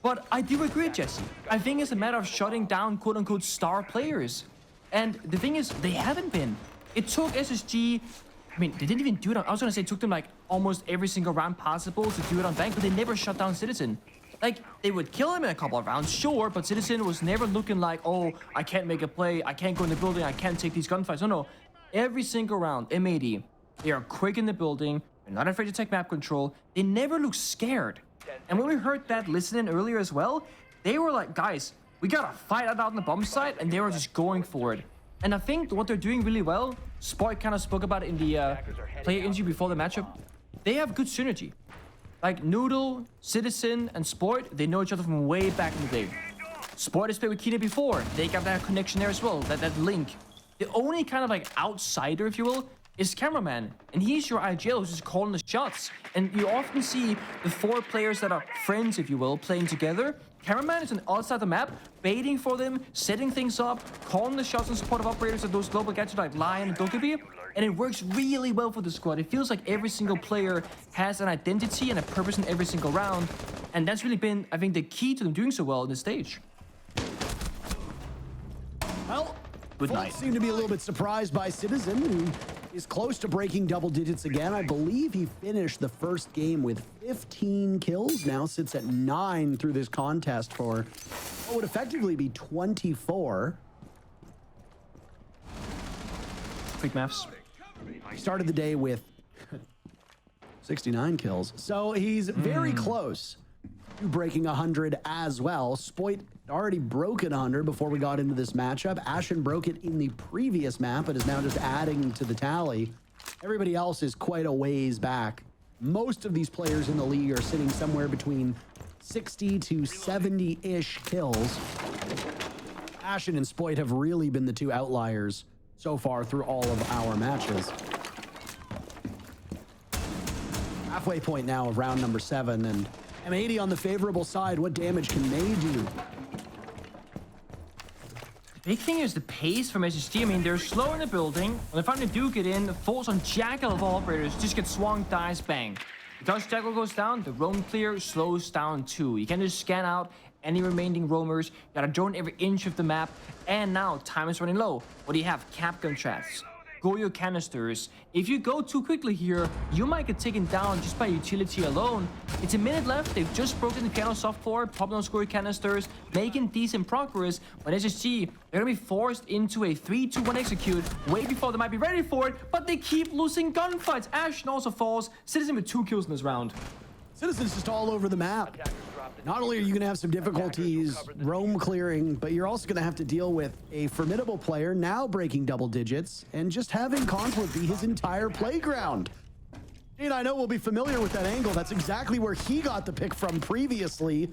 But I do agree, Jesse. I think it's a matter of shutting down quote-unquote star players. And the thing is, they haven't been. It took SSG, they didn't even do it on, I was gonna say it took them almost every single round possible to do it on Bank, but they never shut down Citizen. They would kill him in a couple of rounds, sure, but Citizen was never looking like, oh, I can't make a play, I can't go in the building, I can't take these gunfights. No. Every single round, M80, they are quick in the building, they're not afraid to take map control, they never look scared. And when we heard that listening earlier as well, they were like, guys, we gotta fight out on the bomb site, and they were just going for it. And I think what they're doing really well, Sport kind of spoke about it in the player interview before the matchup, they have good synergy. Noodle, Citizen, and Sport, they know each other from way back in the day. Sport has played with Kina before, they got that connection there as well, that link. The only kind of outsider, if you will, is Cameraman, and he's your IGL who's just calling the shots. And you often see the 4 players that are friends, if you will, playing together. Cameraman is on the outside of the map, baiting for them, setting things up, calling the shots in support of operators of those global gadgets like Lion and Dokkaebi, and it works really well for the squad. It feels like every single player has an identity and a purpose in every single round, and that's really been, I think, the key to them doing so well on this stage. Well, good night. Folks seem to be a little bit surprised by Citizen, who is close to breaking double digits again. I believe he finished the first game with 15 kills, now sits at 9 through this contest for what would effectively be 24. Quick maths. He started the day with 69 kills, so he's very close to breaking 100 as well. Spoit already broken 100 before we got into this matchup. Ashen broke it in the previous map, but is now just adding to the tally. Everybody else is quite a ways back. Most of these players in the league are sitting somewhere between 60 to 70-ish kills. Ashen and Spoit have really been the two outliers so far through all of our matches. Halfway point now of round number 7, and M80 on the favorable side. What damage can they do? Big thing is the pace from SSG. I mean, they're slow in the building. When they finally do get in, falls on Jackal of all operators, just get swung, dies, bang. Because Jackal goes down, the roam clear slows down too. You can just scan out any remaining roamers, you gotta drone every inch of the map, and now time is running low. What do you have? Capgun traps, Goyo canisters. If you go too quickly here, you might get taken down just by utility alone. It's a minute left, they've just broken the piano soft floor, popping those Goyo canisters, making decent progress. When SSG, they're gonna be forced into a 3-2-1 execute way before they might be ready for it, but they keep losing gunfights. Ashen also falls, Citizen with 2 kills in this round. Citizen's just all over the map. Not only are you going to have some difficulties roam clearing, but you're also going to have to deal with a formidable player now breaking double digits and just having Consulate be his entire playground. And I know we'll be familiar with that angle. That's exactly where he got the pick from previously.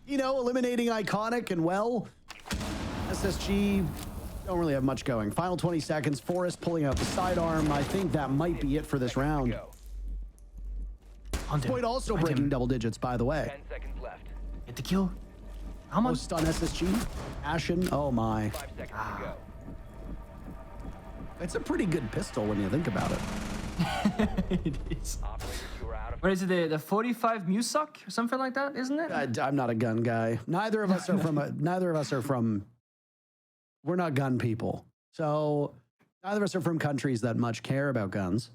You know, eliminating Iconic and, well, SSG don't really have much going. Final 20 seconds. Forrest pulling out the sidearm. I think that might be it for this round. Spoit also breaking double digits, by the way. 10 seconds left. Get the kill. How much? Post on SSG. Ashen. Oh my. 5 seconds to go. It's a pretty good pistol when you think about it. It is. Operators, you are out of What is it? The 45 Musuck or something like that, isn't it? I'm not a gun guy. Neither of us are from. We're not gun people. So neither of us are from countries that much care about guns.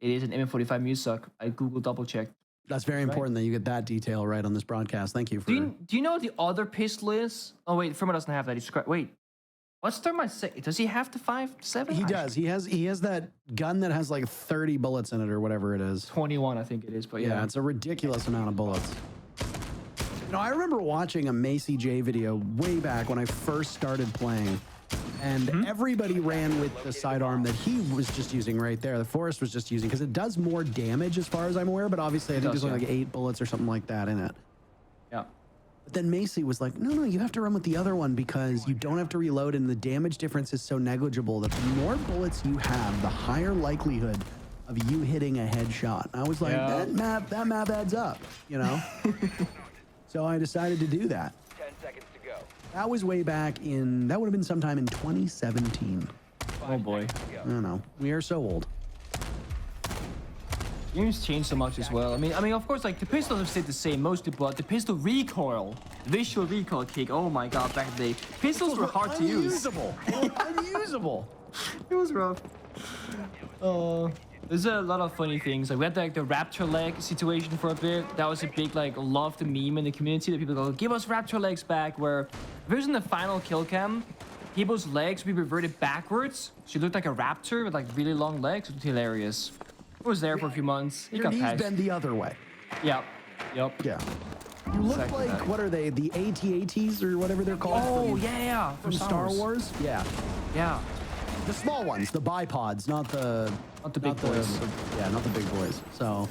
It is an M45 Musuck. I Google double checked. That's very important that you get that detail right on this broadcast. Thank you for. Do you know what the other pistol is? Oh wait, Firma doesn't have that. He's wait. What's Thermite say? Does he have the 5.7? He does. He has that gun that has like 30 bullets in it or whatever it is. 21, I think it is. But yeah, it's a ridiculous amount of bullets. You know, I remember watching a Macy J video way back when I first started playing. And everybody ran with the sidearm that he was just using right there. The Forrest was just using because it does more damage as far as I'm aware, but obviously I think there's only like 8 bullets or something like that in it. Yeah. But then Macy was like, no, you have to run with the other one because you don't have to reload and the damage difference is so negligible that the more bullets you have, the higher likelihood of you hitting a headshot. And I was like, that map adds up, you know? So I decided to do that. 10 seconds to go. That was way back in, that would have been sometime in 2017. Oh boy. I don't know. We are so old. Games changed so much as well. I mean, of course, like the pistols have stayed the same mostly, but the pistol recoil, visual recoil kick. Oh my god, back in the day, pistols were hard to use. Unusable. It was rough. There's a lot of funny things. Like we had like the raptor leg situation for a bit. That was a big like loved meme in the community that people go, give us raptor legs back. Where if it was in the final kill cam, people's legs would be reverted backwards. So you looked like a raptor with like really long legs. It was hilarious. It was there for a few months. It Your got knees patched. bend the other way. Yep. Yeah. You look Exactly like, that. what are they? The AT-ATs or whatever they're called? Oh yeah. From Star Wars? Yeah. Yeah. The small ones, the bipods, not the big boys. Yeah, not the big boys. So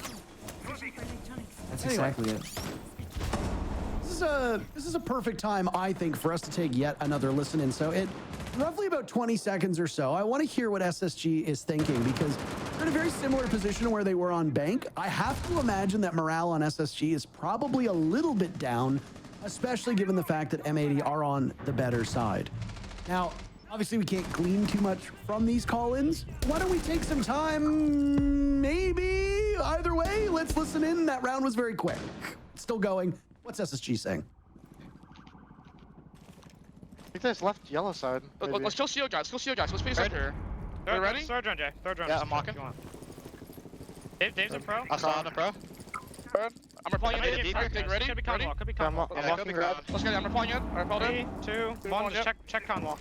That's exactly it. this is a perfect time, I think, for us to take yet another listen in. So roughly about 20 seconds or so, I want to hear what SSG is thinking because they're in a very similar position to where they were on Bank. I have to imagine that morale on SSG is probably a little bit down, especially given the fact that M80 are on the better side. Now, obviously, we can't glean too much from these call-ins. Why don't we take some time? Maybe either way. Let's listen in. That round was very quick. Still going. What's SSG saying? I think that's left yellow side. Let's kill shield guys. Let's face up here. Third ready? Third round, Jay. Third round. Yeah, I'm walking. Dave's a pro. I saw a pro. I'm replying in deep. Ready? Could be con wall. Could be con wall. I'm walking red. Let's go. I'm replying in. Alright, hold 3, in. 2, 1. Just check con wall.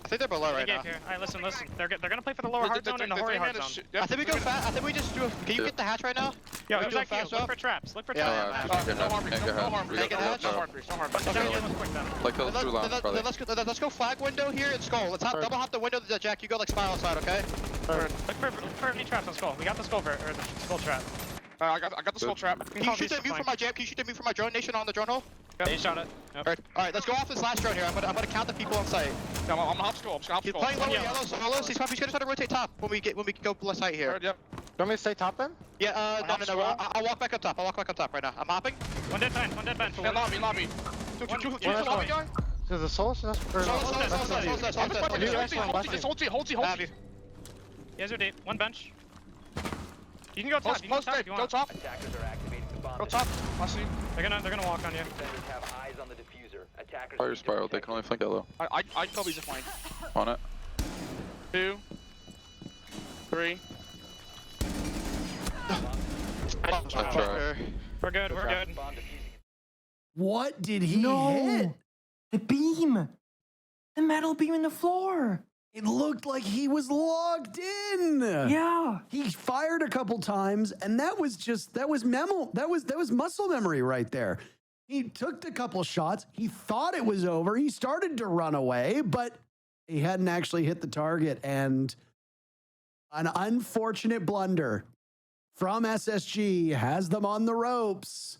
I think they're below right Big now. here. Alright, listen. They're gonna play for the lower hard zone and the hori hard zone. I think we go fast. I think we just do a... Can you get the hatch right now? Yo, we who's do a that key? fast Look up? for traps. Look for Yeah, traps. no harm breach. No harm breach. No harm breach. Like those two lines, probably. Let's go flag window here and skull. Let's double hop the window, Jack. You go like spiral side, okay? Look for any traps on skull. We got the skull or the skull trap. I got the skull trap. Can you shoot at me from my jam? Can you shoot at me from my drone nation on the drone hole? Yeah, he shot it. Yep. Alright, let's go off this last drone here. I'm gonna count the people on site. Yeah, I'm gonna hop skull. He's playing low yellow solos. He's gonna try to rotate top when we go left side here. Yep. You want me to stay top then? Yeah, no. I'll walk back up top. I'll walk back up top right now. I'm hopping. One dead bench. Yeah, lobby. Two lobby guy. Is the soul? Hold You guys are deep. One bench. You can go top. You can go top if you Go want. top. Attackers are activating the bomb. Go top. I see. They're gonna walk on you. Defenders have eyes on the diffuser. Attackers Fire need to spiral. They protect can only flank yellow. I probably just flank. On it. 2, 3. Nice job. We're good. bomb defusing. What did he hit? No! The beam! The metal beam in the floor! It looked like he was logged in. Yeah! He fired a couple times, and that was muscle memory right there. He took a couple shots. He thought it was over. He started to run away, but he hadn't actually hit the target. And an unfortunate blunder from SSG has them on the ropes.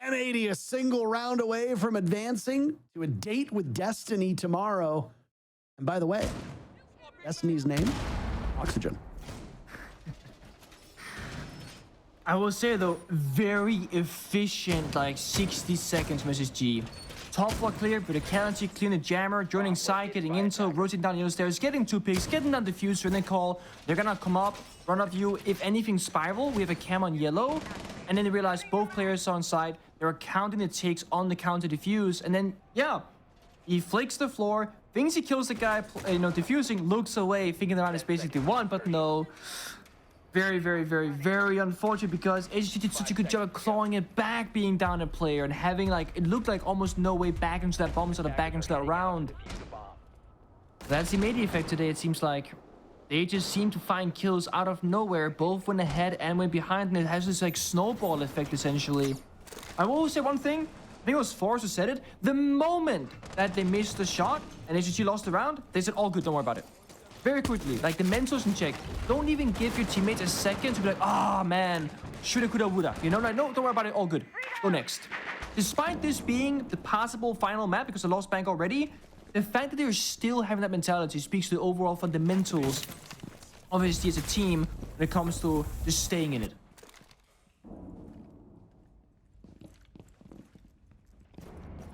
M80 a single round away from advancing to a date with Destiny tomorrow. And by the way, Destiny's name, Oxygen. I will say though, very efficient, like 60 seconds from SSG. Top floor clear, but a counter clean the jammer, joining side, getting intel, rotating down the yellow stairs, getting 2 picks, getting down diffuser, and then call. They're gonna come up, run up you. If anything, spiral. We have a cam on yellow, and then they realize both players are on side. They're counting the ticks on the counter diffuse, and then yeah, he flicks the floor, thinks he kills the guy, diffusing, looks away, thinking the round is basically won, but no. Very, very, very, very unfortunate because SG did such a good job of clawing it back, being down a player, and having it looked like almost no way back into that bomb, so back into that round. That's the M80 effect today, it seems like. They just seem to find kills out of nowhere, both when ahead and when behind, and it has this snowball effect essentially. I will say one thing, I think it was Forrest who said it, the moment that they missed the shot and SG lost the round, they said, all good, don't worry about it. Very quickly, the mentals in check. Don't even give your teammates a second to be like, ah, man, shoulda, coulda, woulda. No, don't worry about it, all good. Go next. Despite this being the possible final map, because they lost bank already, the fact that they're still having that mentality speaks to the overall fundamentals of SG as a team when it comes to just staying in it.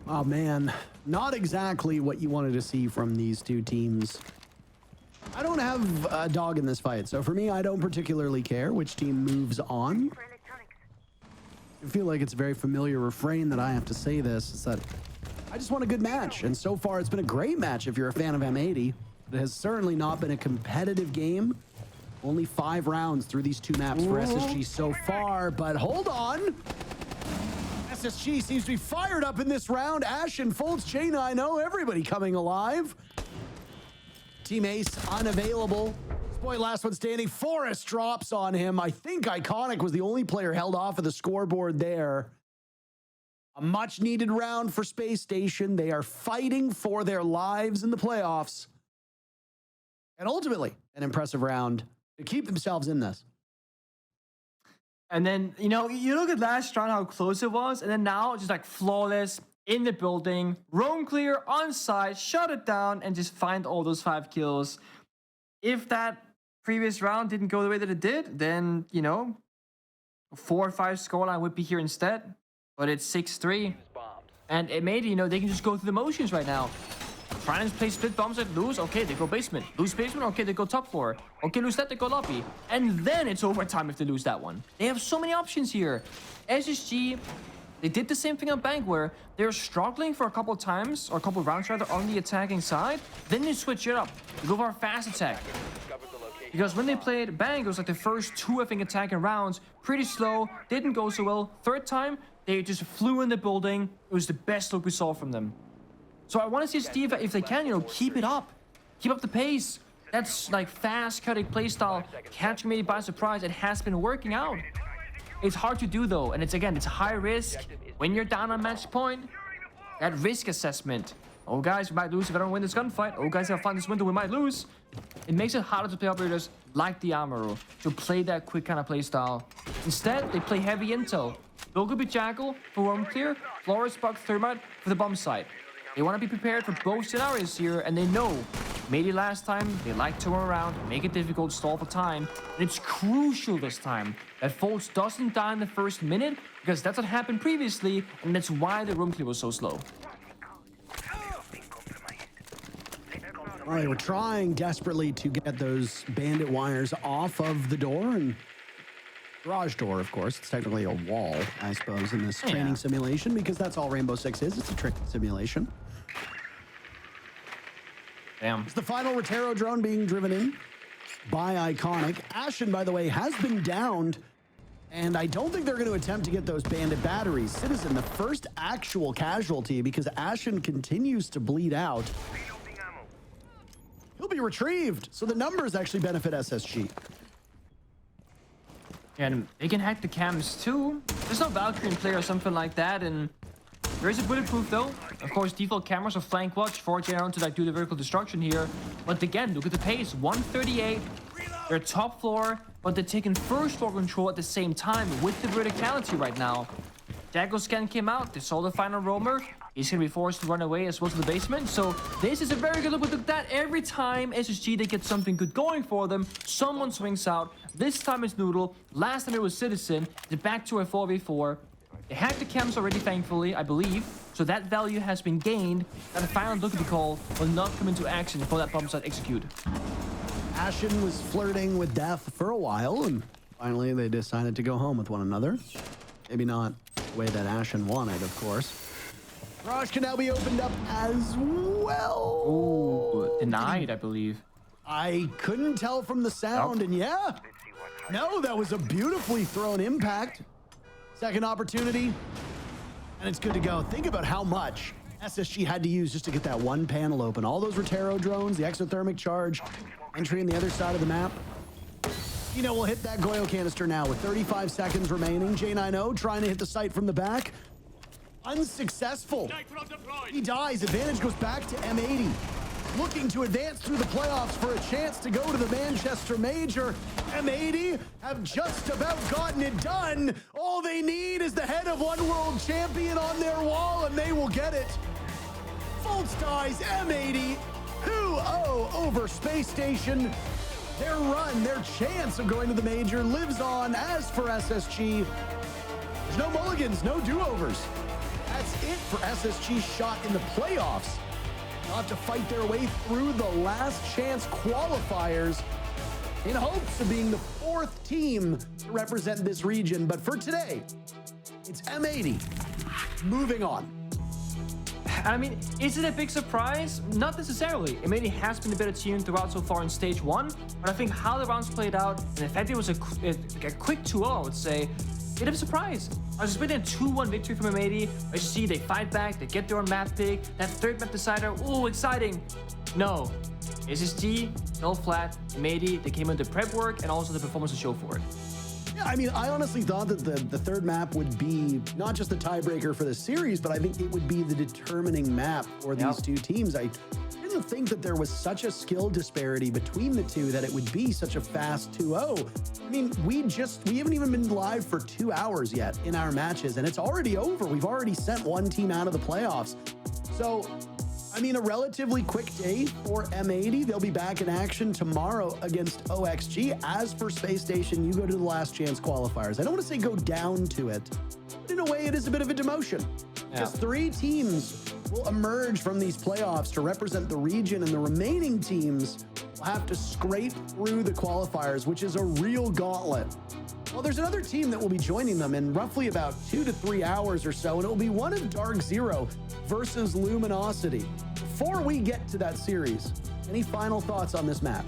Oh, man. Not exactly what you wanted to see from these two teams. I don't have a dog in this fight, so for me, I don't particularly care which team moves on. I feel like it's a very familiar refrain that I have to say this. It's that I just want a good match, and so far it's been a great match if you're a fan of M80. It has certainly not been a competitive game. Only 5 rounds through these 2 maps for SSG so far, but hold on. SSG seems to be fired up in this round. Ashen, Folds, Jaina, I know everybody coming alive. Team Ace unavailable. Boy, last one standing. Forrest drops on him. I think Iconic was the only player held off of the scoreboard there. A much needed round for Space Station. They are fighting for their lives in the playoffs. And ultimately, an impressive round to keep themselves in this. And then, you look at last round, how close it was, and then now just flawless. In the building, roam clear, on site, shut it down, and just find all those 5 kills. If that previous round didn't go the way that it did, then, 4 or 5 scoreline would be here instead. But it's 6-3. And M80, they can just go through the motions right now. Trying to play split bombs at lose, okay, they go basement. Lose basement, okay, they go top floor. Okay, lose that, they go lobby. And then it's overtime if they lose that one. They have so many options here. SSG... They did the same thing on Bank where they're struggling for a couple of times, or a couple of rounds rather, on the attacking side. Then they switch it up. They go for a fast attack. Because when they played Bank, it was the first 2, I think, attacking rounds. Pretty slow, didn't go so well. 3rd time, they just flew in the building. It was the best look we saw from them. So I want to see Steve, if they can, keep it up. Keep up the pace. That's fast cutting playstyle, catching me by surprise. It has been working out. It's hard to do though, and it's high risk. When you're down on match point, that risk assessment. Oh guys, we might lose if I don't win this gunfight. Oh guys, if I find this window, we might lose. it makes it harder to play operators like the Armor to play that quick kind of play style. Instead, they play heavy intel. Bill could be Jackal for roam clear, Flores, Bug, Thermite for the bomb site. They want to be prepared for both scenarios here, and they know. Maybe last time, they like to run around, make it difficult, stall for time, and it's crucial this time that Foltz doesn't die in the first minute, because that's what happened previously, and that's why the room clear was so slow. Well, they were trying desperately to get those bandit wires off of the door, and garage door, of course. It's technically a wall, I suppose, in this training simulation, because that's all Rainbow Six is. It's a trick simulation. Damn. It's the final Rotero drone being driven in by Iconic. Ashen, by the way, has been downed, and I don't think they're going to attempt to get those bandit batteries. Citizen, the first actual casualty, because Ashen continues to bleed out. He'll be retrieved, so the numbers actually benefit SSG. And they can hack the cams too. There's no Valkyrie in play or something like that, and there is a bulletproof though. Of course, default cameras of flank watch, forging around to like do the vertical destruction here. But again, look at the pace, 138. They're top floor, but they're taking first floor control at the same time with the verticality right now. Jackal scan came out, they saw the final roamer. He's gonna be forced to run away as well to the basement. So this is a very good look. But look at that, every time SSG they get something good going for them, someone swings out. This time it's Noodle. Last time it was Citizen. They're back to a 4v4. They hacked the cams already, thankfully, I believe. So that value has been gained. That final look at the call will not come into action before that bomb site execute. Ashen was flirting with death for a while, and finally they decided to go home with one another. Maybe not the way that Ashen wanted, of course. Garage can now be opened up as well. Ooh, denied, I believe. I couldn't tell from the sound, and yeah. No, that was a beautifully thrown impact. Second opportunity, and it's good to go. Think about how much SSG had to use just to get that one panel open. All those Rotero drones, the exothermic charge, entry on the other side of the map. You know, we'll hit that Goyo canister now with 35 seconds remaining. J90 trying to hit the site from the back. Unsuccessful. He dies. Advantage goes back to M80. Looking to advance through the playoffs for a chance to go to the Manchester Major. M80 have just about gotten it done. All they need is the head of one world champion on their wall, and they will get it. Foltz dies. M80 2-0 over Space Station. Their run, their chance of going to the Major lives on. As for SSG, there's no mulligans, no do-overs. That's it for SSG's shot in the playoffs. Not to fight their way through the last chance qualifiers in hopes of being the fourth team to represent this region. But for today, it's M80 moving on. I mean, is it a big surprise? Not necessarily. M80 has been a better team throughout so far in stage one, but I think how the rounds played out, and the fact it was a quick 2-0, I would say, bit of a surprise. I was expecting a 2-1 victory from M80. I see they fight back, they get their own map pick, that third map decider, ooh, exciting. No, SSG, fell flat, M80, they came into prep work and also the performance to show for it. Yeah, I mean, I honestly thought that the third map would be not just the tiebreaker for the series, but I think it would be the determining map for these two teams. I didn't think that there was such a skill disparity between the two that it would be such a fast 2-0. I mean, we haven't even been live for 2 hours yet in our matches, and it's already over. We've already sent one team out of the playoffs. So, I mean, a relatively quick day for M80. They'll be back in action tomorrow against OXG. As for Space Station, you go to the last chance qualifiers. I don't want to say go down to it, but in a way, it is a bit of a demotion. Because 3 teams will emerge from these playoffs to represent the region, and the remaining teams will have to scrape through the qualifiers, which is a real gauntlet. Well, there's another team that will be joining them in roughly about 2 to 3 hours or so, and it will be one of Dark Zero versus Luminosity. Before we get to that series, any final thoughts on this match?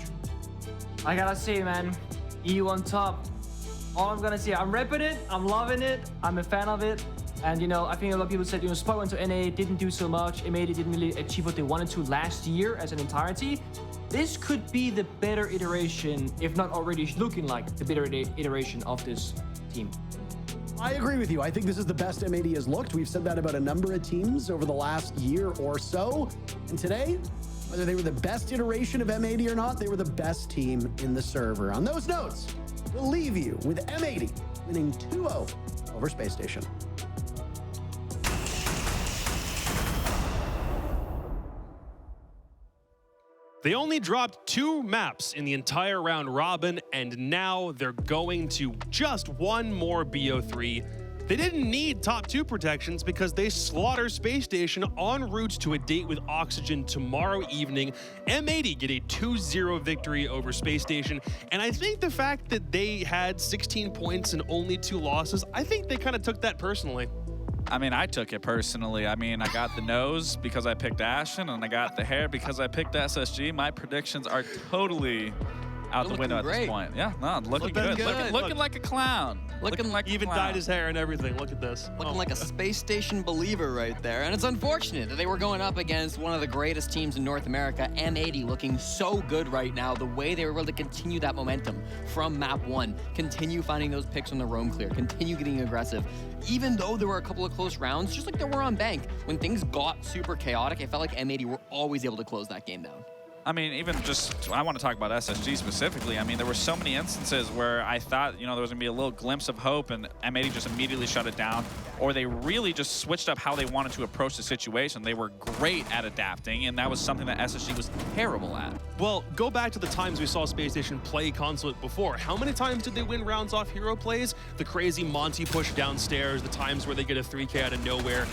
I gotta say, man, EU on top. All I'm gonna say, I'm repping it, I'm loving it, I'm a fan of it. And, you know, I think a lot of people said, you know, Spot went to NA, didn't do so much. M80 didn't really achieve what they wanted to last year as an entirety. This could be the better iteration, if not already looking like the better iteration of this team. I agree with you. I think this is the best M80 has looked. We've said that about a number of teams over the last year or so. And today, Whether they were the best iteration of M80 or not, they were the best team in the server. On those notes, we'll leave you with M80 winning 2-0 over Spacestation. They only dropped 2 maps in the entire round robin, and now they're going to just one more BO3. They didn't need top 2 protections because they slaughter Space Station en route to a date with Oxygen tomorrow evening. M80 get a 2-0 victory over Space Station, and I think the fact that they had 16 points and only 2 losses, I think they kind of took that personally. I mean, I took it personally. I mean, I got the nose because I picked Ashen, and I got the hair because I picked SSG. My predictions are totally out the window at this point. Yeah, no, looking good. Looking like a clown. Looking like even dyed his hair and everything. Look at this. Looking like a Space Station believer right there. And it's unfortunate that they were going up against one of the greatest teams in North America, M80, looking so good right now. The way they were able to continue that momentum from map 1, continue finding those picks on the roam clear, continue getting aggressive. Even though there were a couple of close rounds, just like there were on Bank, when things got super chaotic, I felt like M80 were always able to close that game down. I mean, even just, I want to talk about SSG specifically. I mean, there were so many instances where I thought, you know, there was going to be a little glimpse of hope, and M80 just immediately shut it down, or they really just switched up how they wanted to approach the situation. They were great at adapting, and that was something that SSG was terrible at. Well, go back to the times we saw Space Station play Consulate before. How many times did they win rounds off hero plays? The crazy Monty push downstairs, the times where they get a 3K out of nowhere.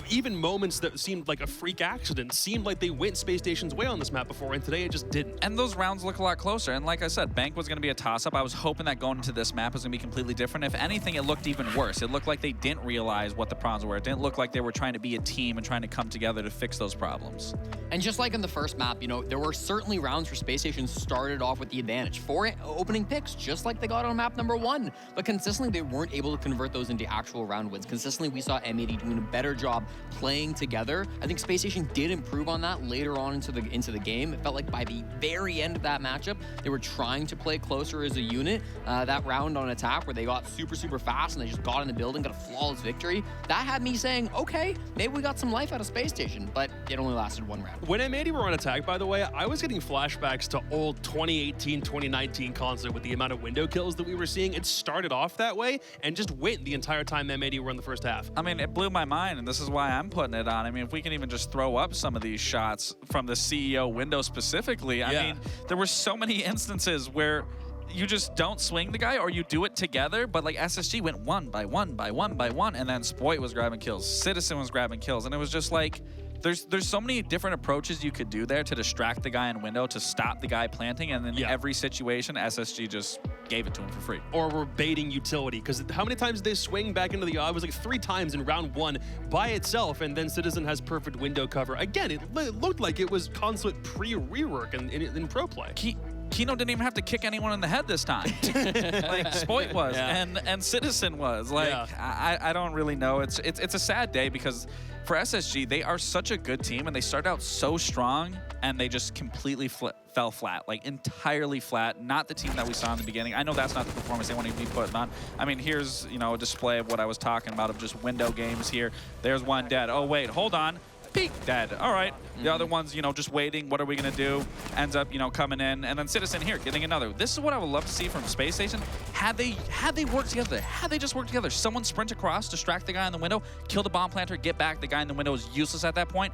Even moments that seemed like a freak accident seemed like they went Space Station's way on this map before, and today it just didn't. And those rounds look a lot closer. And like I said, Bank was going to be a toss-up. I was hoping that going into this map was going to be completely different. If anything, it looked even worse. It looked like they didn't realize what the problems were. It didn't look like they were trying to be a team and trying to come together to fix those problems. And just like in the first map, you know, there were certainly rounds where Space Station started off with the advantage for opening picks, just like they got on map number 1. But consistently, they weren't able to convert those into actual round wins. Consistently, we saw M80 doing a better job playing together. I think Space Station did improve on that later on into the game. It felt like by the very end of that matchup, they were trying to play closer as a unit. That round on attack where they got super fast and they just got in the building, got a flawless victory. That had me saying, okay, maybe we got some life out of Space Station, but it only lasted 1 round. When M80 were on attack, by the way, I was getting flashbacks to old 2018, 2019 Consulate with the amount of window kills that we were seeing. It started off that way and just went the entire time M80 were in the first half. I mean, it blew my mind, and this is why I'm putting it on. I mean, if we can even just throw up some of these shots from the CEO window specifically, I mean, there were so many instances where you just don't swing the guy, or you do it together, but like SSG went 1 by 1 by 1 by 1, and then Spoit was grabbing kills, Citizen was grabbing kills, and it was just like, there's so many different approaches you could do there to distract the guy in window, to stop the guy planting, and in every situation, SSG just gave it to him for free. Or we're baiting utility, because how many times did they swing back into the eye? It was like 3 times in round 1 by itself, and then Citizen has perfect window cover. Again, it looked like it was Consulate pre-rework in pro play. Kino didn't even have to kick anyone in the head this time. Like Spoit was, and Citizen was. Like, I don't really know. It's a sad day because for SSG, they are such a good team, and they started out so strong, and they just completely fell flat, like entirely flat. Not the team that we saw in the beginning. I know that's not the performance they want to be putting on. I mean, here's, you know, a display of what I was talking about, of just window games here. There's one dead. Oh, wait, hold on. Peak dead. All right. The other one's, you know, just waiting. What are we going to do? Ends up, you know, coming in. And then Citizen here getting another. This is what I would love to see from Space Station. Had they worked together, had they just worked together, someone sprint across, distract the guy in the window, kill the bomb planter, get back. The guy in the window is useless at that point.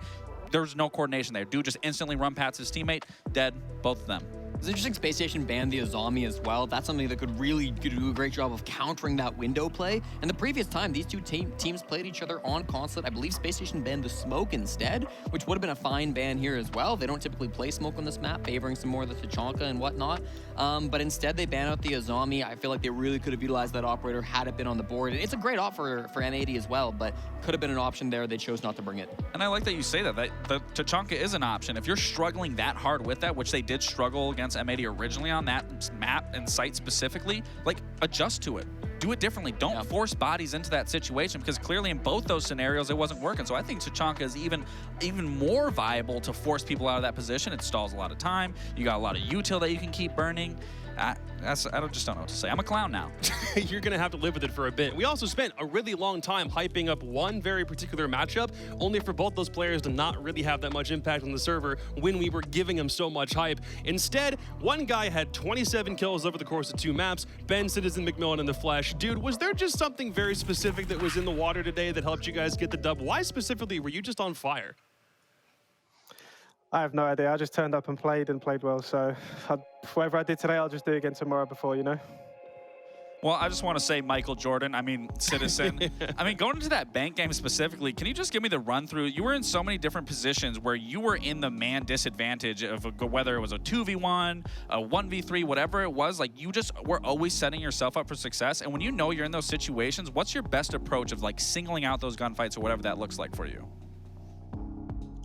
There's no coordination there. Dude just instantly run past his teammate. Dead. Both of them. It's interesting Space Station banned the Azami as well. That's something that could really do a great job of countering that window play. And the previous time these two teams played each other on Consulate, I believe Space Station banned the smoke instead, which would have been a fine ban here as well. They don't typically play smoke on this map, favoring some more of the Tachanka and whatnot. But instead they ban out the Azami. I feel like they really could have utilized that operator had it been on the board. It's a great offer for M80 as well, but could have been an option there. They chose not to bring it. And I like that you say that the Tachanka is an option. If you're struggling that hard with that, which they did struggle against M80 originally on that map and site specifically, like, adjust to it. Do it differently. Don't force bodies into that situation, because clearly in both those scenarios it wasn't working. So I think Tachanka is even more viable to force people out of that position. It stalls a lot of time. You got a lot of util that you can keep burning. I just don't know what to say. I'm a clown now. You're going to have to live with it for a bit. We also spent a really long time hyping up one very particular matchup, only for both those players to not really have that much impact on the server when we were giving them so much hype. Instead, one guy had 27 kills over the course of 2 maps, Ben Citizen McMillan in the flesh. Dude, was there just something very specific that was in the water today that helped you guys get the dub? Why specifically were you just on fire? I have no idea. I just turned up and played well. So whatever I did today, I'll just do again tomorrow before, you know? Well, I just want to say Michael Jordan, Citizen. Going into that bank game specifically, can you just give me the run through? You were in so many different positions where you were in the man disadvantage of whether it was a 2v1, a 1v3, whatever it was. Like, you just were always setting yourself up for success. And when you know you're in those situations, what's your best approach of like singling out those gunfights or whatever that looks like for you?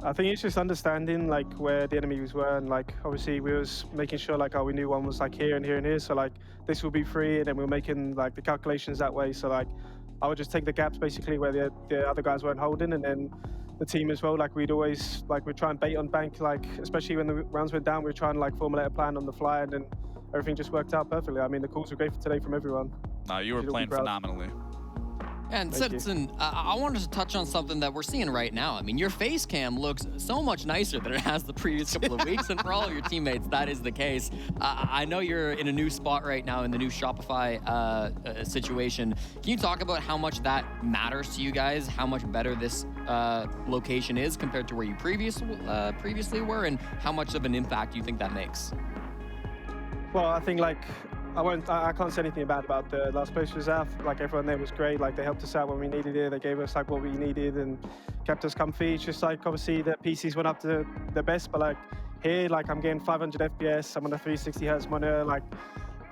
I think it's just understanding like where the enemies were, and like obviously we was making sure like, oh, we knew one was like here and here and here, so like this will be free, and then we were making like the calculations that way. So like I would just take the gaps basically where the other guys weren't holding, and then the team as well, like we'd try and bait on bank, like especially when the rounds went down, we'd try and like formulate a plan on the fly, and then everything just worked out perfectly. I mean, the calls were great for today from everyone. No, you were playing phenomenally. And Citizen, I wanted to touch on something that we're seeing right now. I mean, your face cam looks so much nicer than it has the previous couple of weeks, and for all of your teammates, that is the case. I know you're in a new spot right now in the new Shopify situation. Can you talk about how much that matters to you guys, how much better this location is compared to where you previously were, and how much of an impact you think that makes? Well, I think like I can't say anything bad about the last place we was at. Like everyone there was great. Like they helped us out when we needed it. They gave us like what we needed and kept us comfy. It's just like obviously the PCs went up to the best, but like here, like I'm getting 500 FPS. I'm on a 360 Hz monitor. Like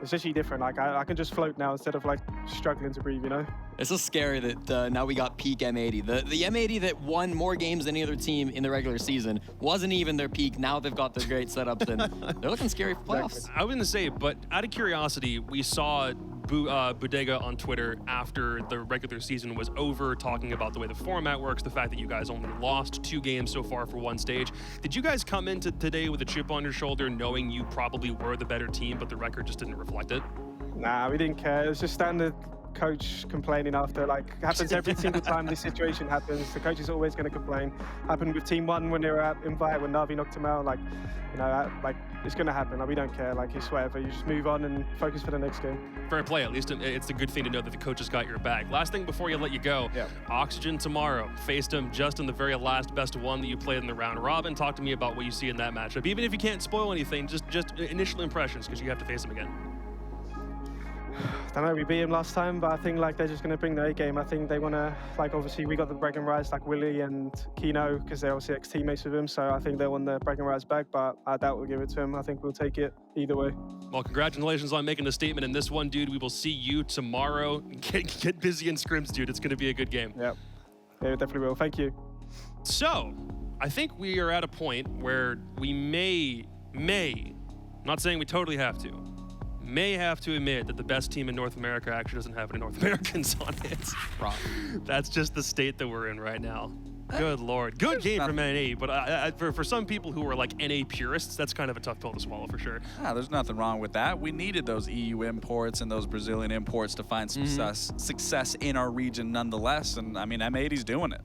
it's actually different. Like I can just float now instead of like struggling to breathe, you know? It's so scary that now we got peak M80. The M80 that won more games than any other team in the regular season wasn't even their peak. Now they've got their great setups, and they're looking scary for playoffs. I was going to say, but out of curiosity, we saw Bodega on Twitter after the regular season was over, talking about the way the format works, the fact that you guys only lost 2 games so far for 1 stage. Did you guys come into today with a chip on your shoulder, knowing you probably were the better team, but the record just didn't reflect it? Nah, we didn't care. It was just standard coach complaining after, like happens every single time this situation happens. The coach is always going to complain. Happened with Team 1 when they were at Invite, when Navi knocked him out. Like, you know, like it's going to happen. Like, we don't care. Like, it's whatever. You just move on and focus for the next game. Fair play. At least it's a good thing to know that the coach has got your back. Last thing before you let you go, Oxygen tomorrow. Faced him just in the very last best of 1 that you played in the round robin. Talk to me about what you see in that matchup. Even if you can't spoil anything, just initial impressions, because you have to face him again. I don't know, we beat him last time, but I think like they're just going to bring the A game. I think they want to, like obviously we got the bragging rights like Willie and Kino, because they're obviously ex-teammates with him, so I think they want the bragging rights back, but I doubt we'll give it to him. I think we'll take it either way. Well, congratulations on making a statement in this one, dude. We will see you tomorrow. Get busy in scrims, dude. It's going to be a good game. Yep. Yeah, definitely will. Thank you. So, I think we are at a point where we may, I'm not saying we totally have to admit that the best team in North America actually doesn't have any North Americans on it. Wrong. That's just the state that we're in right now. Good Lord. Good game from NA, but for some people who are like NA purists, that's kind of a tough pill to swallow for sure. There's nothing wrong with that. We needed those EU imports and those Brazilian imports to find success in our region nonetheless, and I mean, M80's doing it.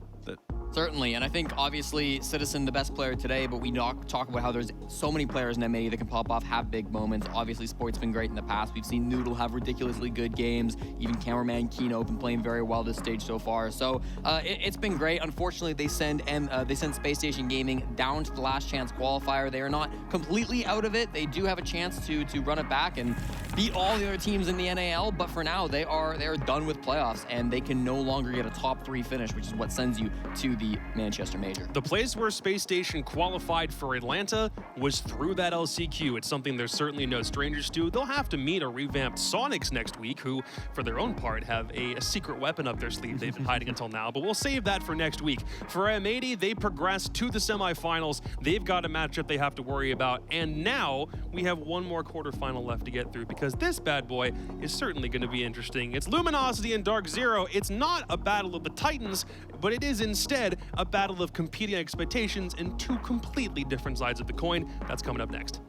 Certainly, and I think obviously Citizen the best player today, but we talk about how there's so many players in M80 that can pop off, have big moments. Obviously, Sport's been great in the past. We've seen Noodle have ridiculously good games. Even cameraman Kino been playing very well this stage so far. So it's been great. Unfortunately, they send Spacestation Gaming down to the last chance qualifier. They are not completely out of it. They do have a chance to run it back and beat all the other teams in the NAL, but for now they are done with playoffs, and they can no longer get a top 3 finish, which is what sends you to the Manchester Major. The place where Space Station qualified for Atlanta was through that LCQ. It's something they're certainly no strangers to. They'll have to meet a revamped Sonics next week, who, for their own part, have a secret weapon up their sleeve they've been hiding until now, but we'll save that for next week. For M80, they progressed to the semifinals. They've got a matchup they have to worry about, and now we have one more quarterfinal left to get through, because this bad boy is certainly going to be interesting. It's Luminosity and Dark Zero. It's not a battle of the Titans, but it is instead a battle of competing expectations and 2 completely different sides of the coin. That's coming up next.